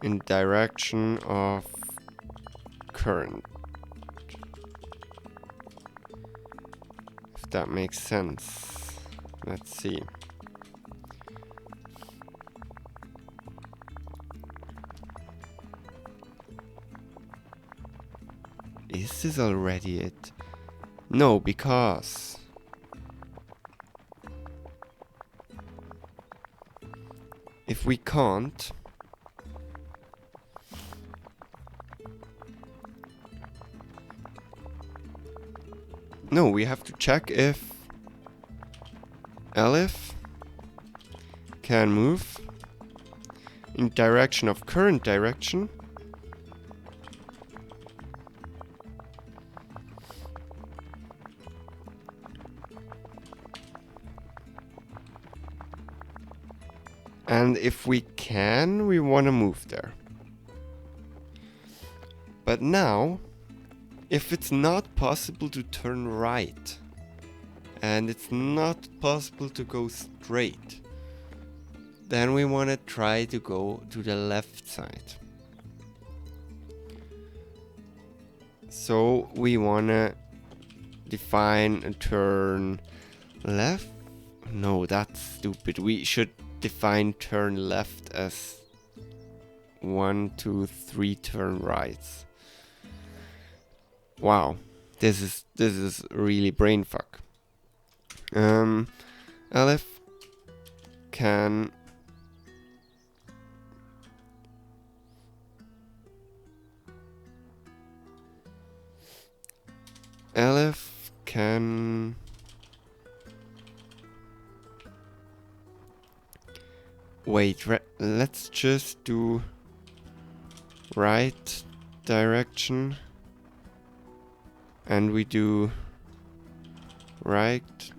in direction of current. If that makes sense. Let's see. Is this already it? No, because if we can't, No, we have to check if Aleph can move in direction of current direction. And if we can, we want to move there. But now, if it's not possible to turn right, and it's not possible to go straight, then we want to try to go to the left side. So we want to define a turn left. No, that's stupid. We should define turn left as 1, 2, 3 turn rights. Wow, this is really brain fuck. Aleph can wait, let's just do right direction, and we do right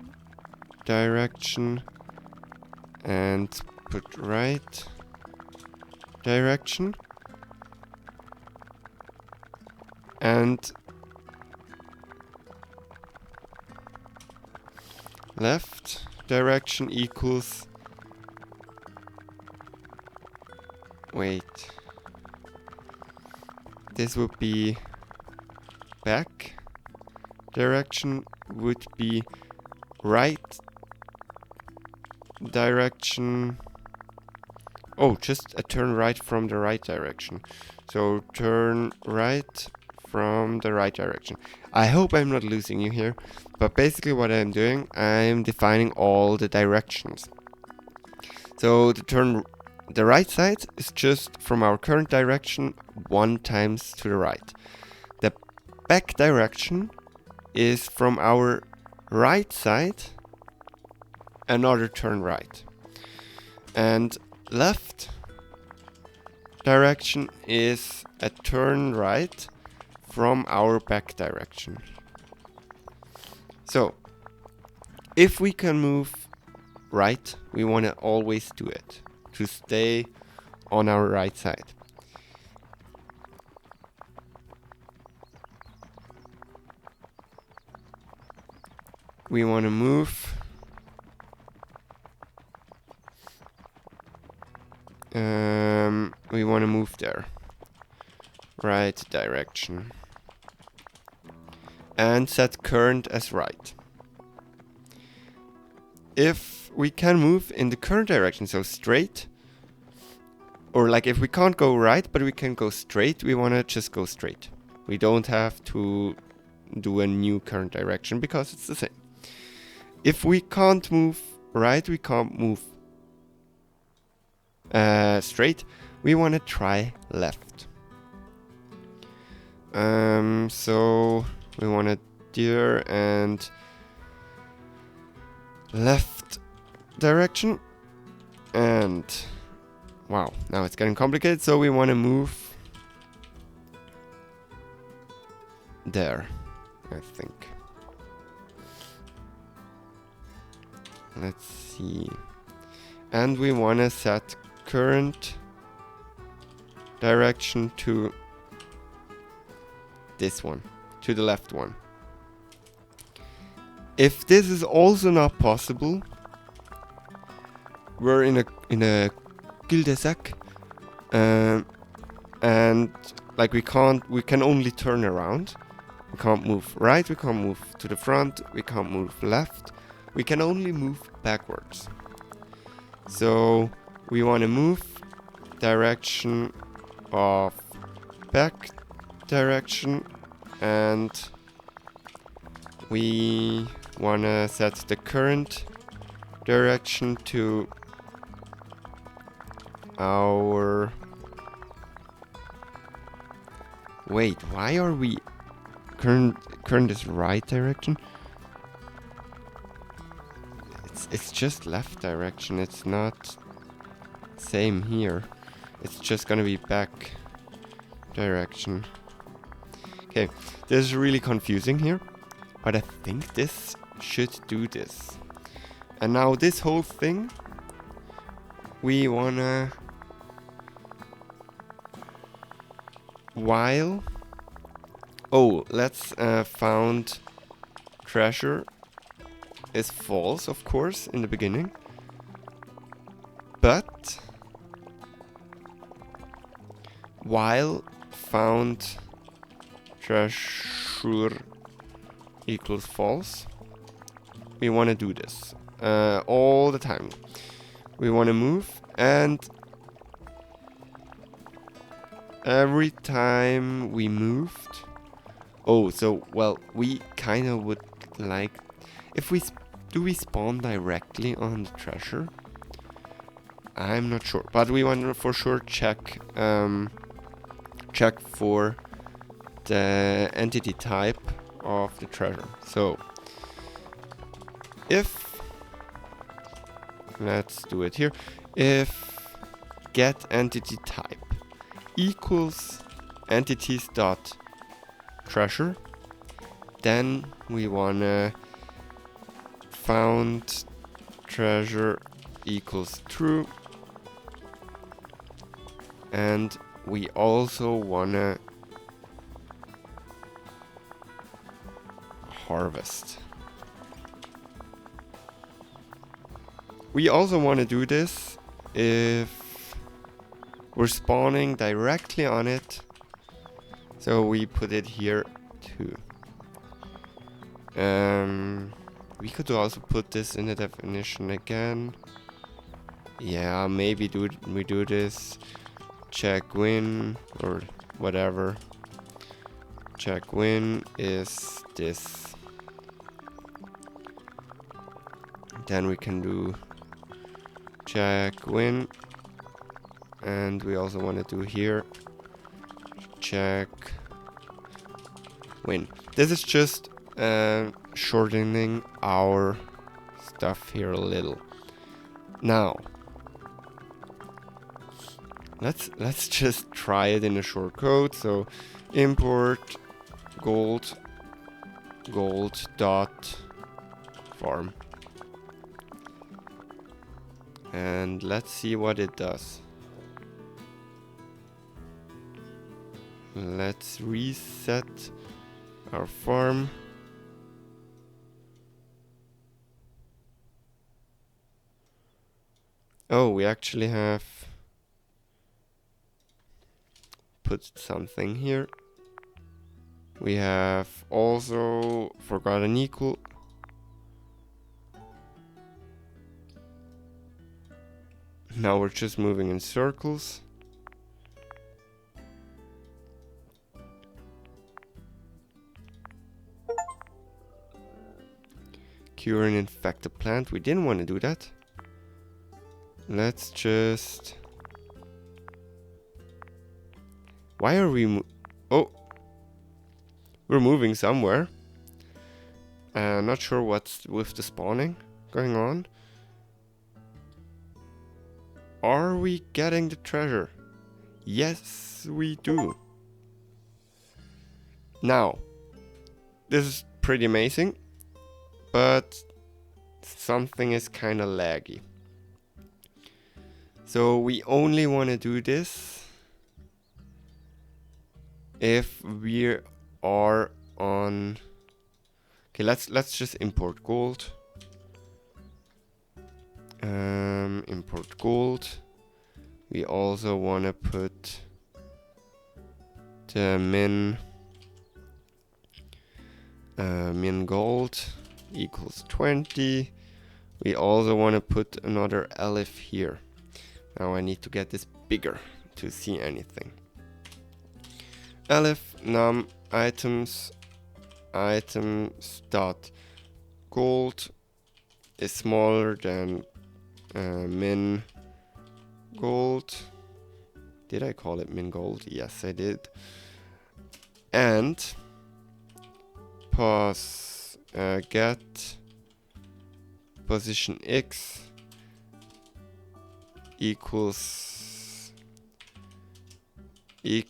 direction and put right direction, and left direction equals, wait, this would be back direction would be right direction. Oh, just a turn right from the right direction. So turn right from the right direction. I hope I'm not losing you here, but basically what I'm doing, I'm defining all the directions. So the right side is just from our current direction 1 times to the right. The back direction is from our right side another turn right. And left direction is a turn right from our back direction. So, if we can move right, we want to always do it to stay on our right side. We want to move there. Right direction. And set current as right. If we can move in the current direction, so straight, or like if we can't go right but we can go straight, we want to just go straight. We don't have to do a new current direction because it's the same. If we can't move right, we can't move straight, we want to try left. So we want to steer and left direction, and wow, now it's getting complicated. So we want to move there, I think. Let's see. And we want to set current direction to this one, to the left one. If this is also not possible, we're in a cul-de-sac, and like we can only turn around. We can't move right, we can't move to the front, we can't move left. We can only move backwards. So we want to move direction of back direction, and we want to set the current direction to our... Wait, why are we... Current is right direction? It's just left direction. It's not same here. It's just gonna be back direction. Okay, this is really confusing here, but I think this should do this. And now this whole thing, we wanna while let's found treasure is false, of course, in the beginning, but while found treasure equals false, we want to do this all the time. We want to move, and every time we moved, we kind of would like, if we do we spawn directly on the treasure? I'm not sure, but we want to for sure check for the entity type of the treasure. So if, let's do it here, if get entity type equals entities dot treasure, then we wanna found treasure equals true, and we also wanna harvest. We also want to do this if we're spawning directly on it, so we put it here too. We could also put this in the definition again. Yeah, maybe we do this. Check win or whatever. Check win is this. Then we can do check win, and we also want to do here check win. This is just shortening our stuff here a little. Now let's just try it in a short code. So import gold dot farm, and let's see what it does. Let's reset our farm. Oh, we actually have put something here. We have also forgot an equal. Now we're just moving in circles. Cure an infected plant. We didn't want to do that. Let's just... Why are we... Oh! We're moving somewhere. Not sure what's with the spawning going on. Are we getting the treasure? Yes, we do. Now, this is pretty amazing, but something is kind of laggy. So we only want to do this if we are on... Okay, let's just import gold. Import gold. We also want to put the min gold equals 20. We also want to put another elif here. Now I need to get this bigger to see anything. Elif num items dot gold is smaller than min gold. Did I call it min gold? Yes, I did. And pause get position X equals 0,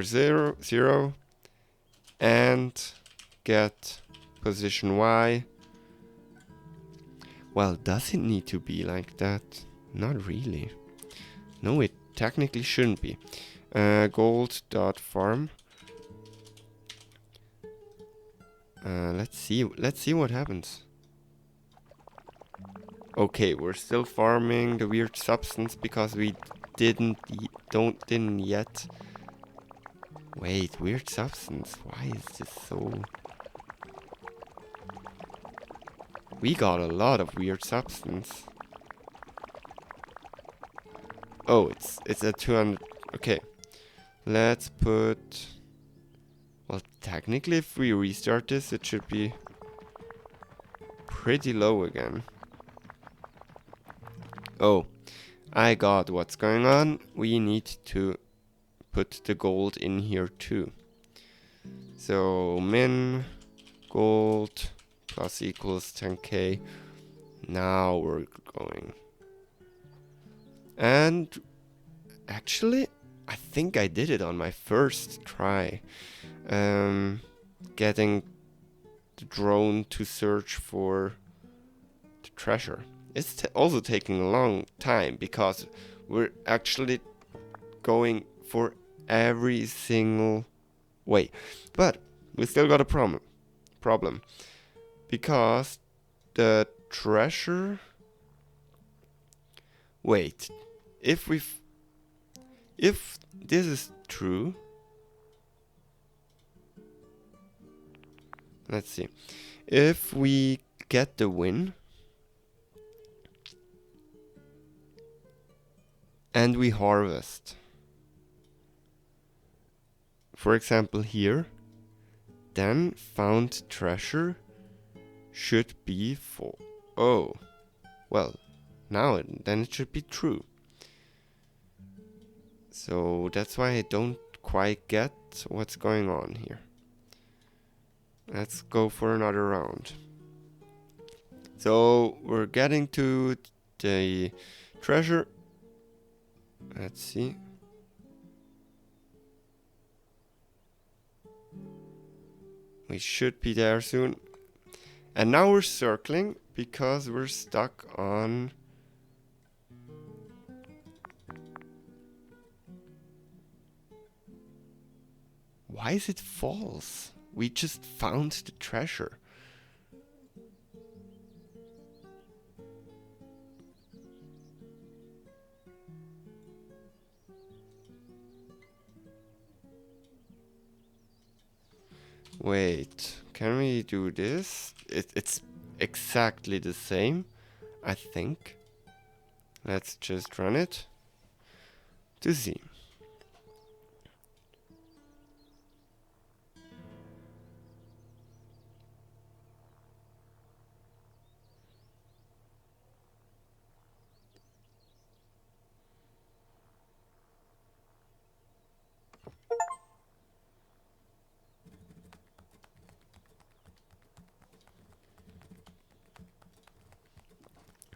0, 0, and get position Y. Well, does it need to be like that? Not really. No, it technically shouldn't be. Gold.farm. Let's see what happens. Okay, we're still farming the weird substance because we didn't yet. Wait, weird substance. Why is this so? We got a lot of weird substance. Oh, it's at 200. Okay, let's put. Well, technically, if we restart this, it should be pretty low again. Oh, I got what's going on. We need to put the gold in here too. So min gold plus equals 10k. Now we're going. And actually, I think I did it on my first try. Getting the drone to search for the treasure. It's also taking a long time because we're actually going for every single way. But we still got a problem. Because the treasure... Wait. If this is true... Let's see. If we get the win and we harvest, for example here, then found treasure should be full. Oh, well, now then it should be true. So that's why I don't quite get what's going on here. Let's go for another round. So we're getting to the treasure. Let's see. We should be there soon. And now we're circling because we're stuck on... Why is it false? We just found the treasure. Wait, can we do this? It's exactly the same, I think. Let's just run it to see.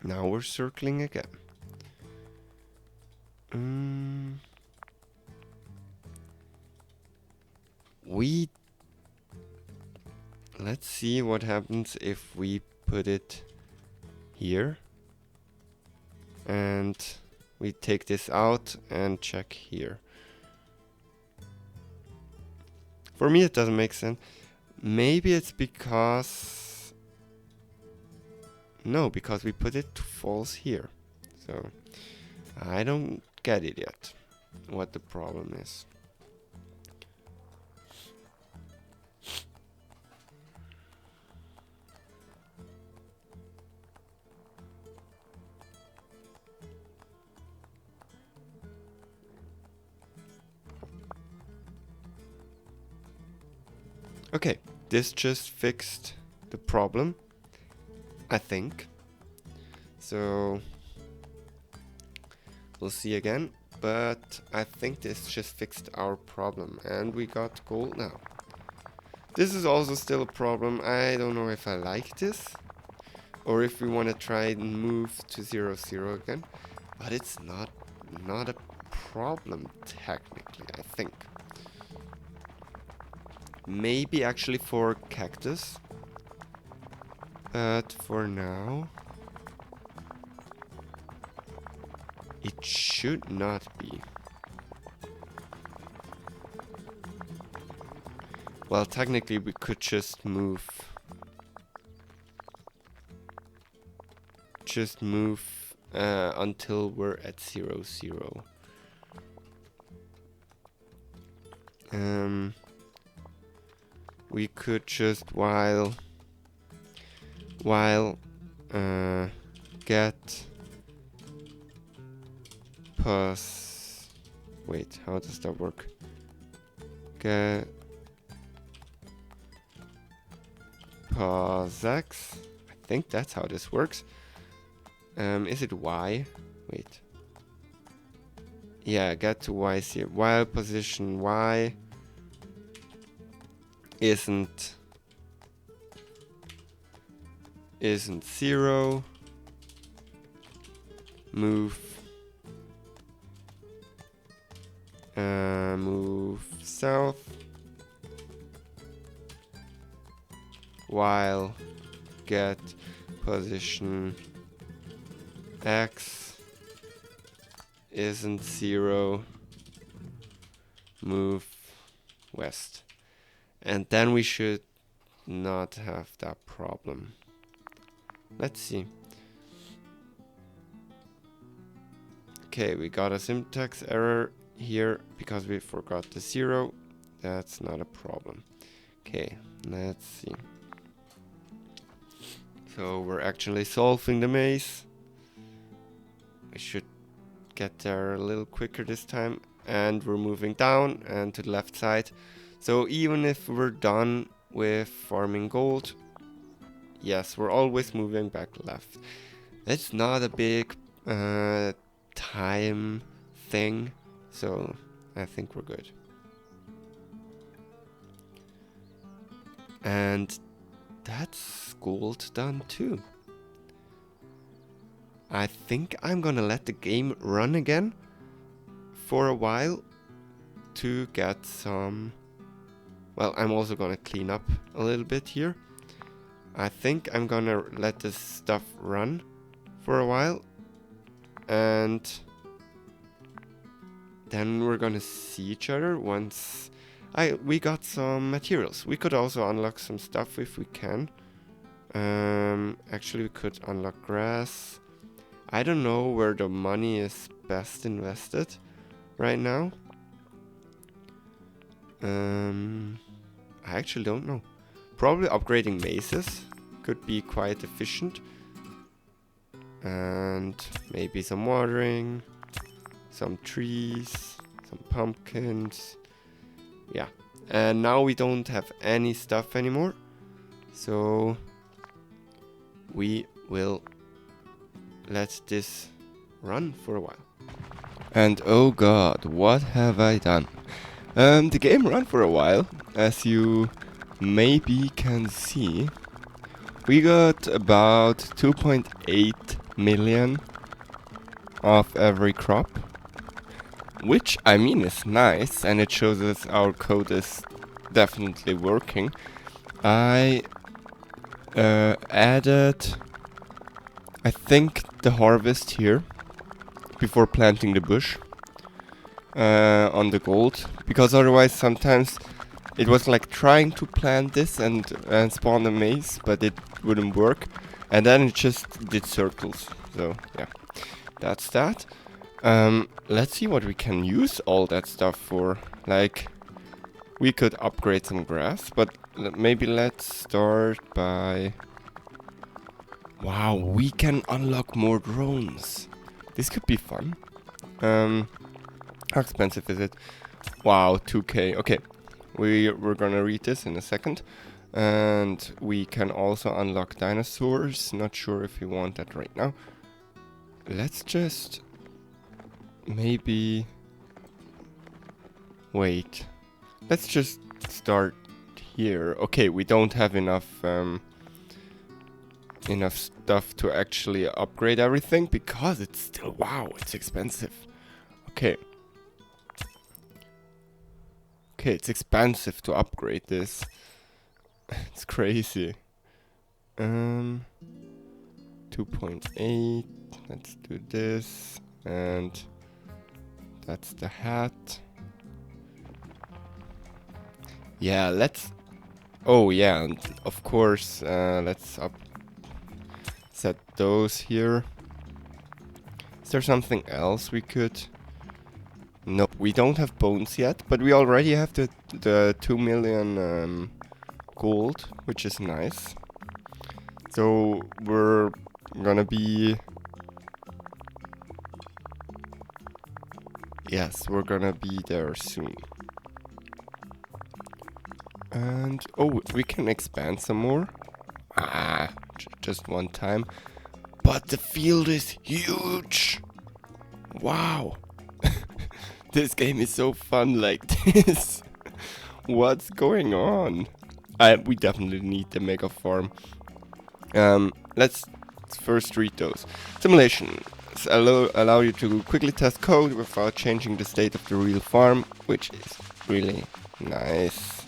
Now we're circling again. Let's see what happens if we put it here. And we take this out and check here. For me it doesn't make sense. Maybe it's because... No, because we put it to false here. So, I don't get it yet, what the problem is. Okay, this just fixed the problem, I think. So we'll see again, but I think this just fixed our problem and we got gold now. This is also still a problem. I don't know if I like this, or if we want to try and move to 0, 0 again. But it's not a problem technically, I think. Maybe actually for Cactus. But for now, it should not be. Well, technically we could just move. Until we're at 0, 0. We could just get pos. Wait, how does that work? Get pos x. I think that's how this works. Is it y? Wait. Yeah, get to y here. While position y isn't 0. Move south. While get position x isn't 0. Move west. And then we should not have that problem. Let's see. Okay, we got a syntax error here because we forgot the 0. That's not a problem. Okay, let's see. So we're actually solving the maze. We should get there a little quicker this time. And we're moving down and to the left side. So even if we're done with farming gold, yes, we're always moving back left. It's not a big time thing, so I think we're good. And that's gold done too. I think I'm gonna let the game run again for a while to get some. Well, I'm also gonna clean up a little bit here. I think I'm gonna let this stuff run for a while, and then we're gonna see each other once we got some materials. We could also unlock some stuff if we can. Actually, we could unlock grass. I don't know where the money is best invested right now. I actually don't know. Probably upgrading mazes could be quite efficient. And maybe some watering, some trees, some pumpkins. Yeah. And now we don't have any stuff anymore. So we will let this run for a while. And oh god, what have I done? The game ran for a while, as you maybe can see. We got about 2.8 million of every crop, which I mean is nice, and it shows us our code is definitely working. I added, I think, the harvest here before planting the bush on the gold, because otherwise sometimes it was like trying to plant this and spawn a maze, but it wouldn't work, and then it just did circles. So yeah, that's that. Let's see what we can use all that stuff for. Like, we could upgrade some grass, but maybe let's start by... Wow, we can unlock more drones. This could be fun. How expensive is it? Wow, 2k. Okay, we're gonna read this in a second. And we can also unlock dinosaurs. Not sure if we want that right now. Let's just... maybe... wait. Let's just start here. Okay, we don't have enough enough stuff to actually upgrade everything because it's still, wow, it's expensive. Okay. Okay, it's expensive to upgrade this. It's crazy. 2.8. Let's do this. And that's the hat. Yeah, let's... Oh, yeah, and of course, let's set those here. Is there something else we could... Nope, we don't have bones yet, but we already have the 2 million gold, which is nice. So we're gonna be... Yes, we're gonna be there soon. And, oh, we can expand some more. Just one time. But the field is huge! Wow! This game is so fun like this. What's going on? We definitely need the mega farm. Let's first read those. Simulation allow you to quickly test code without changing the state of the real farm, which is really nice.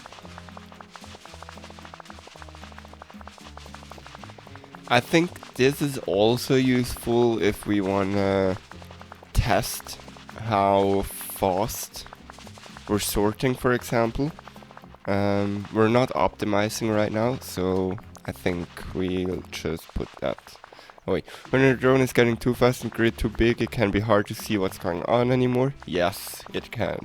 I think this is also useful if we wanna test how fast we're sorting, for example. We're not optimizing right now, so I think we'll just put that away. When your drone is getting too fast and grid too big, it can be hard to see what's going on anymore. Yes, it can.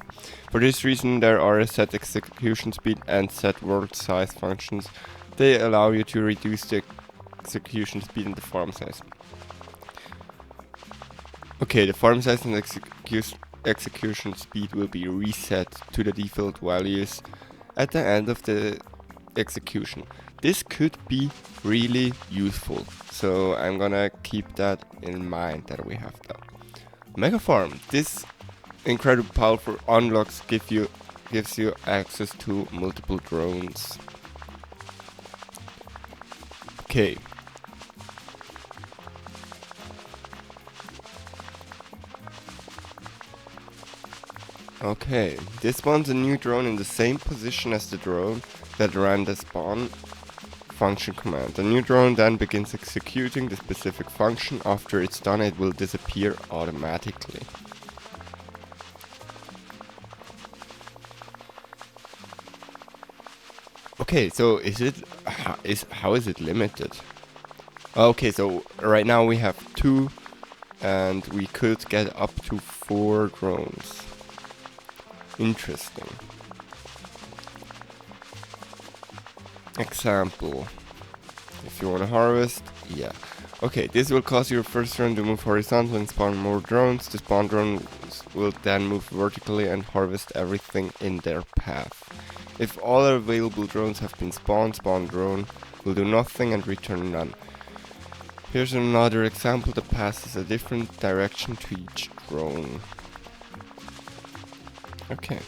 For this reason, there are a set execution speed and set world size functions. They allow you to reduce the execution speed and the farm size. Okay, the farm size and execution speed will be reset to the default values at the end of the execution. This could be really useful, so I'm gonna keep that in mind that we have that. Mega farm. This incredibly powerful unlocks gives you access to multiple drones. Okay. Okay, this spawns a new drone in the same position as the drone that ran the spawn function command. The new drone then begins executing the specific function. After it's done, it will disappear automatically. Okay, so how is it limited? Okay, so right now we have 2 and we could get up to 4 drones. Interesting. Example. If you want to harvest, yeah. Okay, this will cause your first drone to move horizontal and spawn more drones. The spawn drones will then move vertically and harvest everything in their path. If all available drones have been spawned, spawn drone will do nothing and return none. Here's another example that passes a different direction to each drone. Okay.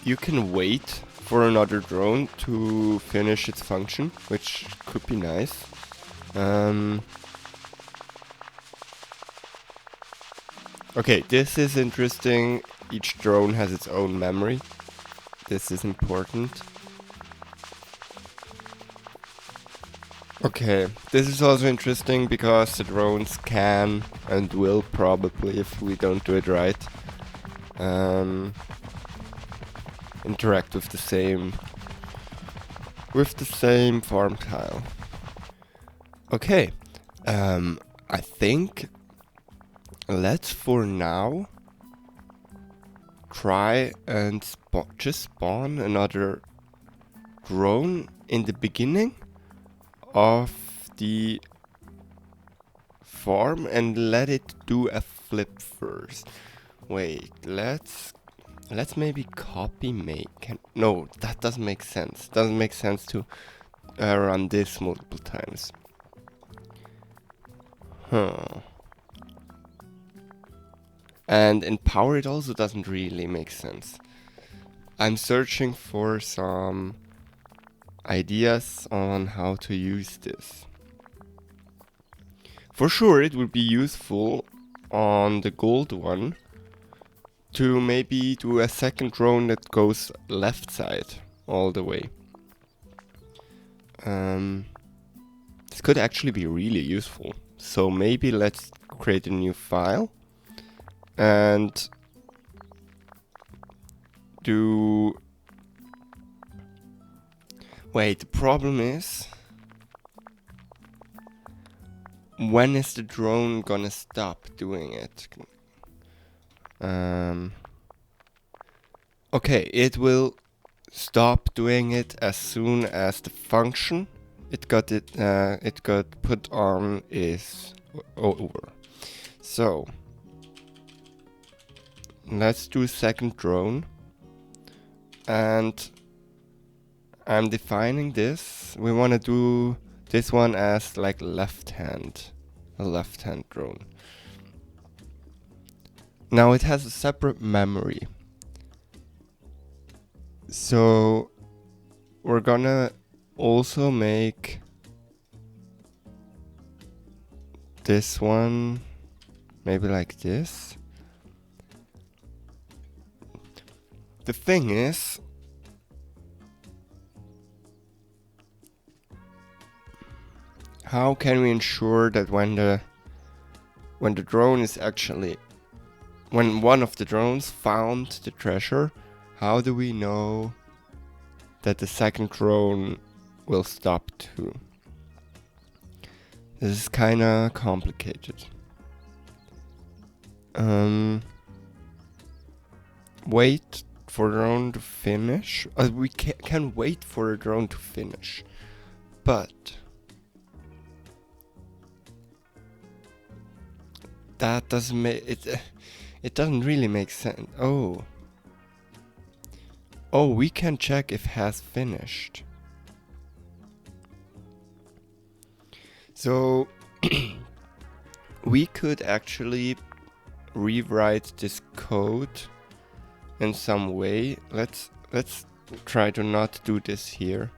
You can wait for another drone to finish its function, which could be nice. Okay, this is interesting. Each drone has its own memory. This is important. Okay, this is also interesting because the drones can and will probably, if we don't do it right, interact with the same farm tile. Okay, I think let's for now try and just spawn another drone in the beginning of the farm and let it do a flip first. Wait, let's maybe copy make. No, that doesn't make sense. Doesn't make sense to run this multiple times. And in power it also doesn't really make sense. I'm searching for some ideas on how to use this. For sure it would be useful on the gold one to maybe do a second drone that goes left side all the way. This could actually be really useful. So maybe let's create a new file and do... Wait, the problem is, when is the drone gonna stop doing it? Okay, it will stop doing it as soon as the function it got put on is over. So let's do second drone, and I'm defining this. We want to do this one as like a left-hand drone. Now it has a separate memory. So we're gonna also make this one maybe like this. The thing is, how can we ensure that when the drone is actually, when one of the drones found the treasure, how do we know that the second drone will stop too? This is kinda complicated. Wait for the drone to finish. We can wait for a drone to finish, but that doesn't make it. It doesn't really make sense. Oh, we can check if has finished. So we could actually rewrite this code in some way. Let's try to not do this here.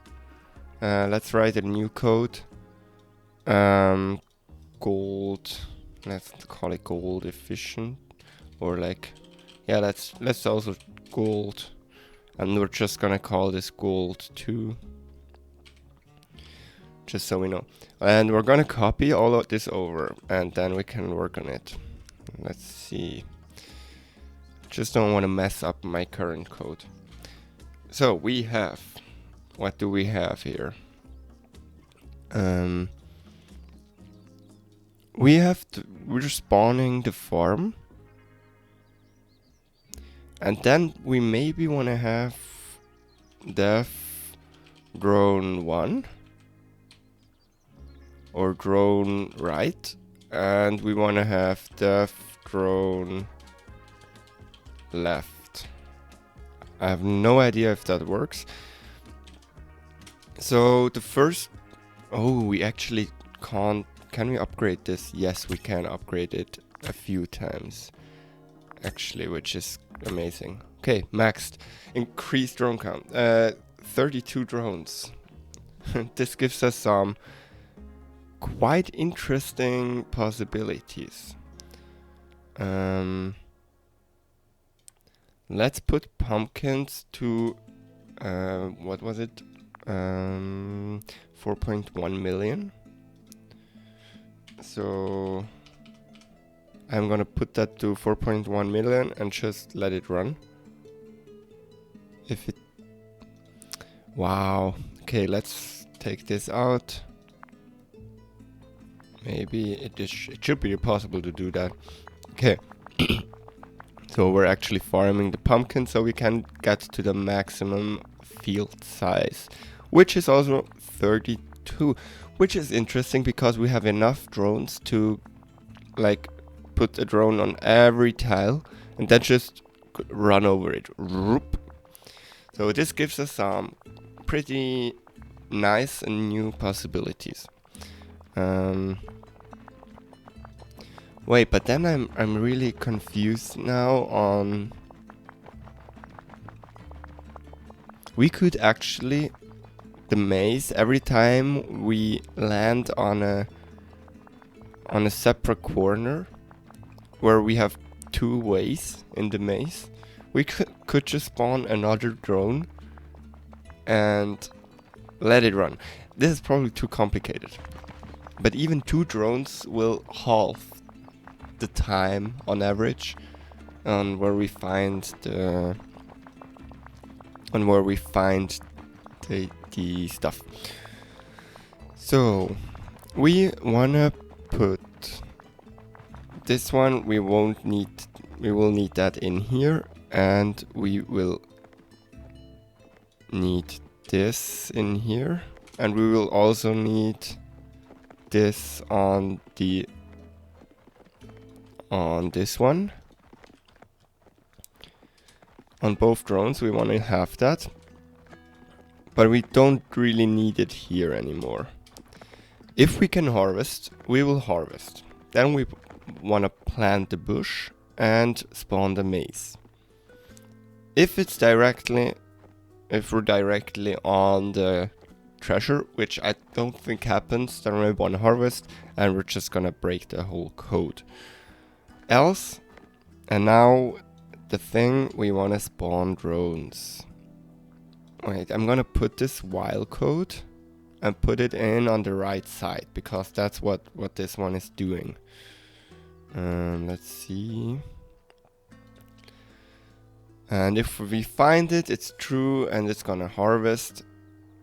Let's write a new code. Gold. Let's call it gold efficient, or like, yeah, let's also gold, and we're just gonna call this gold 2, just so we know. And we're gonna copy all of this over, and then we can work on it. Let's see. Just don't want to mess up my current code. So we have, what do we have here? We're spawning the farm, and then we maybe want to have def drone 1 or drone right, and we want to have def drone left. I have no idea if that works. So the first, we actually can't. Can we upgrade this? Yes, we can upgrade it a few times, actually, which is amazing. Okay, maxed. Increase drone count. 32 drones. This gives us some quite interesting possibilities. Let's put pumpkins to, what was it? 4.1 million. So I'm gonna put that to 4.1 million and just let it run. If it... Wow. Okay, let's take this out. Maybe it should be possible to do that. Okay. So we're actually farming the pumpkin so we can get to the maximum field size, which is also 32. Which is interesting because we have enough drones to like put a drone on every tile and then just run over it. So this gives us some pretty nice and new possibilities. Wait, but then I'm really confused now on... We could actually... The maze, every time we land on a separate corner where we have 2 ways in the maze, we could just spawn another drone and let it run. This is probably too complicated, but even 2 drones will halve the time on average on where we find the stuff. So we wanna put this one, we will need that in here, and we will need this in here, and we will also need this on this one. On both drones we want to have that, but we don't really need it here anymore. If we can harvest, we will harvest. Then we want to plant the bush and spawn the maze. If we're directly on the treasure, which I don't think happens, then we want to harvest and we're just gonna break the whole code. Else, and now the thing, we want to spawn drones. Wait, I'm gonna put this while code and put it in on the right side, because that's what this one is doing. Let's see. And if we find it, it's true and it's gonna harvest,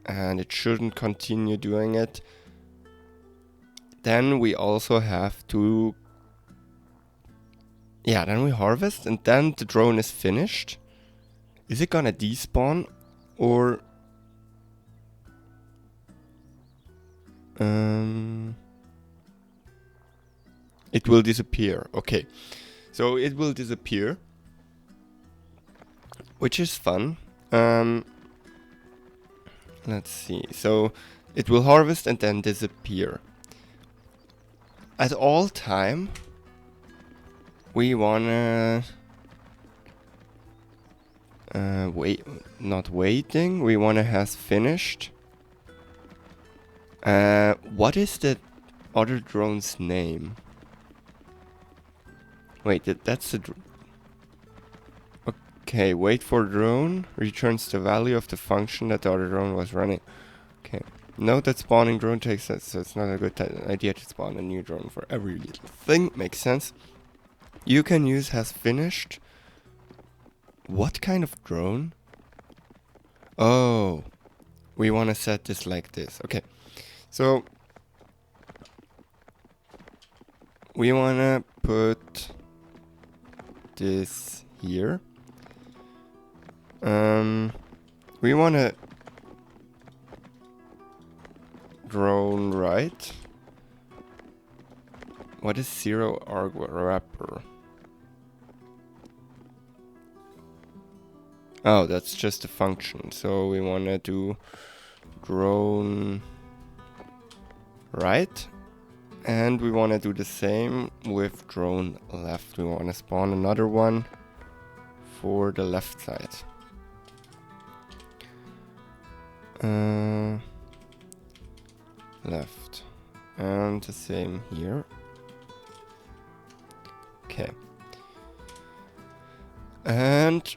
and it shouldn't continue doing it. Then we also have to... Yeah, then we harvest and then the drone is finished. Is it gonna despawn or... It will disappear. Okay, so it will disappear, which is fun. Let's see. So it will harvest and then disappear. At all time, we wanna not waiting. We wanna has finished. What is the other drone's name? Wait, that's the... Okay, wait for drone. Returns the value of the function that the other drone was running. Okay. Note that spawning drone takes that, so it's not a good idea to spawn a new drone for every little thing. Makes sense. You can use has finished. What kind of drone? Oh. We want to set this like this. Okay. So we want to put this here. We want to drone right. What is zero arg wrapper? Oh, that's just a function. So we want to do drone right, and we want to do the same with drone left. We want to spawn another one for the left side. Left, and the same here. Okay, and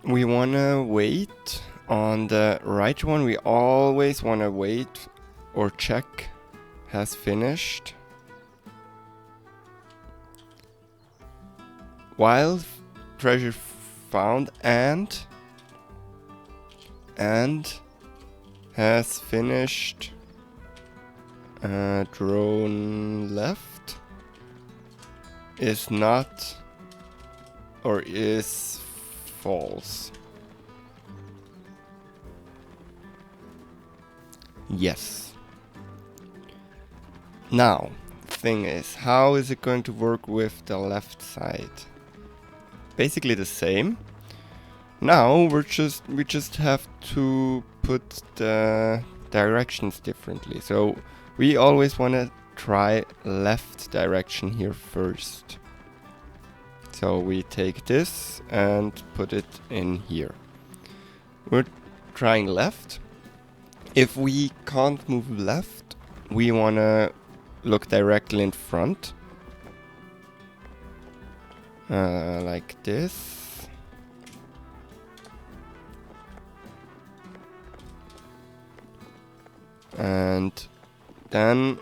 we want to wait on the right one. We always want to wait or check has finished while treasure found and has finished drone left is not or is false. Yes. Now, thing is, how is it going to work with the left side? Basically the same. Now we just have to put the directions differently. So we always want to try left direction here first. So we take this and put it in here. We're trying left. If we can't move left, we wanna look directly in front. Like this. And then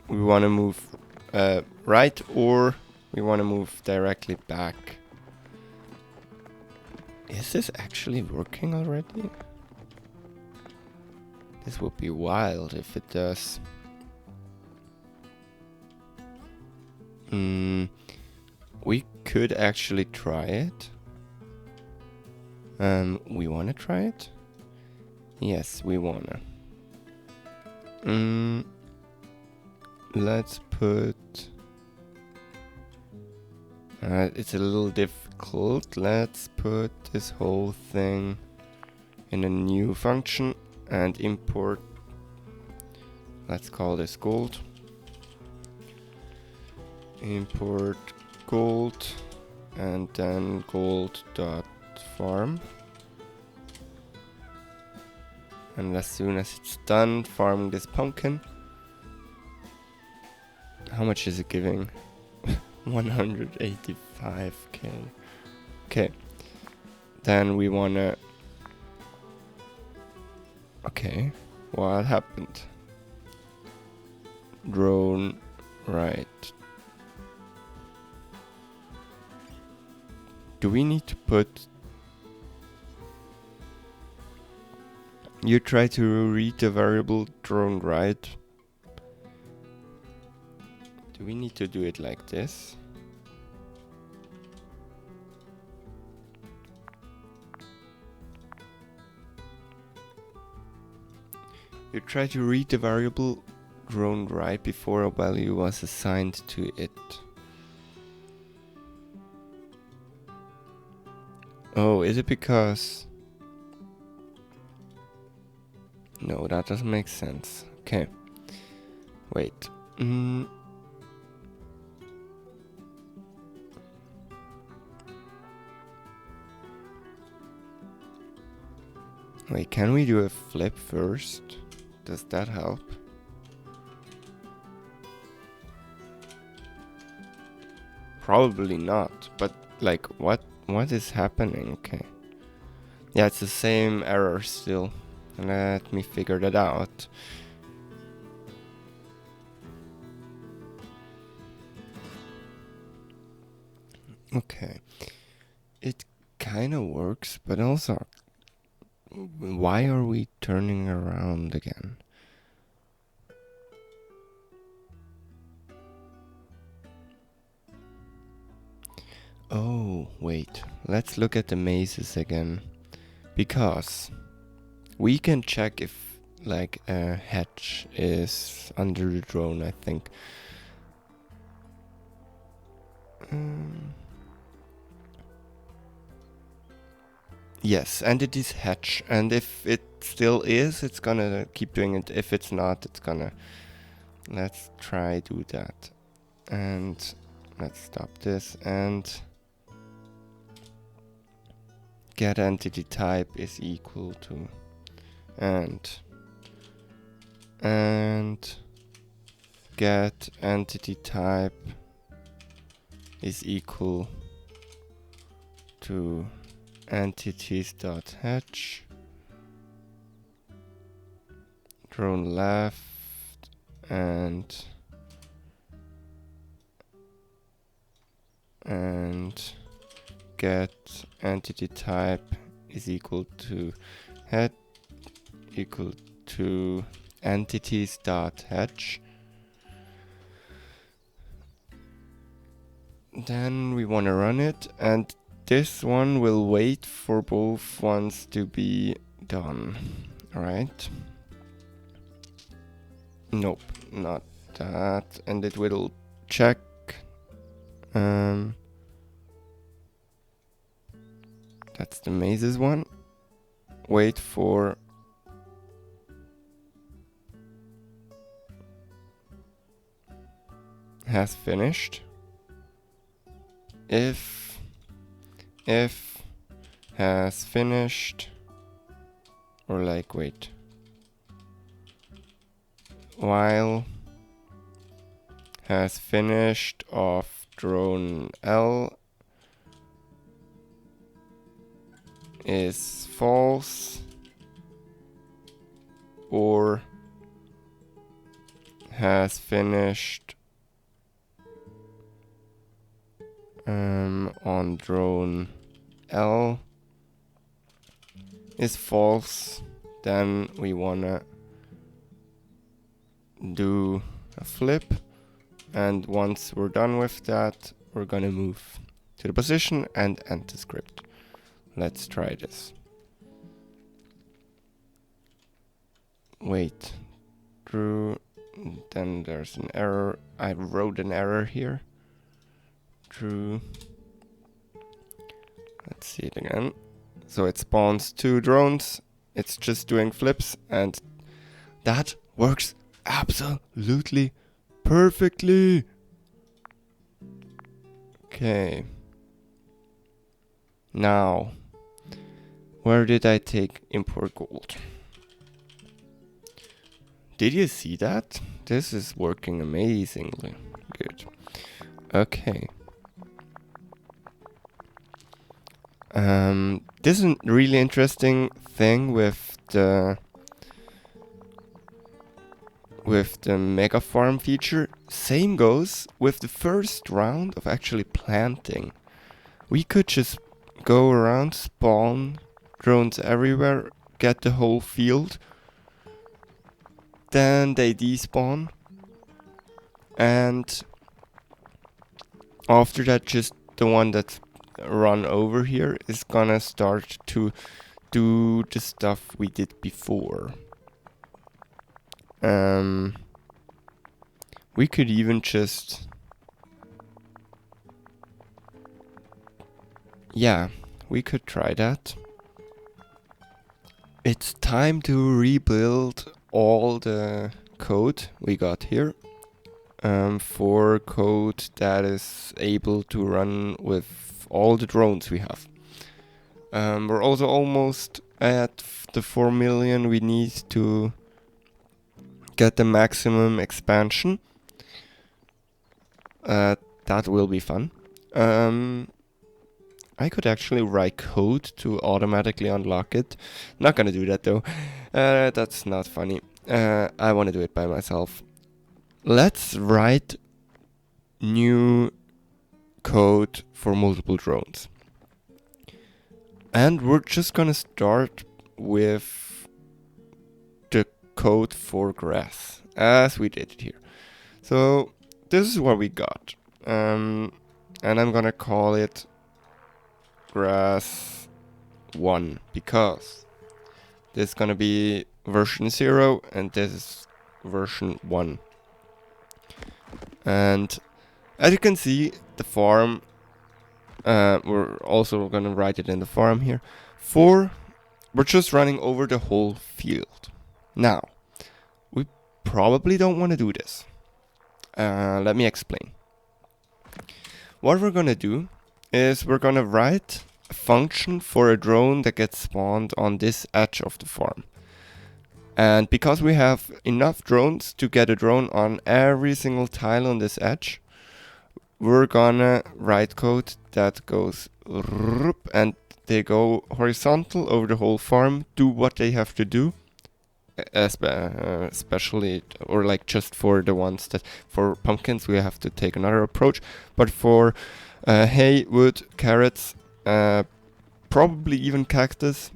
we want to move right, or we want to move directly back. Is this actually working already? This would be wild if it does. We could actually try it. We wanna try it? Yes, we wanna. Let's put... it's a little difficult. Let's put this whole thing in a new function and import. Let's call this gold. Import gold and then gold.farm. And as soon as it's done farming this pumpkin, how much is it giving? 185k. Okay. Then we wanna... Okay. What happened? Drone right. Do we need to put... You try to read the variable drone right. Do we need to do it like this? You try to read the variable drone right before a value was assigned to it. Oh, is it because... No, that doesn't make sense. Okay. Wait. Wait, can we do a flip first? Does that help? Probably not, but like what is happening? Okay. Yeah, it's the same error still. Let me figure that out. Okay. It kind of works, but also, why are we turning around again? Oh, wait. Let's look at the mazes again. Because we can check if like a hatch is under the drone, I think. Yes, and it is hatch, and if it still is, it's gonna keep doing it. If it's not, it's gonna... Let's try do that. And let's stop this and... Get entity type is equal to... And get entity type is equal to entities.hatch drone left and get entity type is equal to head equal to entities.hatch. Then we want to run it, and this one will wait for both ones to be done. Alright. Nope, not that. And it will check. That's the mazes one. Wait for... has finished. If has finished, or like wait, while has finished of drone L is false, or has finished on drone L is false, then we wanna do a flip, and once we're done with that, we're gonna move to the position and end the script. Let's try this. Wait, true, then there's an error. I wrote an error here. True. Let's see it again. So it spawns 2 drones. It's just doing flips, and that works absolutely perfectly. Okay. Now, where did I take import gold? Did you see that? This is working amazingly good. Okay. This is a really interesting thing with the mega farm feature. Same goes with the first round of actually planting. We could just go around, spawn drones everywhere, get the whole field, then they despawn, and after that just the one that's run over here is gonna start to do the stuff we did before. We could even just, yeah, we could try that. It's time to rebuild all the code we got here for code that is able to run with all the drones we have. We're also almost at the 4 million we need to get the maximum expansion. That will be fun. I could actually write code to automatically unlock it. Not gonna do that though. That's not funny. I wanna do it by myself. Let's write new code for multiple drones. And we're just gonna start with the code for grass, as we did it here. So this is what we got. And I'm gonna call it grass 1 because this is gonna be version 0 and this is version 1. And as you can see, the farm, we're also gonna write it in the farm here. We're just running over the whole field. Now, we probably don't want to do this. Let me explain. What we're gonna do is we're gonna write a function for a drone that gets spawned on this edge of the farm. And because we have enough drones to get a drone on every single tile on this edge, we're gonna write code that goes and they go horizontal over the whole farm, do what they have to do, especially, or like just for the ones that, for pumpkins we have to take another approach, but for hay, wood, carrots, probably even cactus,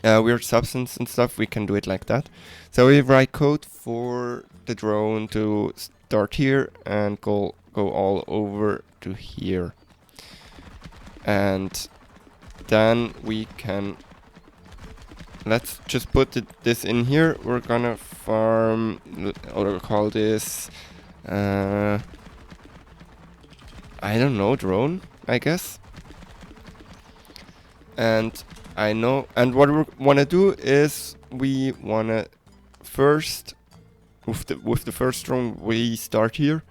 weird substance and stuff, we can do it like that. So we write code for the drone to start here and go all over to here. And then we can, let's just put this in here. We're gonna farm, or call this, I don't know, drone, I guess. And what we wanna do is we wanna first, with the first drone we start here,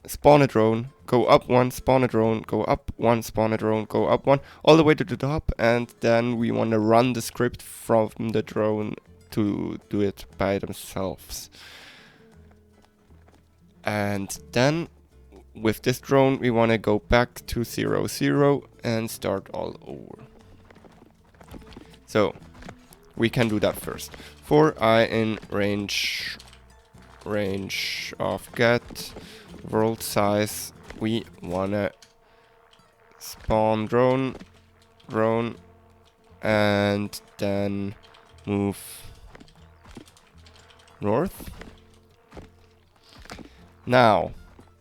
spawn a drone, go up one, spawn a drone, go up one, spawn a drone, go up one, all the way to the top, and then we want to run the script from the drone to do it by themselves. And then with this drone we want to go back to 0, 0 and start all over. So we can do that first. For I in range of get world size, we wanna spawn drone, and then move north. Now,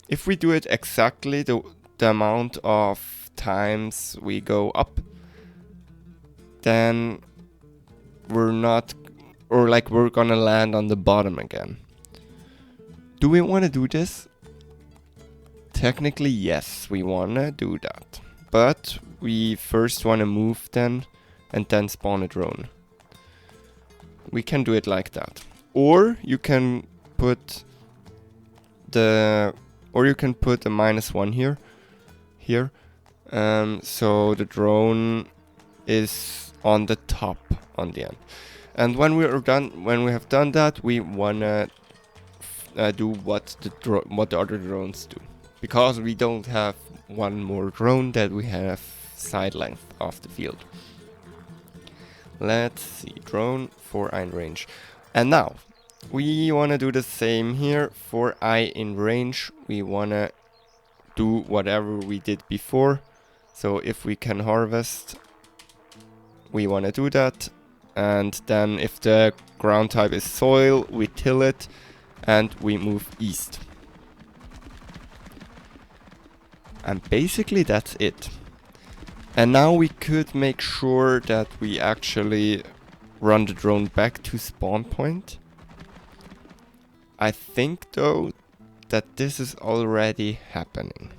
if we do it exactly the amount of times we go up, then we're not, or like we're gonna land on the bottom again. Do we want to do this? Technically, yes, we want to do that. But we first want to move then, and then spawn a drone. We can do it like that. Or you can put a -1 here. So the drone is on the top on the end. And when we have done that, we wanna do what the other drones do, because we don't have one more drone that we have side length of the field. Let's see, drone for I in range. And now we wanna do the same here. For I in range, we wanna do whatever we did before. So if we can harvest, we wanna do that. And then if the ground type is soil, we till it and we move east. And basically that's it. And now we could make sure that we actually run the drone back to spawn point. I think though that this is already happening.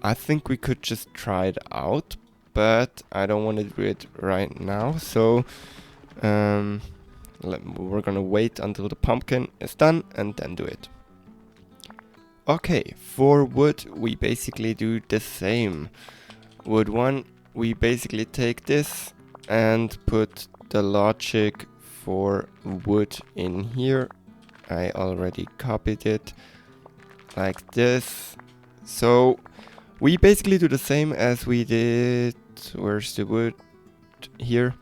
I think we could just try it out, but I don't want to do it right now. So we're gonna wait until the pumpkin is done and then do it. Okay, for wood we basically do the same. Wood 1, we basically take this and put the logic for wood in here. I already copied it like this. So we basically do the same as we did. Where's the wood? Here.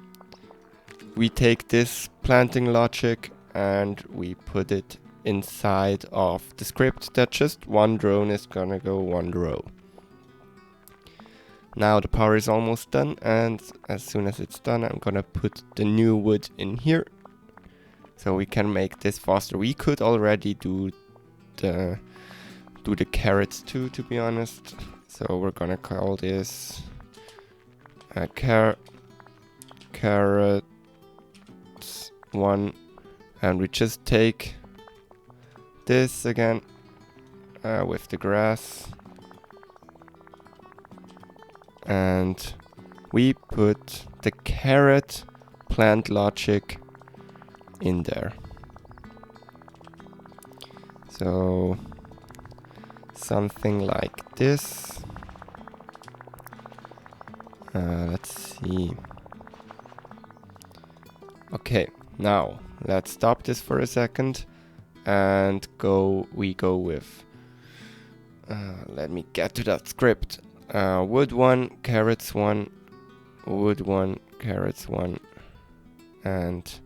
We take this planting logic and we put it inside of the script that just one drone is gonna go one row. Now the power is almost done, and as soon as it's done, I'm gonna put the new wood in here so we can make this faster. We could already do the carrots too, to be honest. So we're gonna call this carrots 1, and we just take this again with the grass, and we put the carrot plant logic in there. So something like this. Let's see. Okay, now let's stop this for a second and we go with let me get to that script. Wood 1, carrots 1, wood 1, carrots 1, and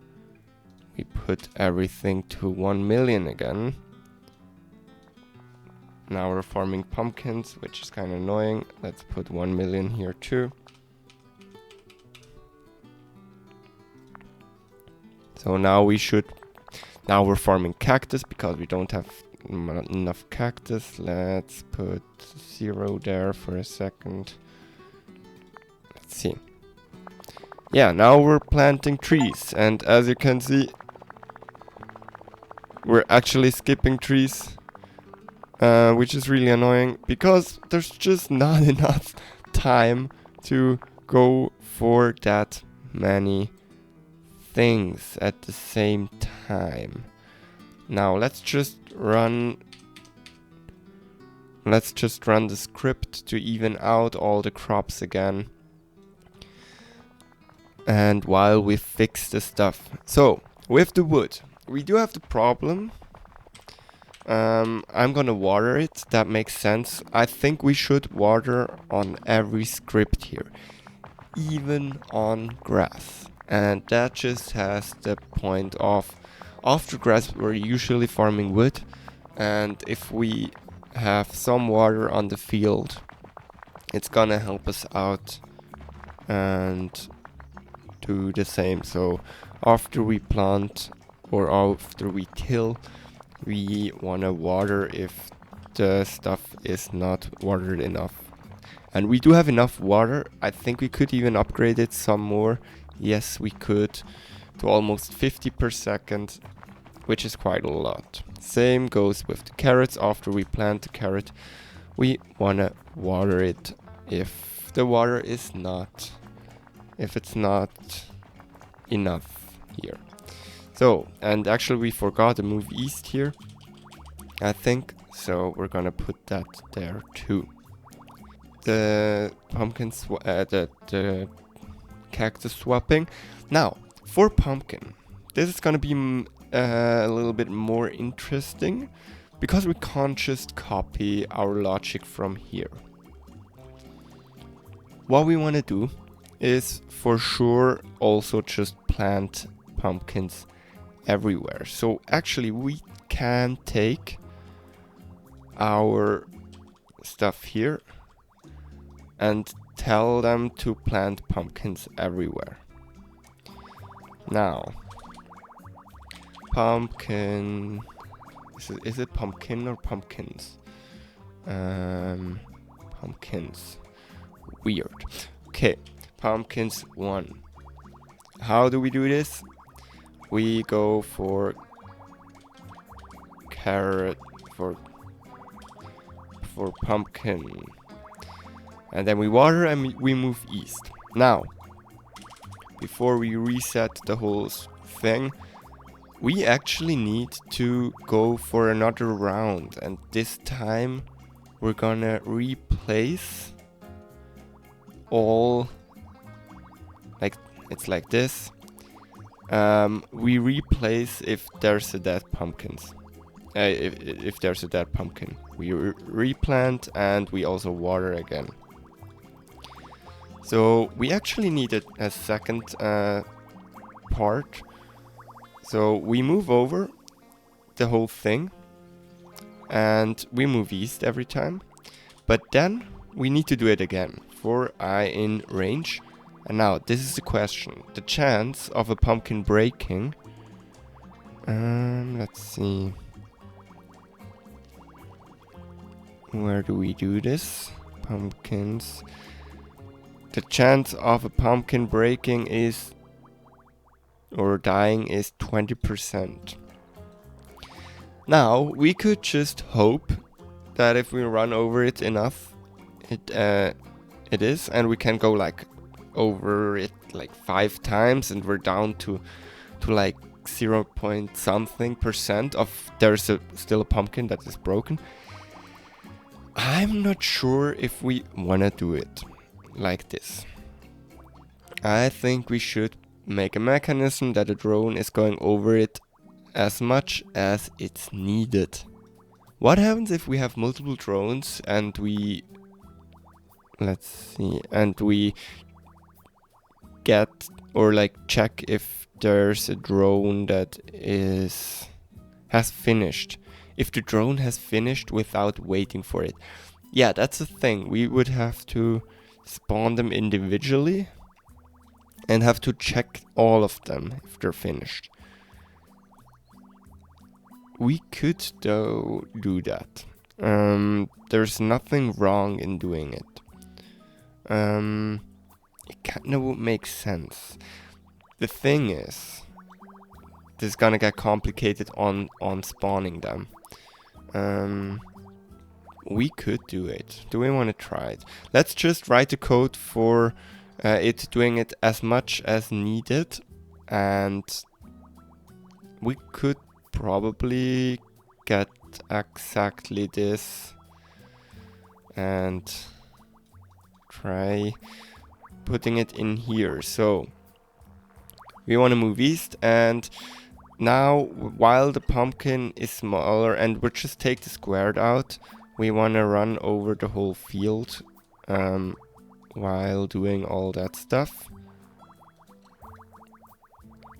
we put everything to 1 million again. Now we're farming pumpkins, which is kind of annoying. Let's put 1 million here too. So now we're farming cactus because we don't have enough cactus. Let's put 0 there for a second. Let's see. Yeah, now we're planting trees, and as you can see, we're actually skipping trees, which is really annoying because there's just not enough time to go for that many things at the same time. Now let's just run the script to even out all the crops again. And while we fix the stuff. So, with the wood, we do have the problem. I'm gonna water it, that makes sense. I think we should water on every script here, even on grass. And that just has the point of, after grass we're usually farming wood, and if we have some water on the field, it's gonna help us out and do the same. So after we plant or after we till, we wanna water if the stuff is not watered enough. And we do have enough water. I think we could even upgrade it some more. Yes, we could, to almost 50 per second, which is quite a lot. Same goes with the carrots. After we plant the carrot, we wanna water it if the water is not, if it's not enough here. So, and actually we forgot to move east here, I think, so we're gonna put that there too. The pumpkins, the cactus swapping. Now, for pumpkin, this is gonna be a little bit more interesting, because we can't just copy our logic from here. What we wanna do is for sure also just plant pumpkins everywhere. So actually we can take our stuff here and tell them to plant pumpkins everywhere. Now, pumpkin, is it pumpkin or pumpkins? Pumpkins, weird. Okay, pumpkins 1. How do we do this? We go for carrot, for pumpkin, and then we water and we move east. Now, before we reset the whole thing, we actually need to go for another round, and this time we're gonna replace all, like, it's like this. We replace if there's a dead pumpkins. If there's a dead pumpkin, we replant and we also water again. So we actually needed a second part. So we move over the whole thing and we move east every time. But then we need to do it again for I in range. And now this is the question. The chance of a pumpkin breaking. Let's see. Where do we do this? Pumpkins. The chance of a pumpkin breaking is, or dying, is 20%. Now, we could just hope that if we run over it enough, it is, and we can go like over it like 5 times, and we're down to like 0 point something percent of there's still a pumpkin that is broken. I'm not sure if we wanna do it like this. I think we should make a mechanism that a drone is going over it as much as it's needed. What happens if we have multiple drones and we, let's see, and we get or like check if there's a drone that has finished. If the drone has finished without waiting for it. Yeah, that's the thing. We would have to spawn them individually and have to check all of them if they're finished. We could though do that. There's nothing wrong in doing it. It kind of makes sense. The thing is, this is gonna get complicated on spawning them. We could do it. Do we want to try it? Let's just write the code for it doing it as much as needed. And we could probably get exactly this and try putting it in here. So we want to move east, and now while the pumpkin is smaller and we just take the squared out, we want to run over the whole field while doing all that stuff.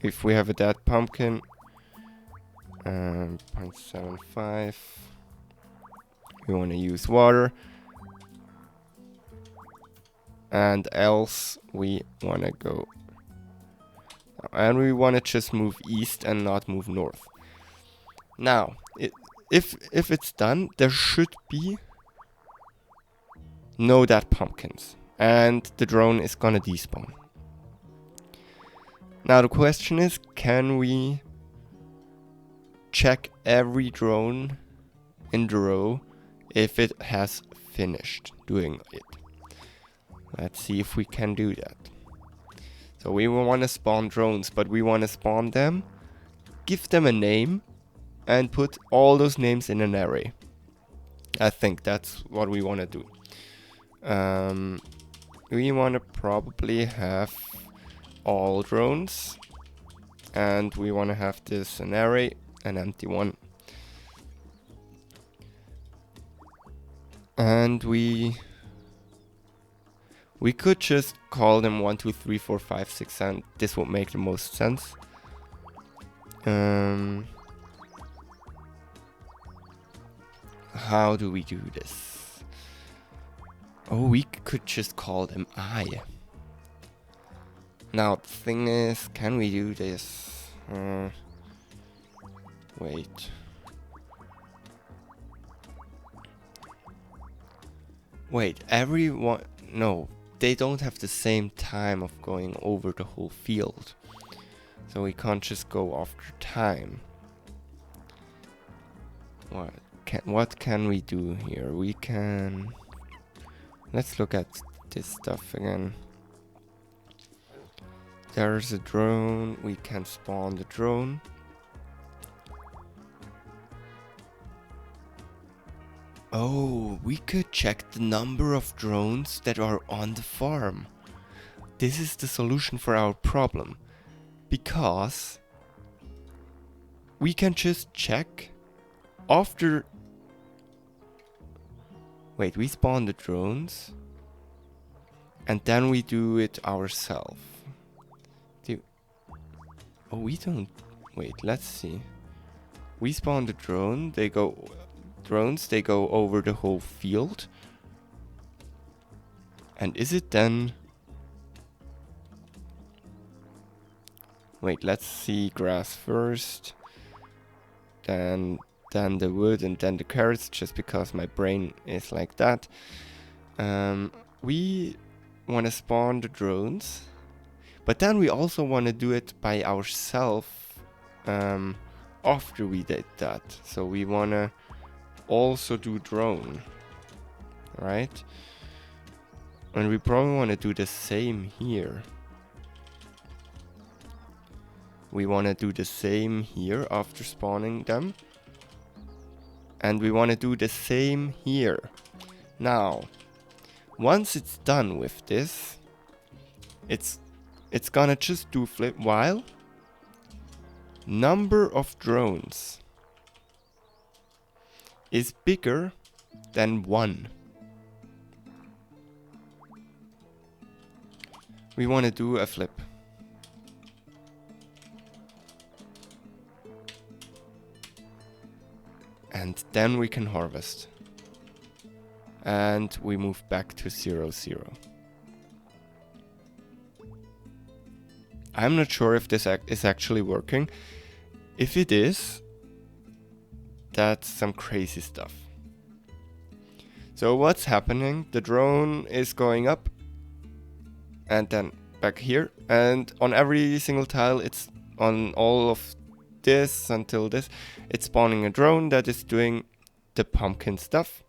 If we have a dead pumpkin, 0.75, we want to use water, and else we want to go, and we want to just move east and not move north. Now, if it's done, there should be no dead pumpkins, and the drone is gonna despawn. Now the question is, can we check every drone in the row if it has finished doing it? Let's see if we can do that. So we want to spawn drones, but we want to spawn them, give them a name, and put all those names in an array. I think that's what we want to do. We want to probably have all drones, and we want to have this an array, an empty one. And we could just call them 1, 2, 3, 4, 5, 6, and this would make the most sense. How do we do this? Oh, we could just call them I. Now, the thing is, can we do this? Wait. Wait, everyone... No, they don't have the same time of going over the whole field. So we can't just go after time. What can we do here? We can... Let's look at this stuff again. There's a drone. We can spawn the drone. Oh, we could check the number of drones that are on the farm. This is the solution for our problem. Because we can just check after... Wait, we spawn the drones and then we do it ourselves. Oh, we don't... Wait, let's see. We spawn the drone, they go over the whole field. And is it then... Wait, let's see grass first. Then the wood and then the carrots, just because my brain is like that. We want to spawn the drones. But then we also want to do it by ourselves after we did that. So we want to also do drone, right? And we probably want to do the same here. We want to do the same here after spawning them. And we want to do the same here. Now, once it's done with this, it's gonna just do flip while number of drones is bigger than 1. We want to do a flip. And then we can harvest. And we move back to 0, 0. I'm not sure if this is actually working. If it is, that's some crazy stuff. So what's happening? The drone is going up and then back here, and on every single tile, it's on all of this until this, it's spawning a drone that is doing the pumpkin stuff.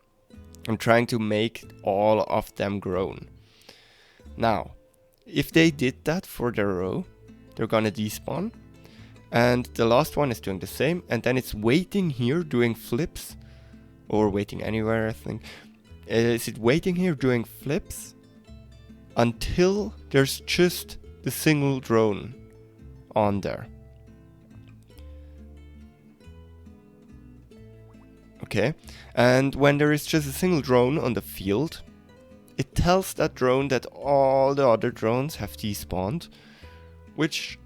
I'm trying to make all of them grown. Now, if they did that for their row, they're gonna despawn. And the last one is doing the same, and then it's waiting here doing flips, or waiting anywhere, I think. Is it waiting here doing flips until there's just the single drone on there. Okay, and when there is just a single drone on the field, it tells that drone that all the other drones have despawned, which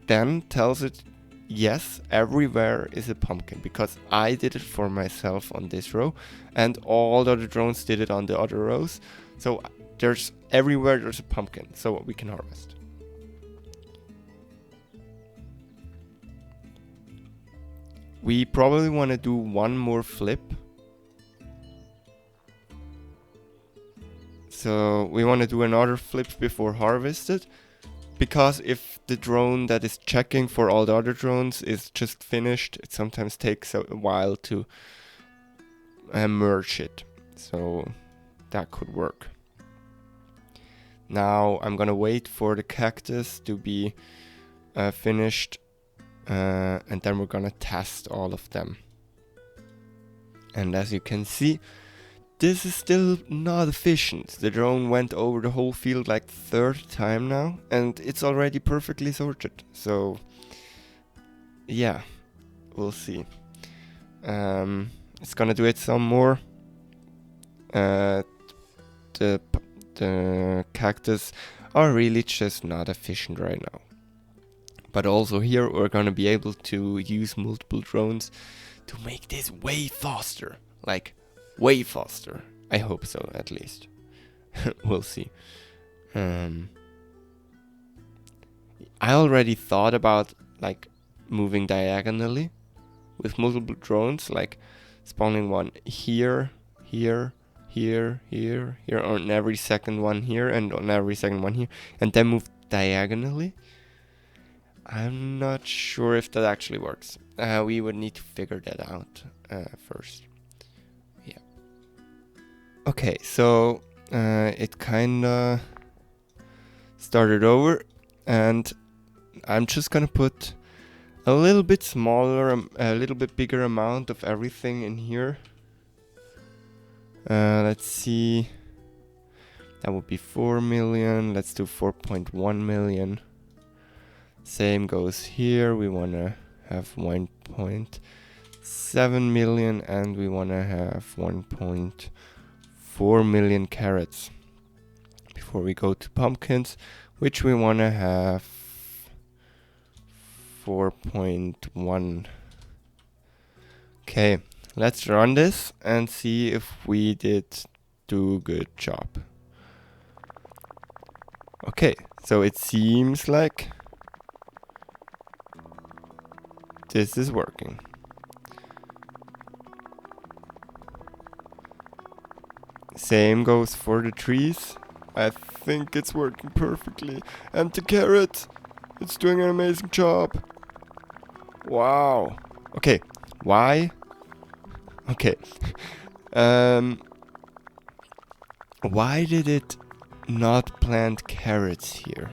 then tells it, yes, everywhere is a pumpkin, because I did it for myself on this row, and all the other drones did it on the other rows. So there's everywhere there's a pumpkin, so we can harvest. We probably want to do one more flip. So we want to do another flip before harvested, because if the drone that is checking for all the other drones is just finished, it sometimes takes a while to merge it. So that could work. Now I'm gonna wait for the cactus to be finished, and then we're gonna test all of them. And as you can see, this is still not efficient. The drone went over the whole field like third time now, and it's already perfectly sorted. So yeah, we'll see. It's gonna do it some more. The cactus are really just not efficient right now. But also here we're gonna be able to use multiple drones to make this way faster. Like, way faster. I hope so, at least. We'll see. I already thought about like moving diagonally with multiple drones, like spawning one here, here, here, here, here, on every second one here, and on every second one here, and then move diagonally. I'm not sure if that actually works. We would need to figure that out first. Yeah. Okay, so it kinda started over, and I'm just gonna put a little bit smaller, a little bit bigger amount of everything in here. Let's see. That would be 4 million. Let's do 4.1 million. Same goes here. We want to have 1.7 million, and we want to have 1.4 million carrots. Before we go to pumpkins, which we want to have 4.1. Okay, let's run this and see if we did do a good job. Okay, so it seems like this is working. Same goes for the trees. I think it's working perfectly. And the carrot, it's doing an amazing job. Wow. Okay, why? Okay. Why did it not plant carrots here?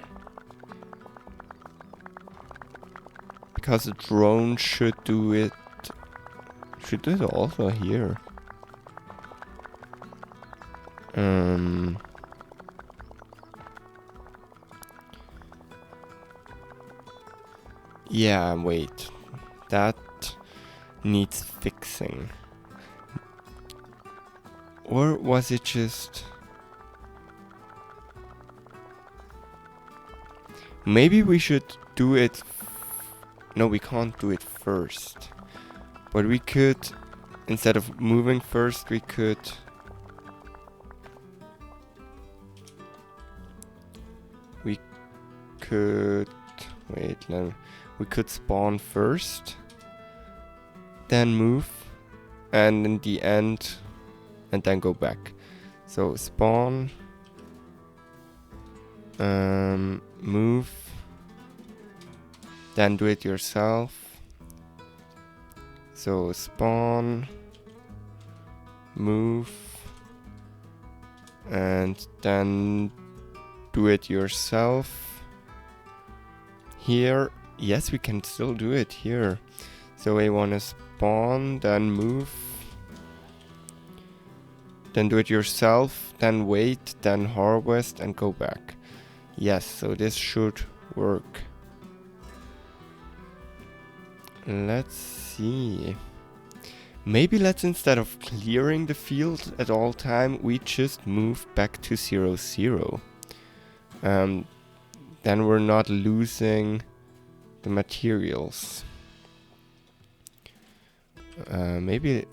Because a drone should do it. Should do it also here. Yeah, wait. That needs fixing. Or was it just... Maybe we should do it... No, we can't do it first. But we could, instead of moving first, we could... Wait, no. We could spawn first, then move, and in the end, and then go back. So spawn, move, then do it yourself. So spawn, move, and then do it yourself. here. Yes, we can still do it here. So we want to spawn, then move, then do it yourself, then wait, then harvest and go back. Yes, so this should work. Let's see. Maybe let's, instead of clearing the field at all time, we just move back to 0, 0. Then we're not losing the materials. Maybe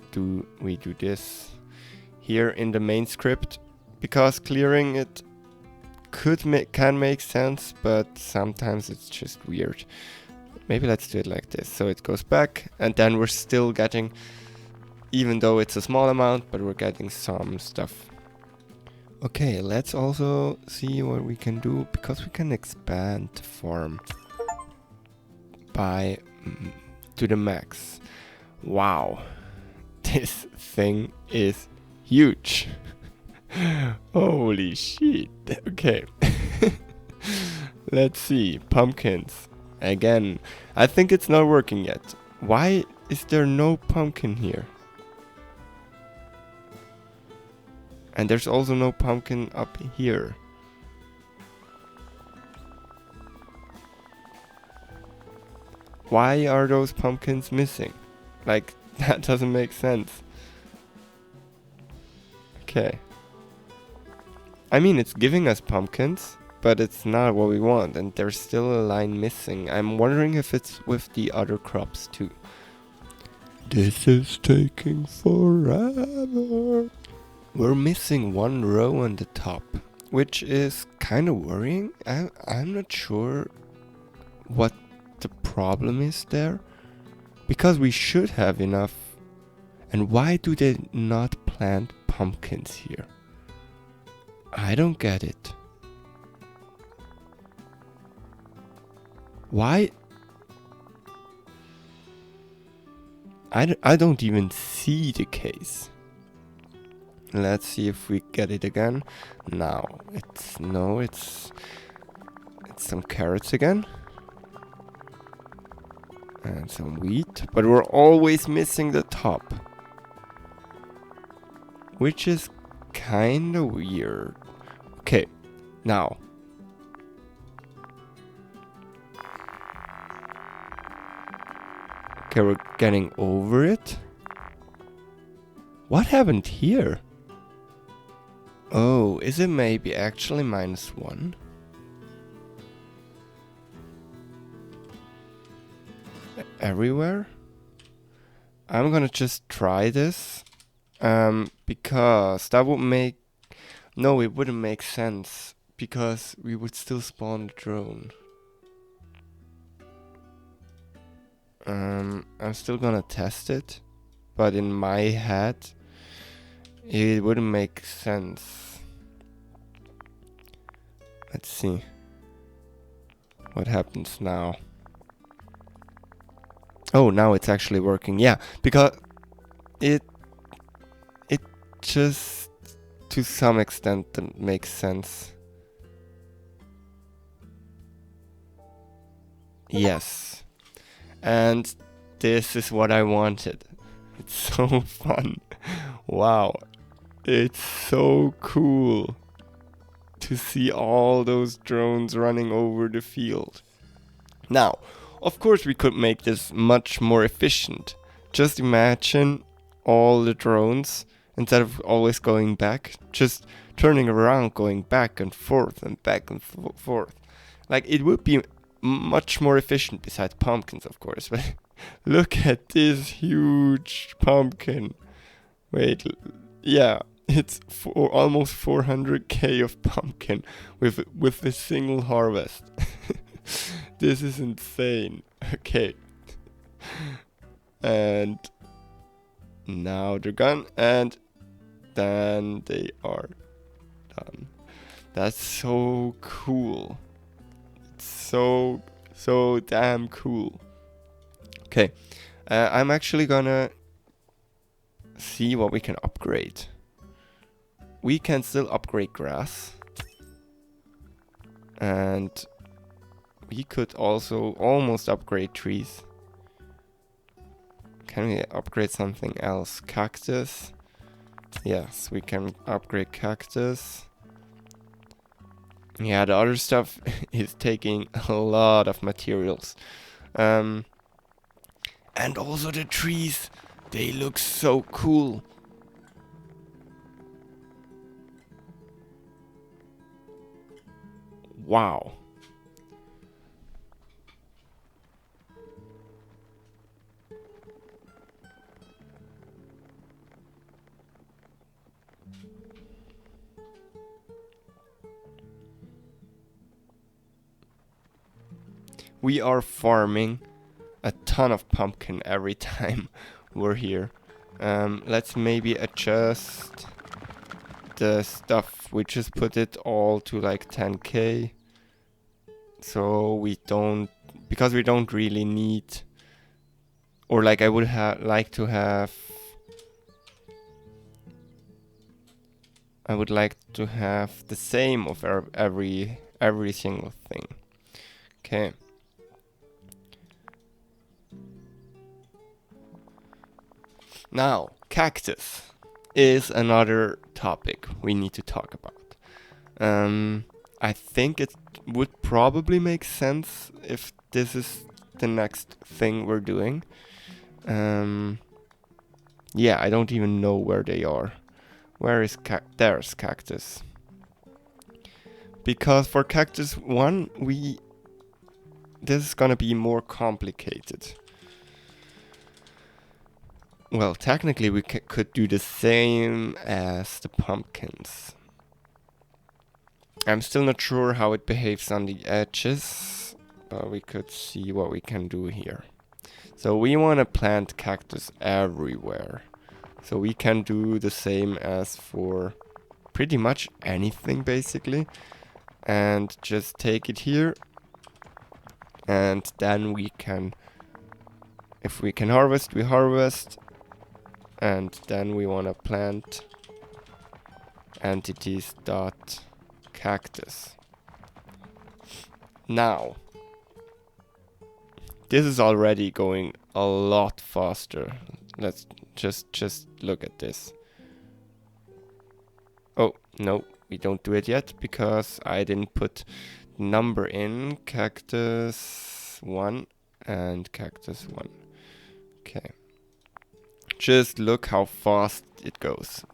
we do this here in the main script, because clearing it can make sense, but sometimes it's just weird. Maybe let's do it like this. So it goes back, and then we're still getting, even though it's a small amount, but we're getting some stuff. Okay, let's also see what we can do, because we can expand the farm by to the max. Wow, this thing is huge. Holy shit. Okay. Let's see. Pumpkins. Again, I think it's not working yet. Why is there no pumpkin here? And there's also no pumpkin up here. Why are those pumpkins missing? Like, that doesn't make sense. Okay. I mean, it's giving us pumpkins, but it's not what we want, and there's still a line missing. I'm wondering if it's with the other crops too. This is taking forever. We're missing one row on the top, which is kind of worrying. I'm not sure what the problem is there, because we should have enough. And why do they not plant pumpkins here? I don't get it. Why? I don't even see the case. Let's see if we get it again. Now, it's some carrots again. And some wheat. But we're always missing the top, which is kind of weird. Okay, now. Okay, we're getting over it. What happened here? Oh, is it maybe actually -1? Everywhere? I'm gonna just try this. Because that would make... No, it wouldn't make sense, because we would still spawn the drone. I'm still gonna test it, but in my head it wouldn't make sense. Let's see what happens now. Oh, now it's actually working. Yeah, because it just to some extent makes sense. Yes. And this is what I wanted. It's so fun. Wow. It's so cool to see all those drones running over the field. Now, of course we could make this much more efficient. Just imagine all the drones, instead of always going back, just turning around, going back and forth and back and forth. Like, it would be much more efficient, besides pumpkins, of course. But look at this huge pumpkin. Wait, yeah, it's almost 400k of pumpkin with a single harvest. This is insane. Okay. And now they're gone, and then they are done. That's so cool. It's so damn cool. Okay, I'm actually gonna see what we can upgrade. We can still upgrade grass, and we could also almost upgrade trees. Can we upgrade something else? Cactus? Yes, we can upgrade cactus. Yeah, the other stuff is taking a lot of materials. And also the trees, they look so cool. Wow. We are farming a ton of pumpkin every time we're here. Let's maybe adjust the stuff. We just put it all to like 10k. So we don't, because we don't really need, or like I would like to have, I would like to have the same of every single thing. Okay. Now, cactus is another topic we need to talk about. I think it would probably make sense if this is the next thing we're doing. Yeah, I don't even know where they are. Where is there's cactus. Because for cactus 1, this is gonna be more complicated. Well, technically we could do the same as the pumpkins. I'm still not sure how it behaves on the edges, but we could see what we can do here. So we want to plant cactus everywhere. So we can do the same as for pretty much anything basically. And just take it here. And then we can, if we can harvest, we harvest. And then we want to plant entities dot cactus. Now, this is already going a lot faster. Let's just look at this. Oh, no, we don't do it yet because I didn't put number in. Cactus 1 and cactus 1. Okay. Just look how fast it goes.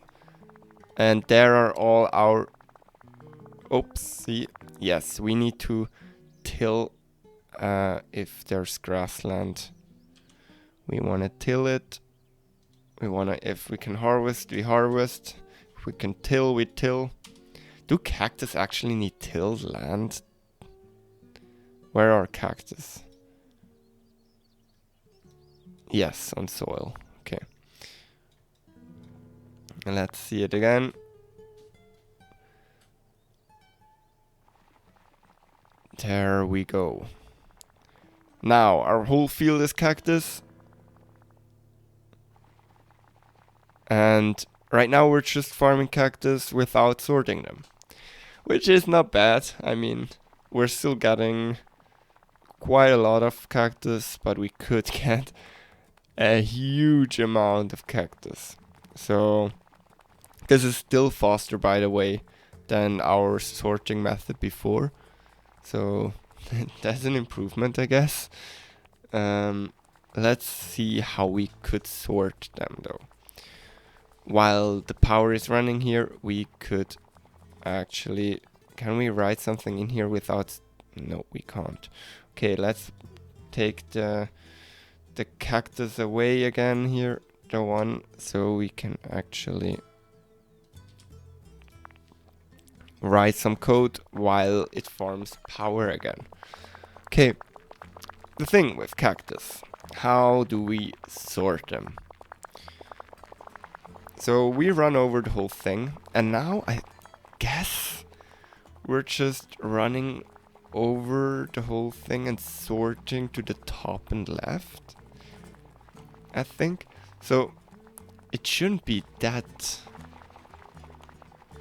And there are all our... Oops, see? Yes, we need to till if there's grassland. We want to till it. We want to, if we can harvest, we harvest. If we can till, we till. Do cactus actually need tilled land? Where are cactus? Yes, on soil. Okay. And let's see it again. There we go. Now, our whole field is cactus. And right now we're just farming cactus without sorting them. Which is not bad. I mean, we're still getting quite a lot of cactus, but we could get a huge amount of cactus. So, this is still faster, by the way, than our sorting method before. So, that's an improvement, I guess. Let's see how we could sort them, though. While the power is running here, we could actually... Can we write something in here without... No, we can't. Okay, let's take the cactus away again here. The one, so we can actually write some code while it farms power again. Okay, the thing with cactus. How do we sort them? So we run over the whole thing, and now I guess we're just running over the whole thing and sorting to the top and left, I think. So it shouldn't be that...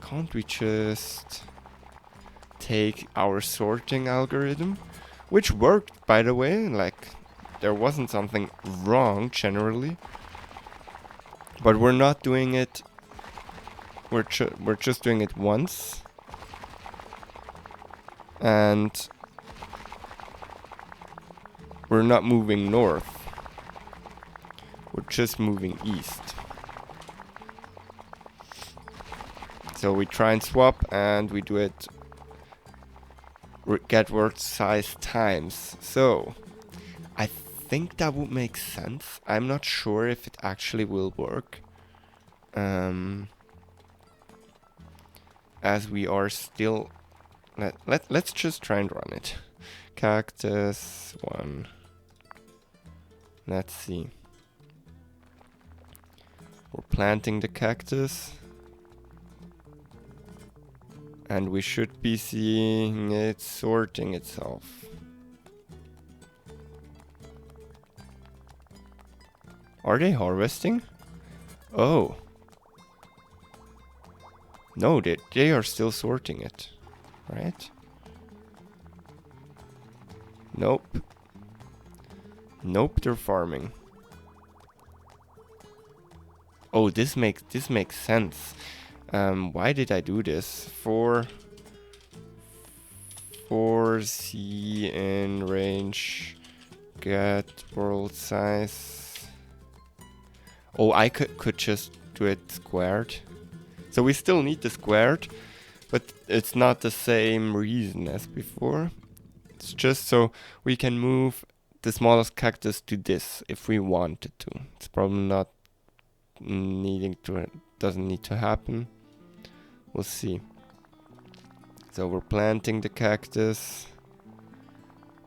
Can't we just take our sorting algorithm, which worked, by the way. Like, there wasn't something wrong generally, but we're not doing it. We're just doing it once, and we're not moving north. We're just moving east. So we try and swap, and we do it get word size times. So I think that would make sense. I'm not sure if it actually will work. As we are still... Let's just try and run it. Cactus 1. Let's see. We're planting the cactus. And we should be seeing it sorting itself. Are they harvesting? Oh. No, they are still sorting it. Right? Nope. Nope, they're farming. Oh, this makes sense. Why did I do this? 4C in range. Get world size. Oh, I could just do it squared. So we still need the squared, but it's not the same reason as before. It's just so we can move the smallest cactus to this if we wanted to. It's probably not needing to, doesn't need to happen. We'll see. So we're planting the cactus,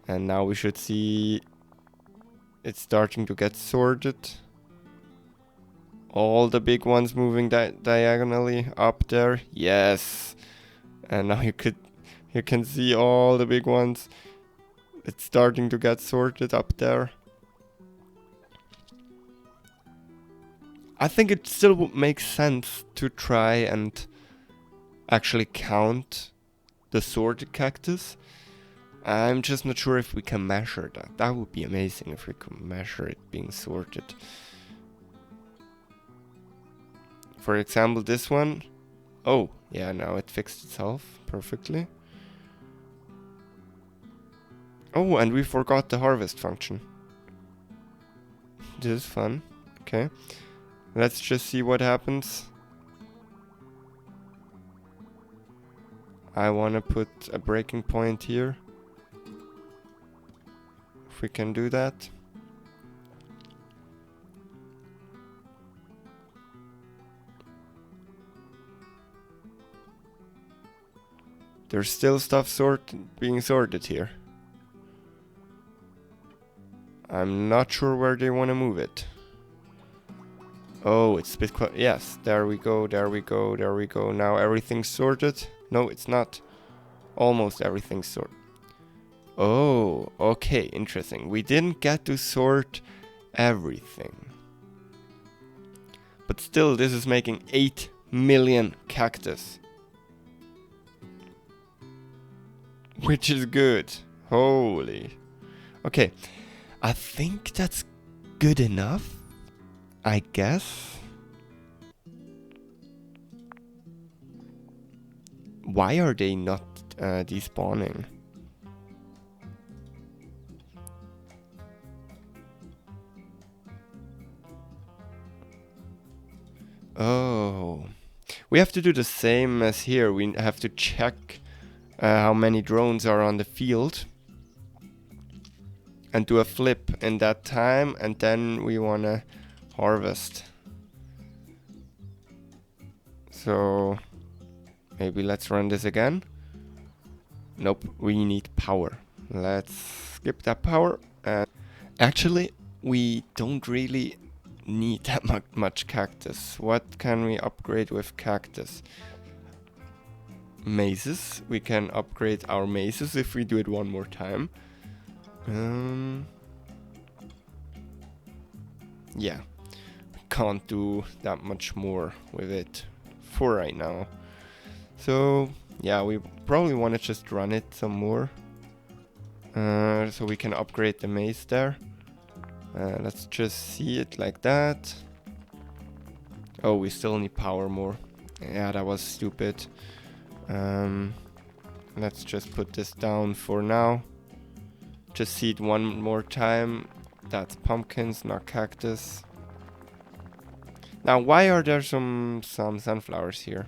and now we should see it's starting to get sorted. All the big ones moving diagonally up there. Yes. And now you can see all the big ones. It's starting to get sorted up there. I think it still would make sense to try and actually count the sorted cactus. I'm just not sure if we can measure that. That would be amazing if we could measure it being sorted. For example, this one. Oh, yeah, now it fixed itself perfectly. Oh, and we forgot the harvest function. This is fun. Okay. Let's just see what happens. I want to put a breaking point here. If we can do that. There's still stuff being sorted here. I'm not sure where they want to move it. Oh, it's a bit yes, there we go, there we go, there we go. Now everything's sorted. No, it's not. Almost everything's sorted. Oh, okay, interesting. We didn't get to sort everything. But still, this is making 8 million cactus. Which is good. Holy. Okay. I think that's good enough. I guess. Why are they not despawning? Oh. We have to do the same as here. We have to check how many drones are on the field and do a flip in that time, and then we want to harvest. So maybe let's run this again. Nope, we need power. Let's skip that power. And actually, we don't really need that much cactus. What can we upgrade with cactus? Mazes. We can upgrade our mazes if we do it one more time. Yeah, we can't do that much more with it for right now. So yeah, we probably want to just run it some more. So we can upgrade the maze there. Let's just see it like that. Oh, we still need power more. Yeah, that was stupid. Let's just put this down for now. Just see it one more time. That's pumpkins, not cactus. Now, why are there some sunflowers here?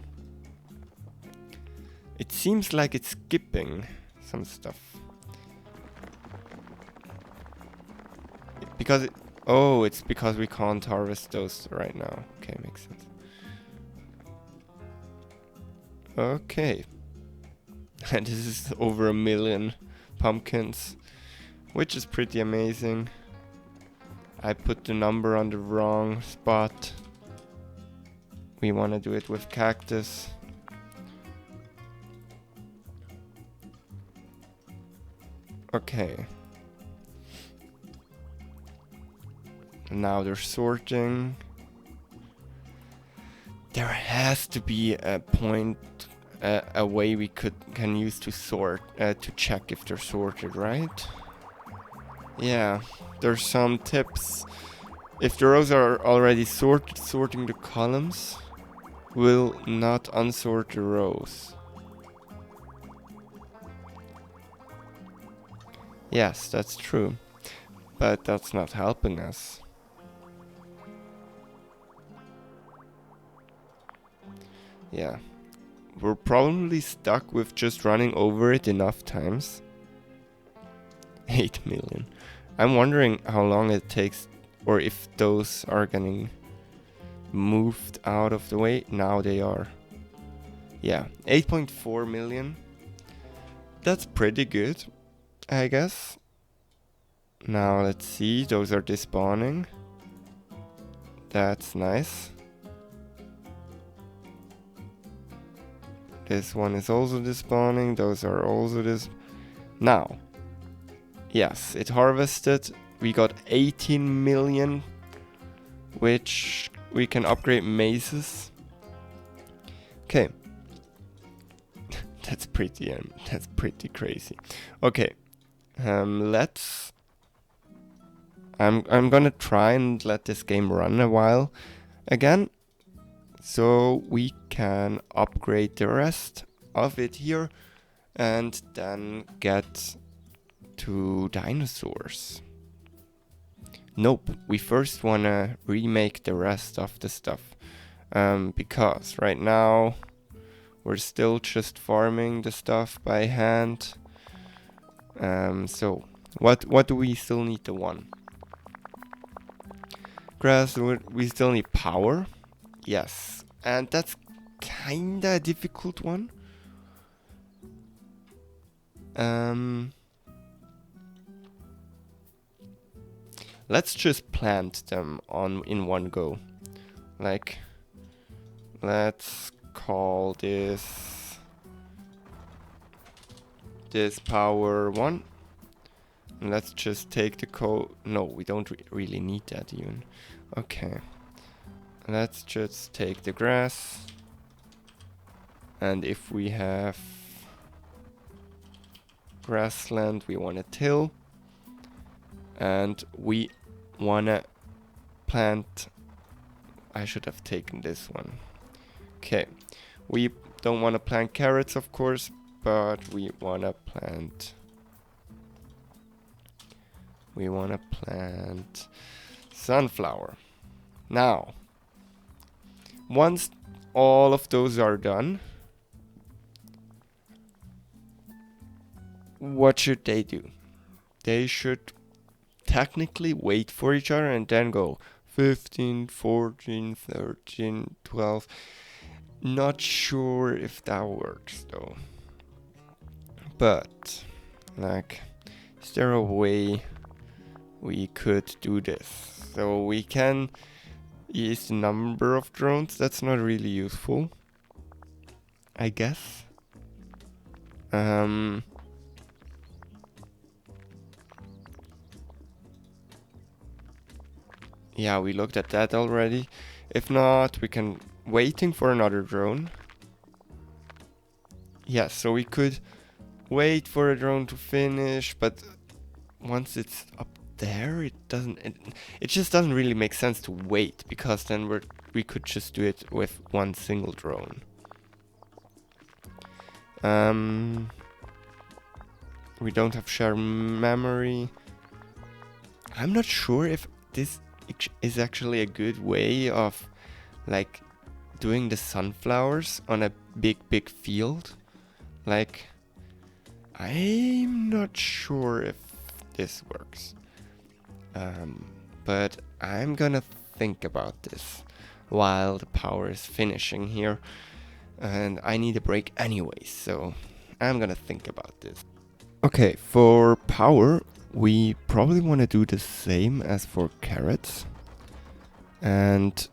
It seems like it's skipping some stuff. Because oh, it's because we can't harvest those right now. Okay, makes sense. Okay. And this is over 1 million pumpkins, which is pretty amazing. I put the number on the wrong spot. We want to do it with cactus. Okay. Now they're sorting. There has to be a point, a way we can use to sort, to check if they're sorted, right? Yeah, there's some tips. If the rows are already sorted, sorting the columns will not unsort the rows. Yes, that's true, but that's not helping us. Yeah, we're probably stuck with just running over it enough times. 8 million. I'm wondering how long it takes, or if those are getting moved out of the way. Now they are. Yeah, 8.4 million. That's pretty good, I guess. Now let's see, those are despawning. That's nice. This one is also despawning, those are also Now, yes, it harvested. We got 18 million, which we can upgrade mazes. Okay. That's pretty crazy. Okay. Let's I'm gonna try and let this game run a while again, so we can upgrade the rest of it here and then get to dinosaurs. Nope, we first wanna remake the rest of the stuff, because right now we're still just farming the stuff by hand. So what do we still need? The one grass. We still need power. Yes, and that's kinda a difficult one. Let's just plant them in one go. Like, let's call this power 1. And let's just take the code. No, we don't really need that even. Okay. Let's just take the grass. And if we have grassland, we want to till. And we want to plant. I should have taken this one. Okay. We don't want to plant carrots, of course, but we want to plant. We want to plant sunflower. Now, once all of those are done, what should they do? They should technically wait for each other and then go 15, 14, 13, 12. Not sure if that works though. But, like, is there a way we could do this? So we can use the number of drones. That's not really useful, I guess. Yeah, we looked at that already. If not, we can waiting for another drone. Yes, so we could wait for a drone to finish, but once it's up there, it just doesn't really make sense to wait, because then we could just do it with one single drone. We don't have share memory. I'm not sure if this is actually a good way of like doing the sunflowers on a big field. Like, I'm not sure if this works. But I'm gonna think about this while the power is finishing here. And I need a break anyway, so I'm gonna think about this. Okay, for power, we probably want to do the same as for carrots. And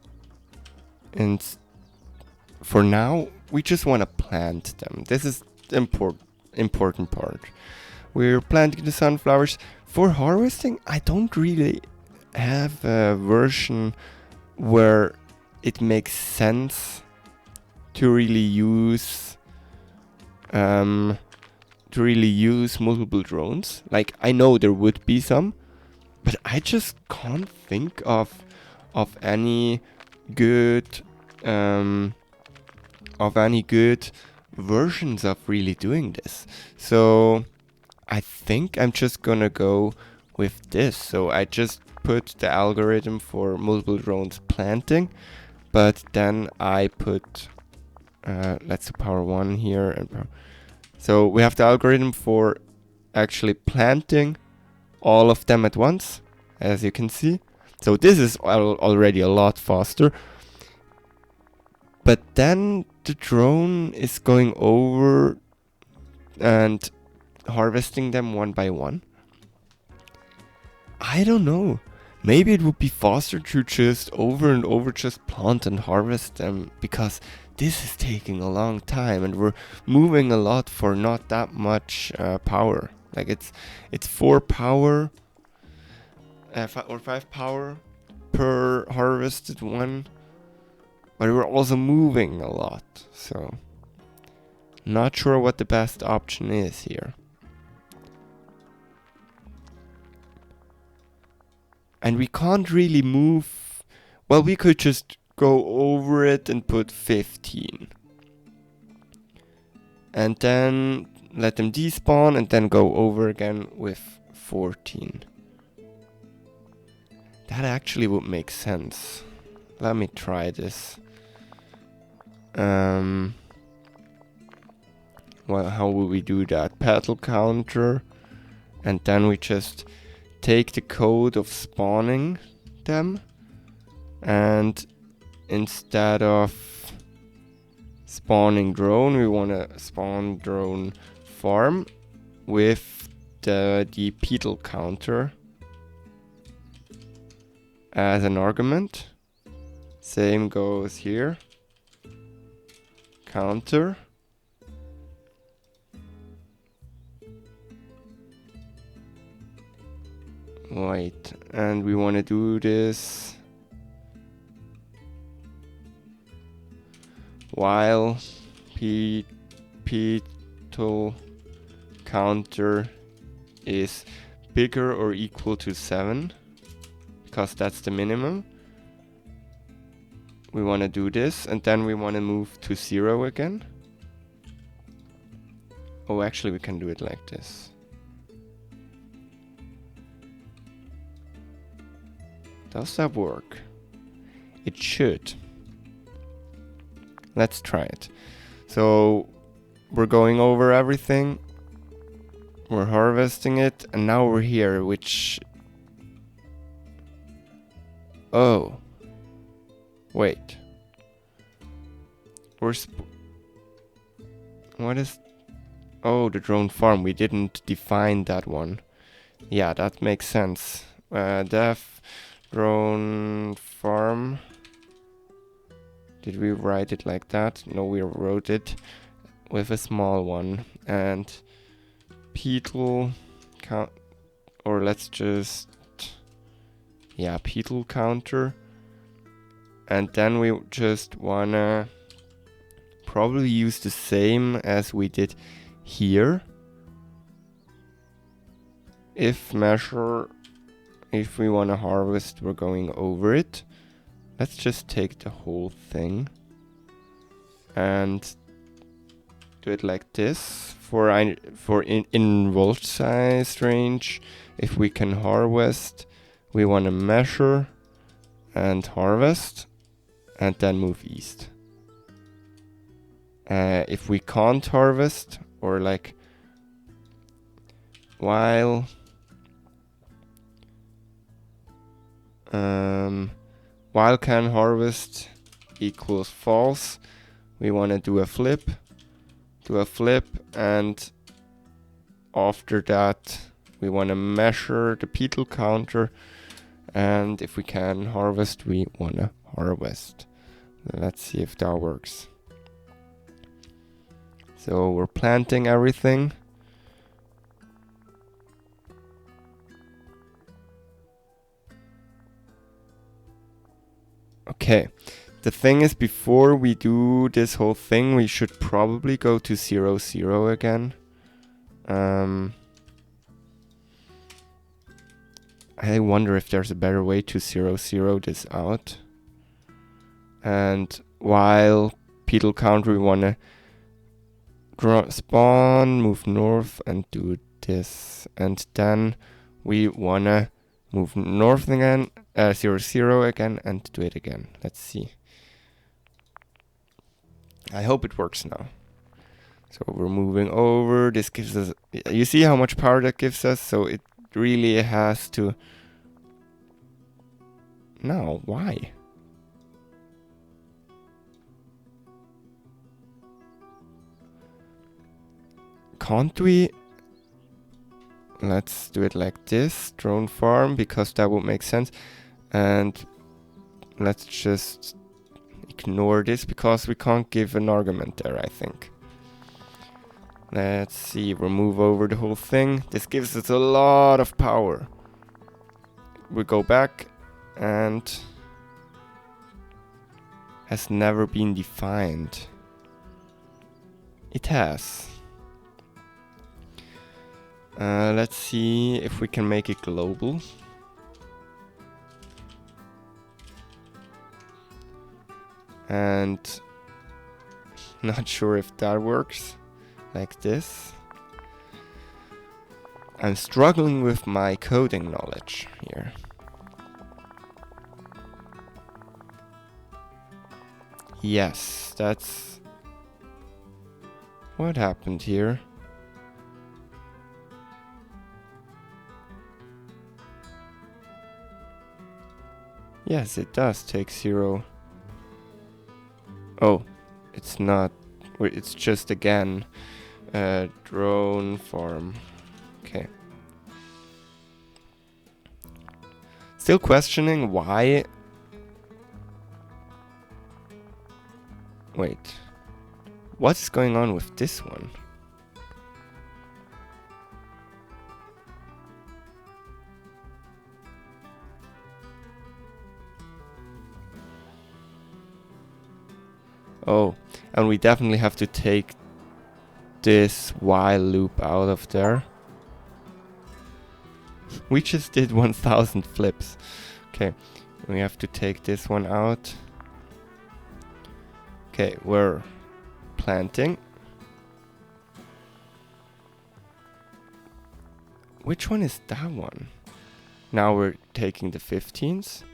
for now, we just want to plant them. This is the important part. We're planting the sunflowers. For harvesting, I don't really have a version where it makes sense to really use multiple drones. Like, I know there would be some, but I just can't think of any good versions of really doing this. So I think I'm just gonna go with this. So I just put the algorithm for multiple drones planting, but then I put let's do power 1 here, and so we have the algorithm for actually planting all of them at once, as you can see. So this is already a lot faster. But then the drone is going over and harvesting them one by one. I don't know. Maybe it would be faster to just over and over just plant and harvest them, because this is taking a long time and we're moving a lot for not that much power. Like it's 4 power or 5 power per harvested one, but we're also moving a lot, so not sure what the best option is here. And we can't really move. Well, we could just go over it and put 15. And then let them despawn and then go over again with 14. That actually would make sense. Let me try this. Well, how will we do that? Petal counter. And then we just take the code of spawning them, and instead of spawning drone, we want to spawn drone farm with the petal counter as an argument. Same goes here. Counter. Wait, and we want to do this while petal counter is bigger or equal to 7, because that's the minimum. We want to do this, and then we want to move to 0 again. Oh, actually we can do it like this. Does that work? It should. Let's try it. So we're going over everything. We're harvesting it, and now we're here, which... Oh. Wait. What is... Oh, the drone farm. We didn't define that one. Yeah, that makes sense. Def drone farm. Did we write it like that? No, we wrote it with a small one. And petal count, or let's just, yeah, petal counter. And then we just wanna probably use the same as we did here if measure, if we want to harvest, we're going over it. Let's just take the whole thing and do it like this. For in volt size range, if we can harvest, we want to measure and harvest and then move east. If we can't harvest, or like while can harvest equals false, we want to do a flip, and after that we want to measure the beetle counter, and if we can harvest, we want to harvest. Let's see if that works. So we're planting everything. Okay, the thing is, before we do this whole thing, we should probably go to 0, 0 again. I wonder if there's a better way to 0, 0 this out. And while beetle counter, we want to spawn, move north and do this. And then we want to move north again, 0, 0 again, and do it again. Let's see. I hope it works now. So we're moving over. This gives us, you see how much power that gives us? So it really has to. No, why? Can't we? Let's do it like this, drone farm, because that would make sense. And let's just ignore this because we can't give an argument there, I think. Let's see, we'll move over the whole thing. This gives us a lot of power. We go back and has never been defined. It has. Let's see if we can make it global. And not sure if that works. Like this. I'm struggling with my coding knowledge here. Yes, that's what happened here. Yes, it does take 0. Oh, it's not. It's just again drone farm. Okay. Still questioning why. Wait. What's going on with this one? Oh, and we definitely have to take this while loop out of there. We just did 1000 flips. Okay, we have to take this one out. Okay, we're planting. Which one is that one? Now we're taking the 15s.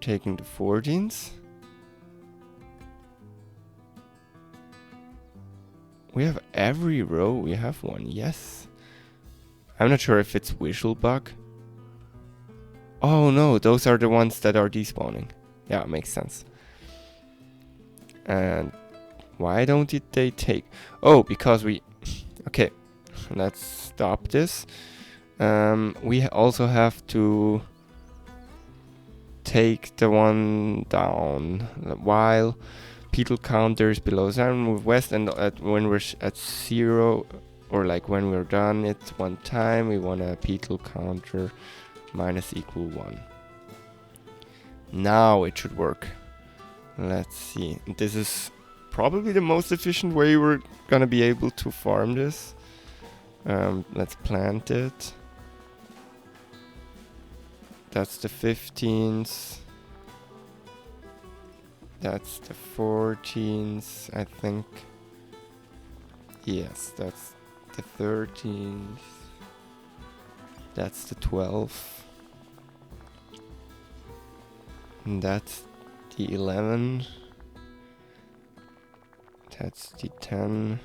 Taking the 14s. We have every row, we have one, yes. I'm not sure if it's visual bug. Oh no, those are the ones that are despawning. Yeah, it makes sense. And why don't they take... Oh, because we... Okay, let's stop this. We also have to take the one down while beetle counter is below 7, move west, and when we're at 0, or like when we're done it one time, we want a beetle counter minus equal 1. Now it should work. Let's see. This is probably the most efficient way we're gonna be able to farm this. Let's plant it. That's the 15th. That's the 14th, I think. Yes, that's the 13th. That's the 12th. And that's the 11. That's the 10.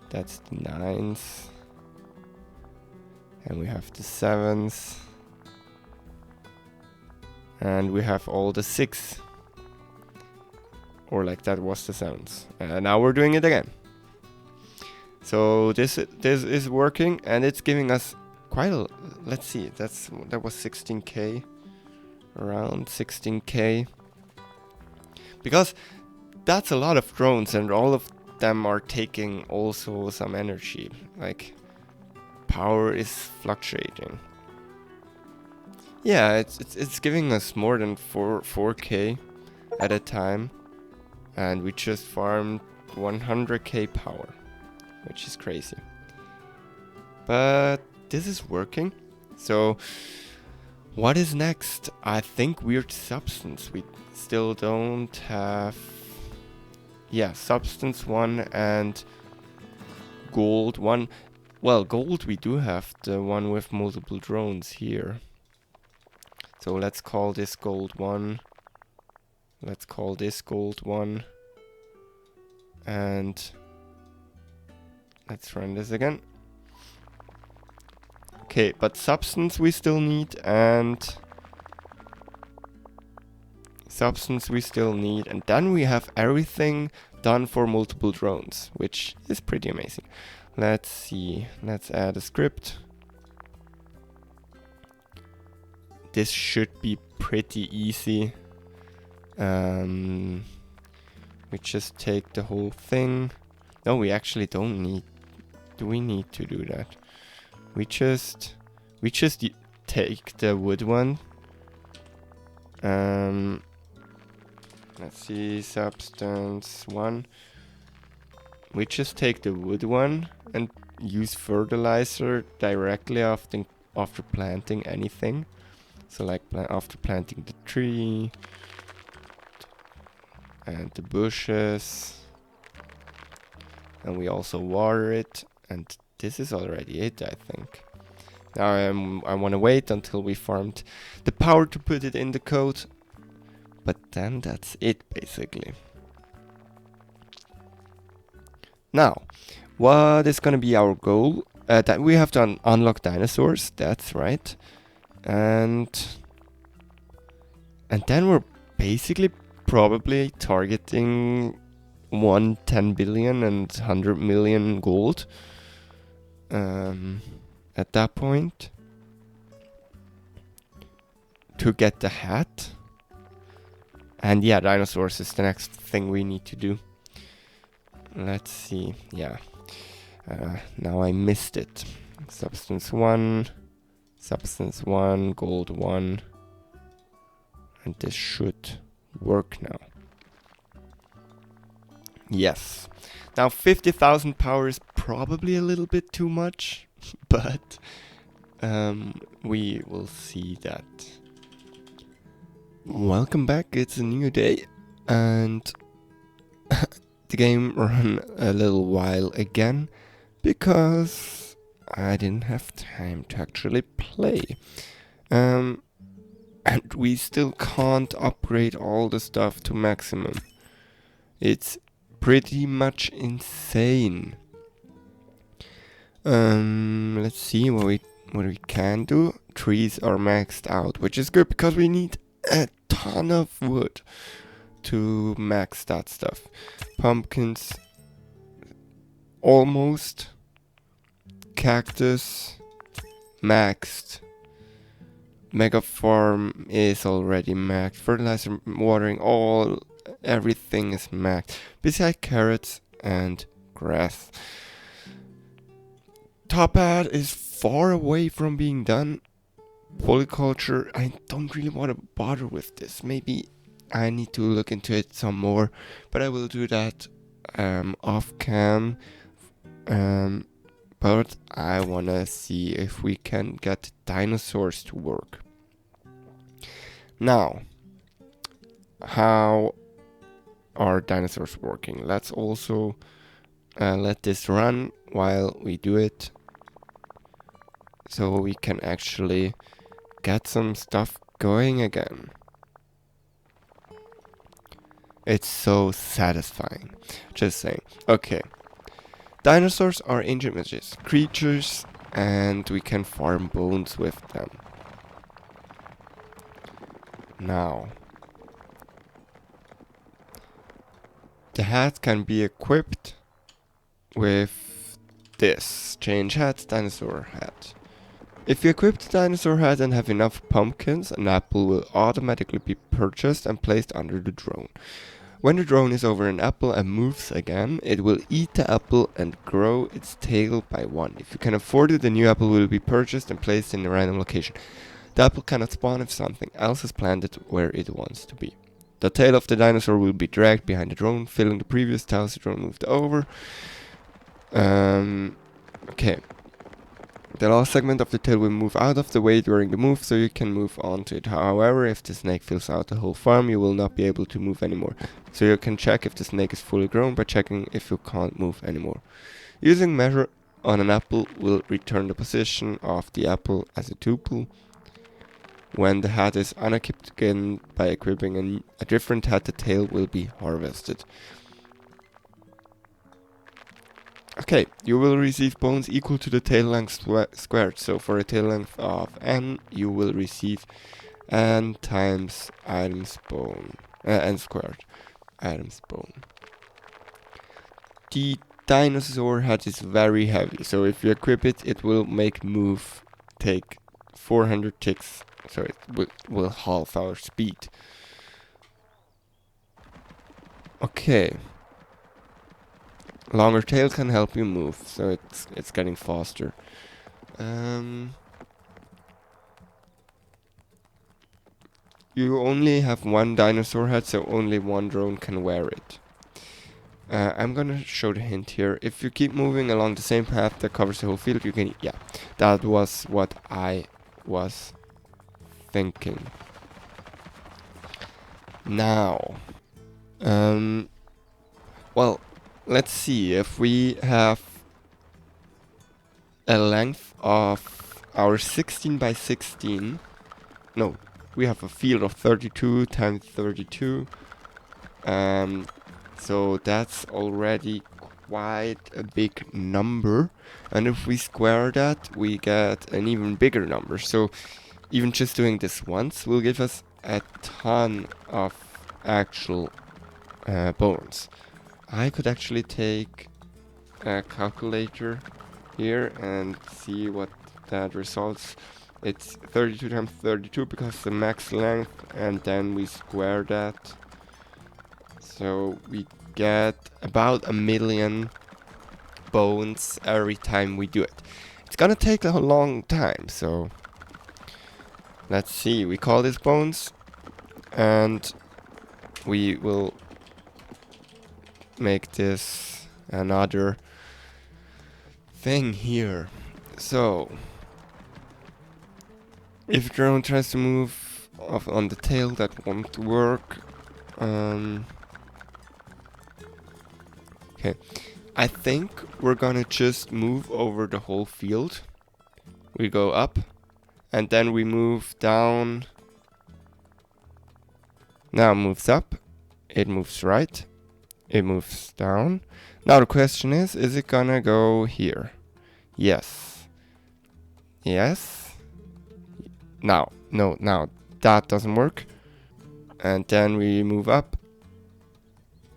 That's the 9th. And we have the 7th. And we have all the 6th. Or like that was the 7th. And now we're doing it again. So this is working, and it's giving us quite a... Let's see, that was 16k. Around 16k. Because that's a lot of drones, and all of them are taking also some energy. Like, power is fluctuating. Yeah, it's giving us more than 4k at a time, and we just farmed 100k power, which is crazy. But this is working. So what is next? I think Wierd substance. We still don't have... Yeah, substance 1 and gold 1. Well, gold we do have, the one with multiple drones here. So let's call this gold 1. Let's call this gold 1. And let's run this again. Okay, but substance we still need, and substance we still need, and then we have everything done for multiple drones, which is pretty amazing. Let's see, let's add a script. This should be pretty easy. We just take the whole thing. No, we actually don't need... Do we need to do that? We just take the wood one. Let's see, substance 1. We just take the wood one and use fertilizer directly after planting anything. So like after planting the tree and the bushes, and we also water it, and this is already it, I think. Now I want to wait until we farmed the power to put it in the code, but then that's it basically. Now, what is gonna be our goal? That we have to unlock dinosaurs, that's right. And then we're basically probably targeting 10 billion and 100 million gold at that point to get the hat. And yeah, dinosaurs is the next thing we need to do. Let's see, yeah. Now I missed it. Substance 1, gold 1. And this should work now. Yes. Now 50,000 power is probably a little bit too much, but we will see that. Welcome back, it's a new day, and the game ran a little while again because I didn't have time to actually play. And we still can't upgrade all the stuff to maximum. It's pretty much insane. Let's see what we can do. Trees are maxed out, which is good because we need a ton of wood to max that stuff. Pumpkins almost. Cactus maxed. Mega farm is already maxed. Fertilizer, watering, everything is maxed. Besides carrots and grass. Top hat is far away from being done. Polyculture, I don't really want to bother with this. Maybe I need to look into it some more, but I will do that off cam. But I wanna see if we can get dinosaurs to work. Now, how are dinosaurs working? Let's also let this run while we do it, so we can actually get some stuff going again. It's so satisfying. Just saying. Okay. Dinosaurs are ancient creatures, and we can farm bones with them. Now, the hat can be equipped with this. Change hat, dinosaur hat. If you equip the dinosaur hat and have enough pumpkins, an apple will automatically be purchased and placed under the drone. When the drone is over an apple and moves again, it will eat the apple and grow its tail by 1. If you can afford it, the new apple will be purchased and placed in a random location. The apple cannot spawn if something else is planted where it wants to be. The tail of the dinosaur will be dragged behind the drone, filling the previous tiles the drone moved over. Okay. The last segment of the tail will move out of the way during the move, so you can move onto it. However, if the snake fills out the whole farm, you will not be able to move anymore. So you can check if the snake is fully grown by checking if you can't move anymore. Using measure on an apple will return the position of the apple as a tuple. When the hat is unequipped again by equipping a different hat, the tail will be harvested. Okay, you will receive bones equal to the tail length squared. So for a tail length of n, you will receive n times items bone, n squared, items bone. The dinosaur hat is very heavy, so if you equip it, it will make move take 400 ticks, so it will halve our speed. Okay. Longer tail can help you move, so it's getting faster. You only have one dinosaur head, so only one drone can wear it. I'm gonna show the hint here. If you keep moving along the same path that covers the whole field, you can... Yeah, that was what I was thinking. Now, well, let's see if we have a length of our 16 by 16. No, we have a field of 32 times 32. So that's already quite a big number. And if we square that, we get an even bigger number. So even just doing this once will give us a ton of actual bones. I could actually take a calculator here and see what that results. It's 32 times 32 because the max length, and then we square that. So we get about 1 million bones every time we do it. It's gonna take a long time, so let's see. We call this bones, and we will make this another thing here. So if drone tries to move off on the tail, that won't work. Okay, I think we're gonna just move over the whole field. We go up, and then we move down. Now it moves up, it moves right, it moves down. Now the question is it gonna go here? Yes. Yes. Now, no, now that doesn't work. And then we move up,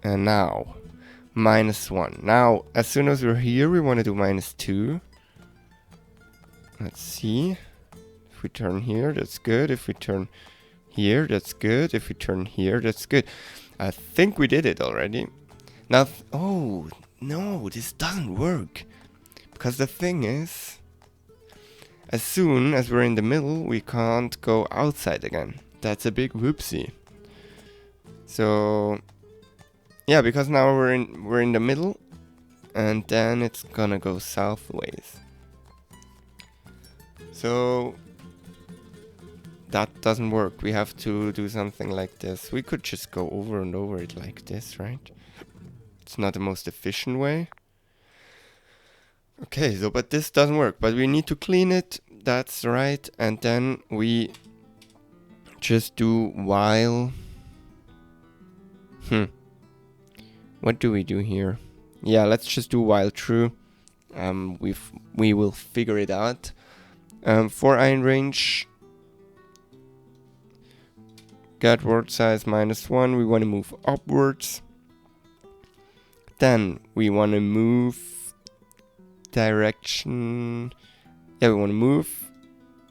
and now -1. Now, as soon as we're here, we want to do -2. Let's see. If we turn here, that's good. If we turn here, that's good. If we turn here, that's good. I think we did it already. Now, oh, no, this doesn't work. Because the thing is, as soon as we're in the middle, we can't go outside again. That's a big whoopsie. So yeah, because now we're in the middle, and then it's gonna go southways. So that doesn't work. We have to do something like this. We could just go over and over it like this, right? It's not the most efficient way. Okay, so but this doesn't work. But we need to clean it. That's right. And then we just do while. What do we do here? Yeah, let's just do while true. We will figure it out. For iron range, get word size -1. We want to move upwards. Then we want to move direction. Yeah, we want to move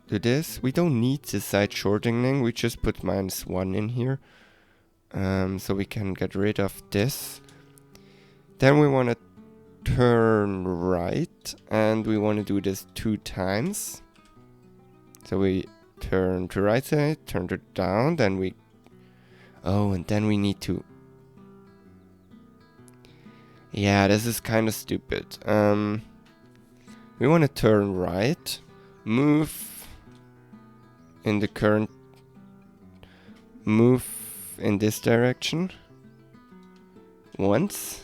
to this. We don't need the side shortening. We just put -1 in here. So we can get rid of this. Then we want to turn right, and we want to do this 2 times. So we turn to right side, turn it down, then we... Oh, and then we need to... Yeah, this is kind of stupid. We want to turn right, move in the current... Move in this direction once.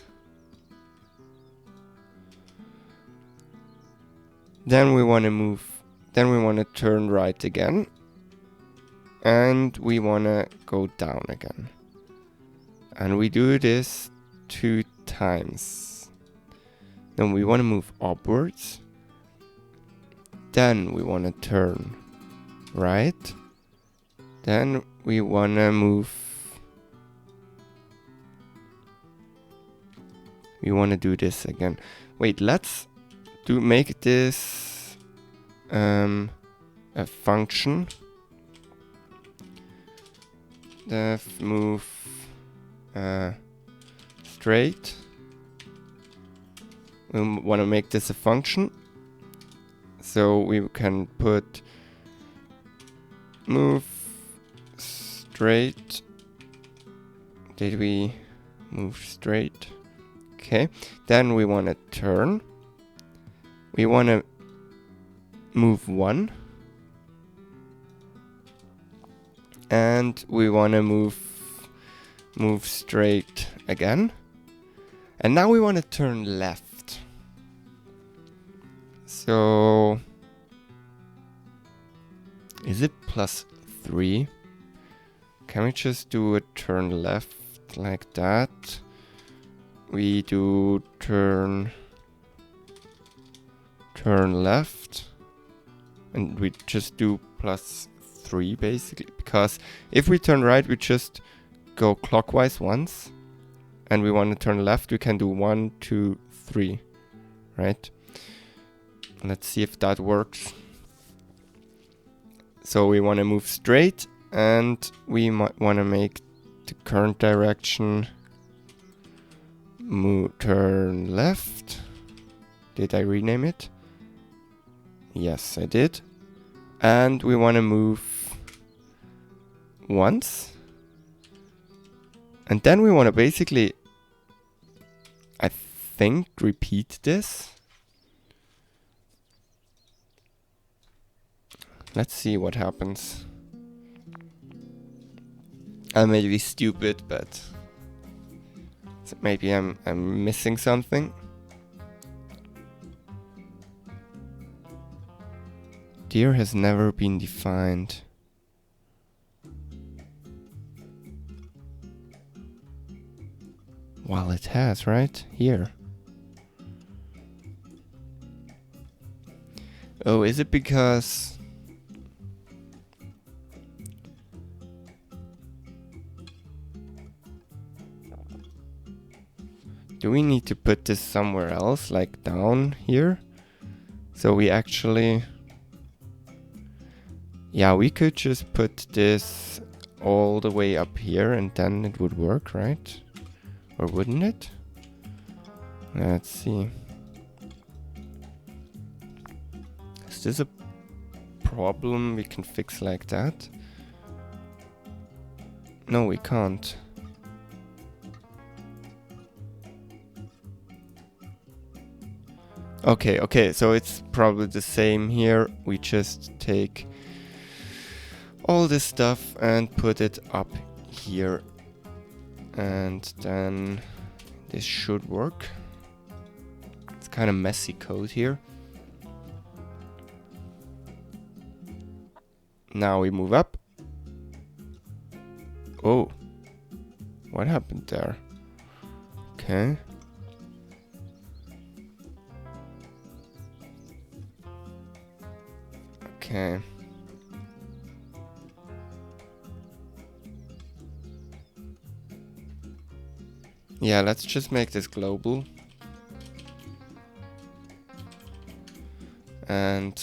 Then we want to move, then we want to turn right again, and we want to go down again. And we do this 2 times. Then we want to move upwards. Then we want to turn right. Then we want to move. We want to do this again. Wait, let's make this a function. Def move straight. We want to make this a function. So we can put move straight. Did we move straight? Okay. Then we want to turn. We want to move 1. And we want to move straight again. And now we want to turn left. So is it +3? Can we just do a turn left like that? We do turn left, and we just do +3 basically, because if we turn right we just go clockwise once, and we want to turn left we can do 1, 2, 3, right? Let's see if that works. So we want to move straight, and we might want to make the current direction turn left. Did I rename it? Yes, I did. And we want to move once. And then we want to basically, I think, repeat this. Let's see what happens. I may be stupid, but maybe I'm missing something. Deer has never been defined. Well, it has, right? Here. Oh, is it because... Do we need to put this somewhere else, like down here? So we actually... Yeah, we could just put this all the way up here and then it would work, right? Or wouldn't it? Let's see. Is this a problem we can fix like that? No, we can't. Okay, so it's probably the same here. We just take all this stuff and put it up here. And then this should work. It's kind of messy code here. Now we move up. Oh, what happened there? Okay. Okay. Yeah, let's just make this global. And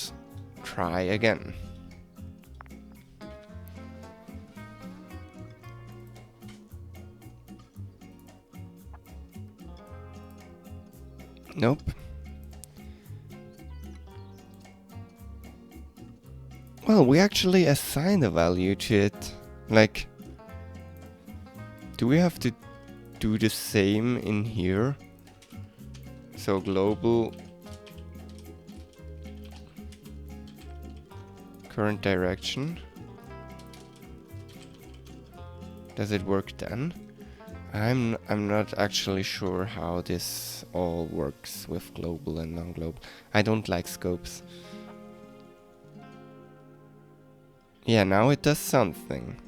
try again. Nope. Well, we actually assign a value to it. Like, do we have to do the same in here? So global current direction. Does it work then? I'm not actually sure how this all works with global and non-global. I don't like scopes. Yeah, now it does something.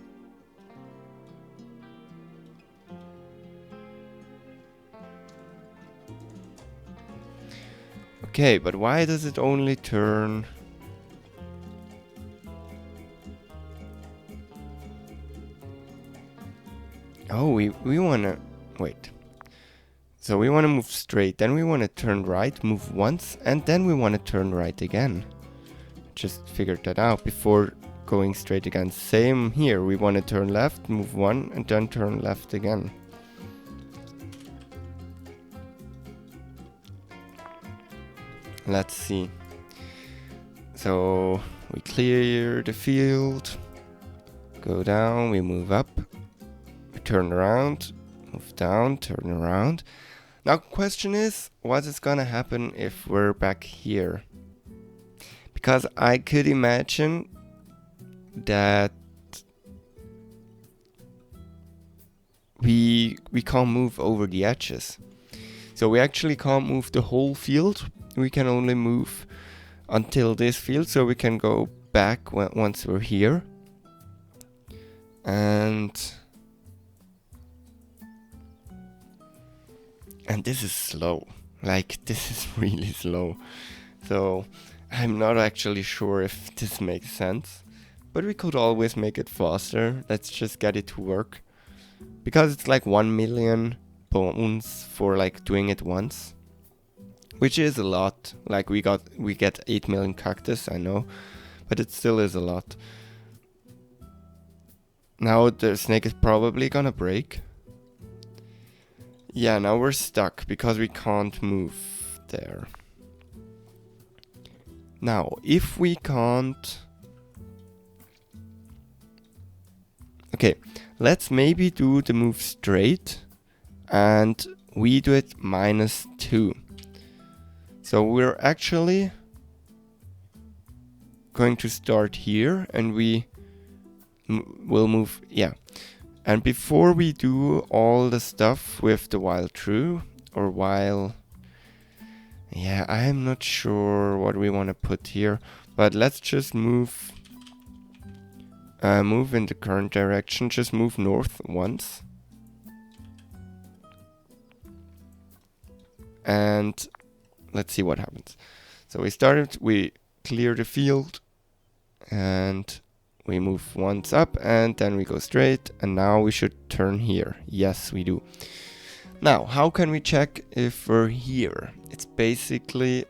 Okay, but why does it only turn? Oh, we wanna wait. So we wanna move straight, then we wanna turn right, move once, and then we wanna turn right again. Just figured that out before going straight again. Same here, we wanna turn left, move one, and then turn left again. Let's see. So we clear the field, go down, we move up, we turn around, move down, turn around. Now question is, what is gonna happen if we're back here? Because I could imagine that we can't move over the edges. So we actually can't move the whole field. We can only move until this field, so we can go back once we're here. And this is slow. Like, this is really slow. So I'm not actually sure if this makes sense. But we could always make it faster. Let's just get it to work. Because it's like 1 million bones for like doing it once. Which is a lot. Like we get 8 million cactus, I know. But it still is a lot. Now the snake is probably gonna break. Yeah, now we're stuck because we can't move there. Now, if we can't... Okay, let's maybe do the move straight and we do it -2. So we're actually going to start here and we will move, yeah. And before we do all the stuff with the while true or while... Yeah, I'm not sure what we want to put here, but let's just move in the current direction. Just move north once. And let's see what happens. So we clear the field and we move once up and then we go straight, and now we should turn here. Yes, we do. Now, how can we check if we're here? It's basically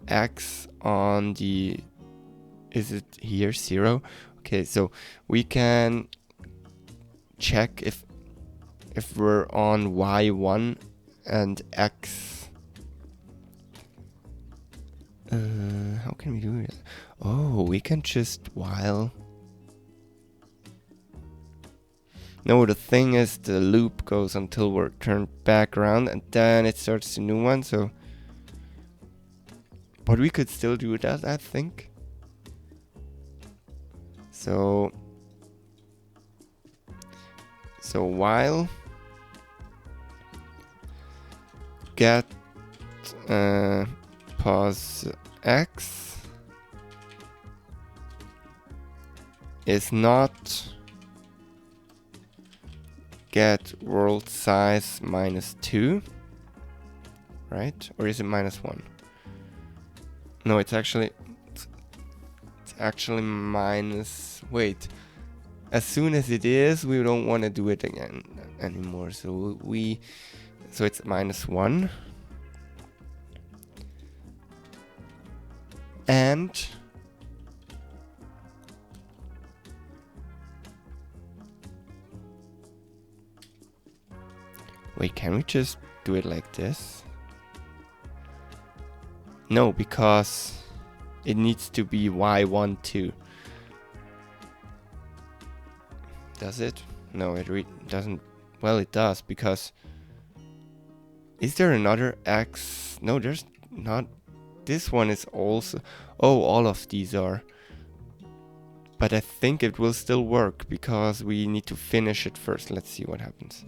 X on the... Is it here? 0? Okay, so we can check if we're on Y1 and X. How can we do it? Oh, we can just while... No, the thing is the loop goes until we're turned back around and then it starts a new one, so... But we could still do that, I think. So while get pos x is not get world size -2, right? Or is it -1? No, it's actually minus. Wait, as soon as it is, we don't want to do it again anymore. So it's -1, and wait, can we just do it like this? No, because it needs to be y12. Does it? No, it doesn't. Well, it does, because is there another x? No, there's not. This one is also. Oh, all of these are. But I think it will still work because we need to finish it first. Let's see what happens.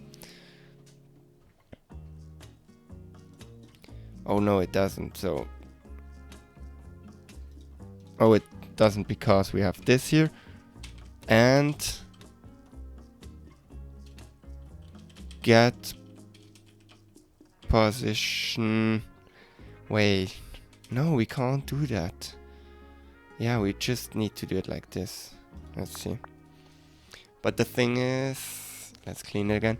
Oh no, it doesn't. So. Oh, it doesn't because we have this here. And get position. Wait, no, we can't do that. Yeah, we just need to do it like this. Let's see. But the thing is, let's clean it again.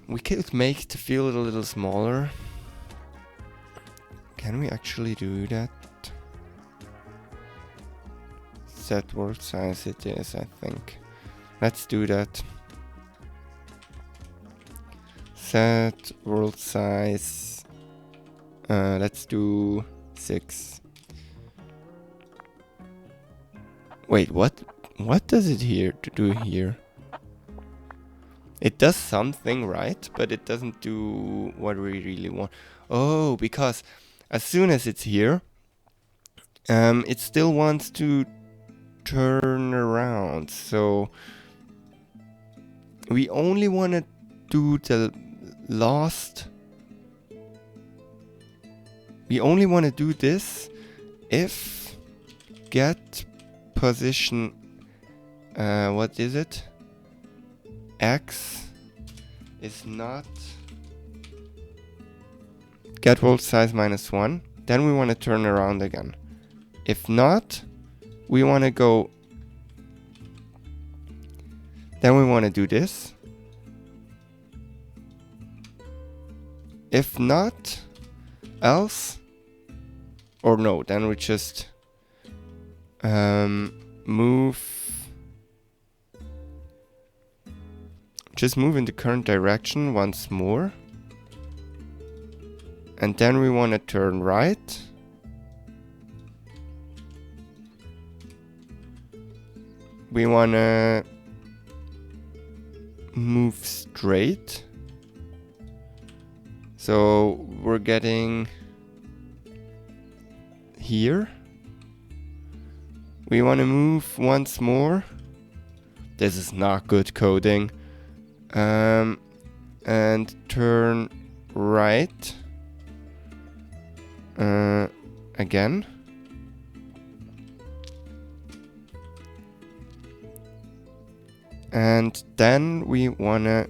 We could make the field a little smaller. Can we actually do that? Set world size it is, I think. Let's do that. Set world size. Let's do 6. Wait, what does it do here? It does something, right? But it doesn't do what we really want. Oh, because as soon as it's here, it still wants to turn around. So we only want to do the last. We only want to do this if get position. What is it? X is not get world size -1. Then we want to turn around again. If not, we want to go. Then we want to do this. If not, else, or no, then we just move. Just move in the current direction once more. And then we want to turn right. We want to move straight. So we're getting here. We want to move once more. This is not good coding. And turn right again. And then we wanna,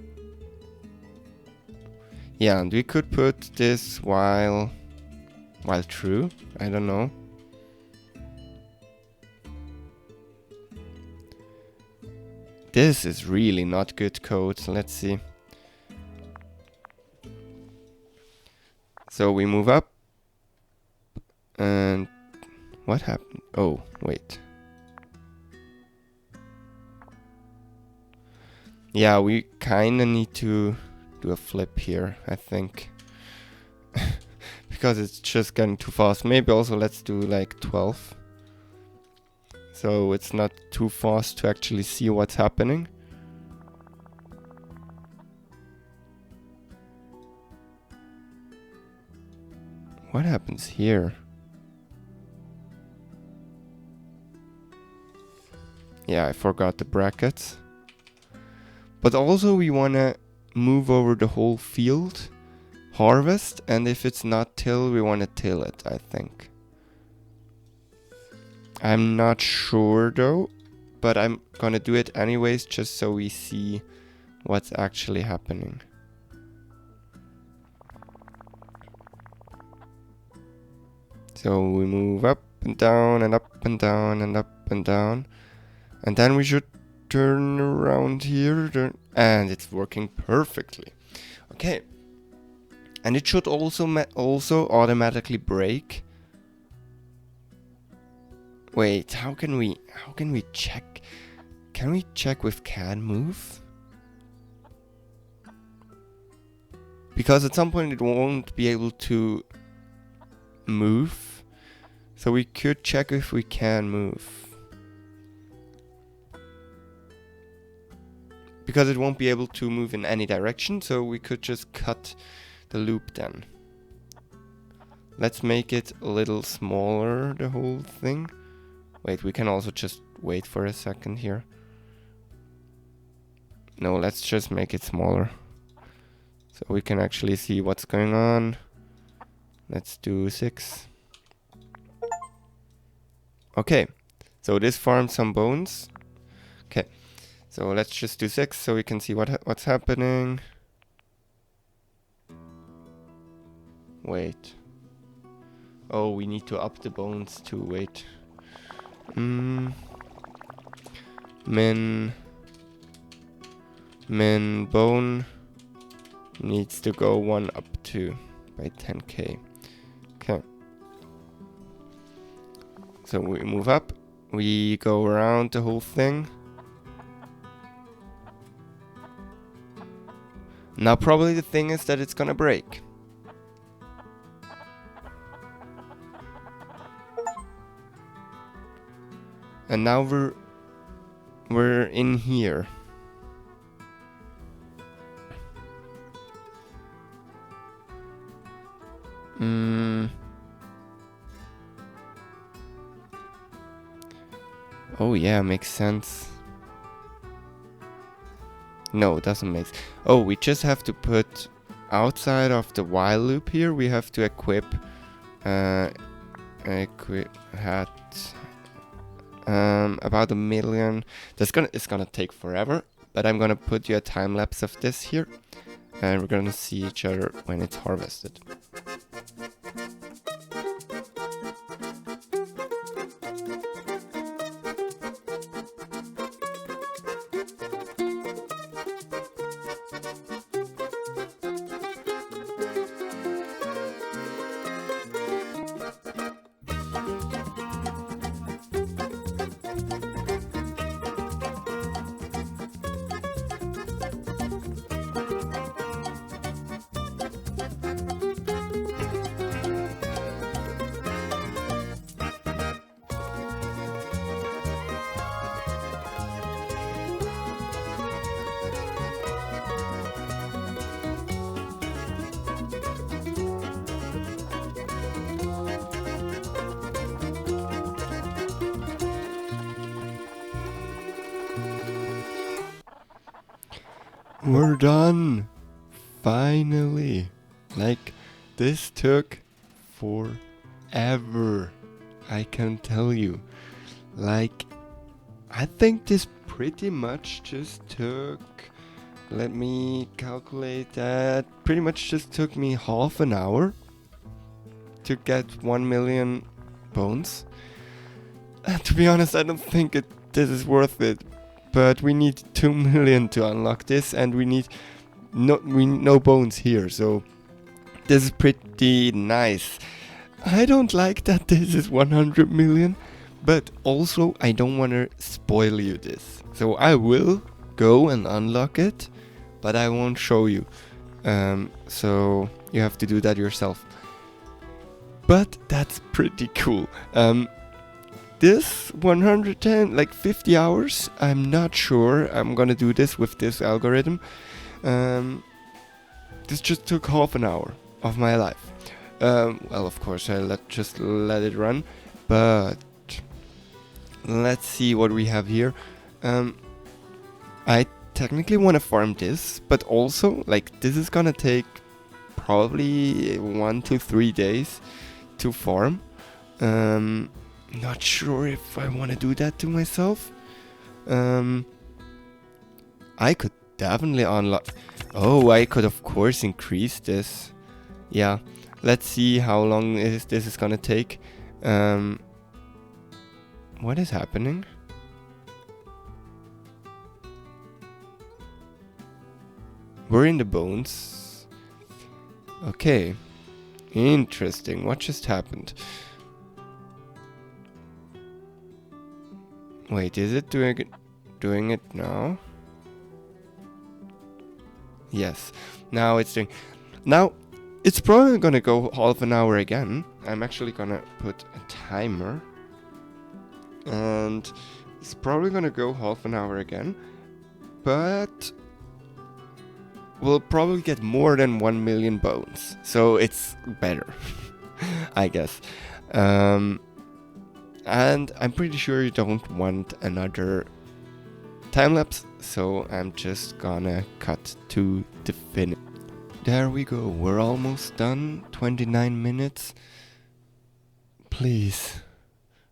yeah, and we could put this while true. I don't know. This is really not good code. So let's see. So we move up. And what happened? Oh, wait. Yeah, we kind of need to do a flip here, I think. Because it's just getting too fast. Maybe also let's do like 12. So it's not too fast to actually see what's happening. what happens here? Yeah, I forgot the brackets. But also we want to move over the whole field, harvest, and if it's not till, we want to till it, I think. I'm not sure though, but I'm gonna do it anyways just so we see what's actually happening. So we move up and down and up and down and up and down. And then we should turn around here, and it's working perfectly. Okay. And it should also automatically break. Wait, how can we check? Can we check with can move? Because at some point it won't be able to move. So we could check if we can move. Because it won't be able to move in any direction, so we could just cut the loop then. Let's make it a little smaller, the whole thing. Wait, we can also just wait for a second here. No, let's just make it smaller. So we can actually see what's going on. Let's do 6. Okay, so this farms some bones. Okay, so let's just do 6 so we can see what's happening. Wait. Oh, we need to up the bones too. Wait. Min bone needs to go 1 up 2 by 10k. Okay. So we move up. We go around the whole thing. Now probably the thing is that it's gonna break. And now we're in here. Oh yeah, makes sense. No, it doesn't make sense. Oh, we just have to put outside of the while loop here, we have to equip hat about 1 million. It's gonna take forever, but I'm gonna put you a time lapse of this here, and we're gonna see each other when it's harvested. We're done! Finally! Like, this took forever. I can tell you. Like, I think this pretty much just took... Let me calculate that. Pretty much just took me half an hour to get 1 million bones. To be honest, I don't think this is worth it. But we need 2 million to unlock this, and we need no bones here, so this is pretty nice. I don't like that this is 100 million, but also I don't want to spoil you this. So I will go and unlock it, but I won't show you. So you have to do that yourself. But that's pretty cool. This 110, like 50 hours, I'm not sure I'm gonna do this with this algorithm. This just took half an hour of my life. Well, of course, I just let it run, but let's see what we have here. I technically want to farm this, but also, like, this is gonna take probably 1 to 3 days to farm. Not sure if I want to do that to myself. I could definitely unlock... Oh, I could of course increase this. Yeah, let's see how long this is gonna take. What is happening? We're in the bones. Okay. Interesting. What just happened? Wait, is it doing it now? Yes. Now it's doing... Now, it's probably gonna go half an hour again. I'm actually gonna put a timer. And it's probably gonna go half an hour again. But we'll probably get more than 1 million bones. So it's better, I guess. And I'm pretty sure you don't want another time-lapse, so I'm just gonna cut to the finish. There we go, we're almost done. 29 minutes. Please.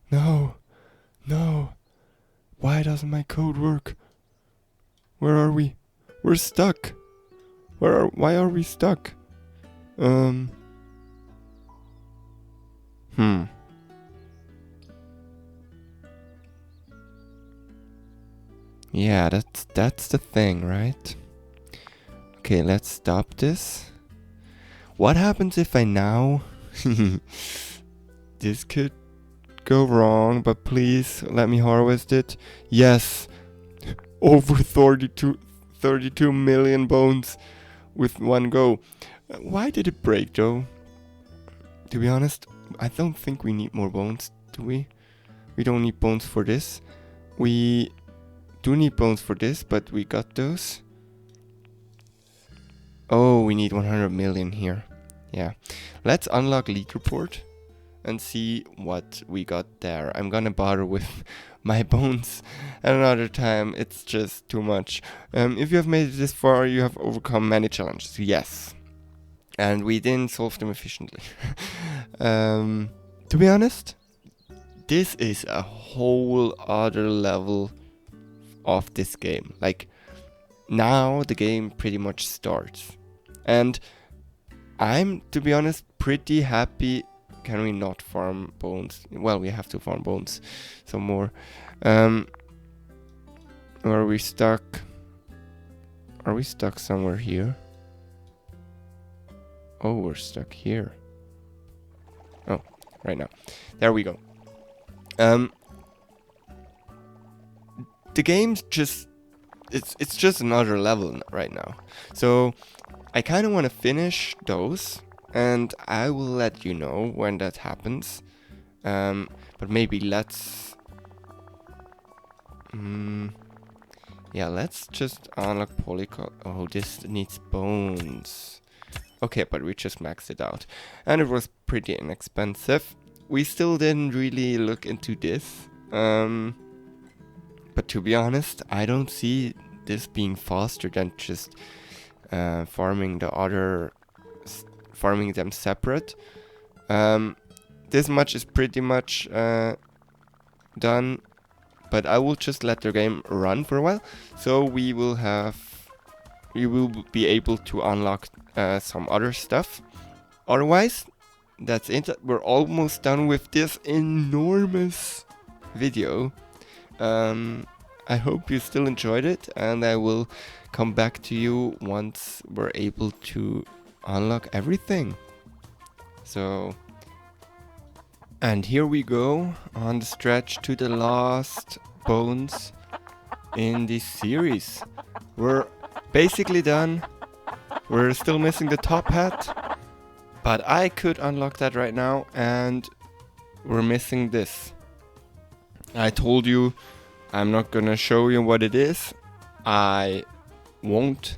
No. No. Why doesn't my code work? Where are we? We're stuck. Why are we stuck? Yeah, that's the thing, right? Okay, let's stop this. What happens if I now... This could go wrong, but please let me harvest it. Yes! Over 32 million bones with one go. Why did it break, though? To be honest, I don't think we need more bones, do we? We don't need bones for this. We do need bones for this, but we got those. Oh, we need 100 million here. Yeah. Let's unlock lead report and see what we got there. I'm gonna bother with my bones another time. It's just too much. If you have made it this far, you have overcome many challenges. Yes. And we didn't solve them efficiently. To be honest, this is a whole other level of this game. Like, now the game pretty much starts. And I'm, to be honest, pretty happy. Can we not farm bones? Well, we have to farm bones some more. Are we stuck? Are we stuck somewhere here? Oh, we're stuck here. Oh, right now. There we go. The game's just... It's just another level right now. So, I kind of want to finish those. And I will let you know when that happens. But maybe let's... yeah, let's just unlock polygon. Oh, this needs bones. Okay, but we just maxed it out. And it was pretty inexpensive. We still didn't really look into this. But to be honest, I don't see this being faster than just farming the other... farming them separate. This much is pretty much done, but I will just let the game run for a while, so we will be able to unlock some other stuff. Otherwise, that's it. We're almost done with this enormous video. I hope you still enjoyed it, and I will come back to you once we're able to unlock everything. So, and here we go on the stretch to the last bones in this series. We're basically done. We're still missing the top hat, but I could unlock that right now, and we're missing this. I told you I'm not gonna show you what it is. I won't.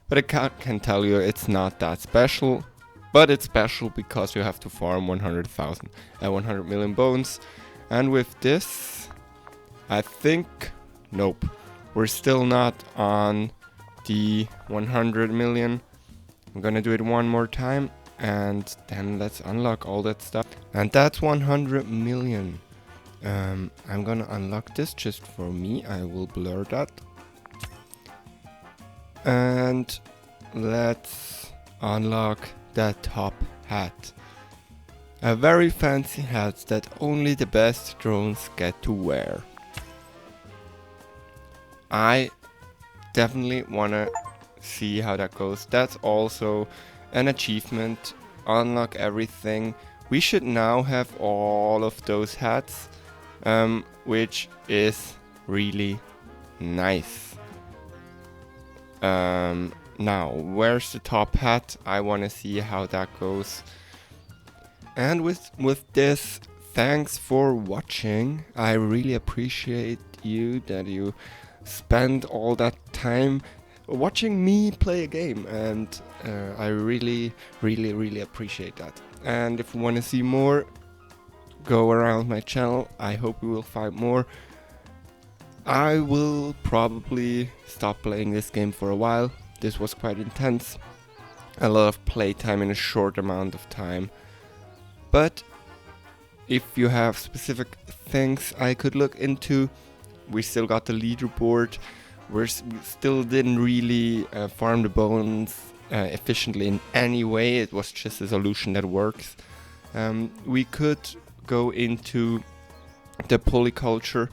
But I can tell you it's not that special. but it's special because you have to farm 100 million bones. And with this, I think, nope, we're still not on the 100 million. I'm gonna do it one more time, and then let's unlock all that stuff. And that's 100 million. I'm gonna unlock this just for me. I will blur that. And let's unlock that top hat. A very fancy hat that only the best drones get to wear. I definitely wanna see how that goes. That's also an achievement. Unlock everything. We should now have all of those hats, which is really nice. Now, where's the top hat? I want to see how that goes. And with this, thanks for watching. I really appreciate you that you spend all that time watching me play a game, and I really appreciate that. And if you want to see more, go around my channel. I hope you will find more. I will probably stop playing this game for a while. This was quite intense. A lot of playtime in a short amount of time. But if you have specific things I could look into, we still got the leaderboard. We still didn't really farm the bones efficiently in any way. It was just a solution that works. We could go into the polyculture,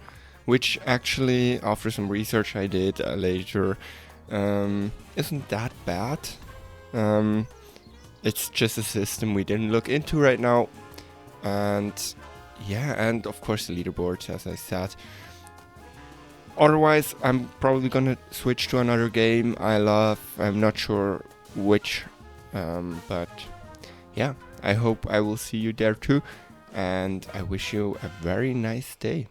which actually, after some research I did later, isn't that bad. It's just a system we didn't look into right now. And yeah, and of course the leaderboards, as I said. Otherwise, I'm probably gonna switch to another game I love. I'm not sure which, but yeah, I hope I will see you there too. And I wish you a very nice day.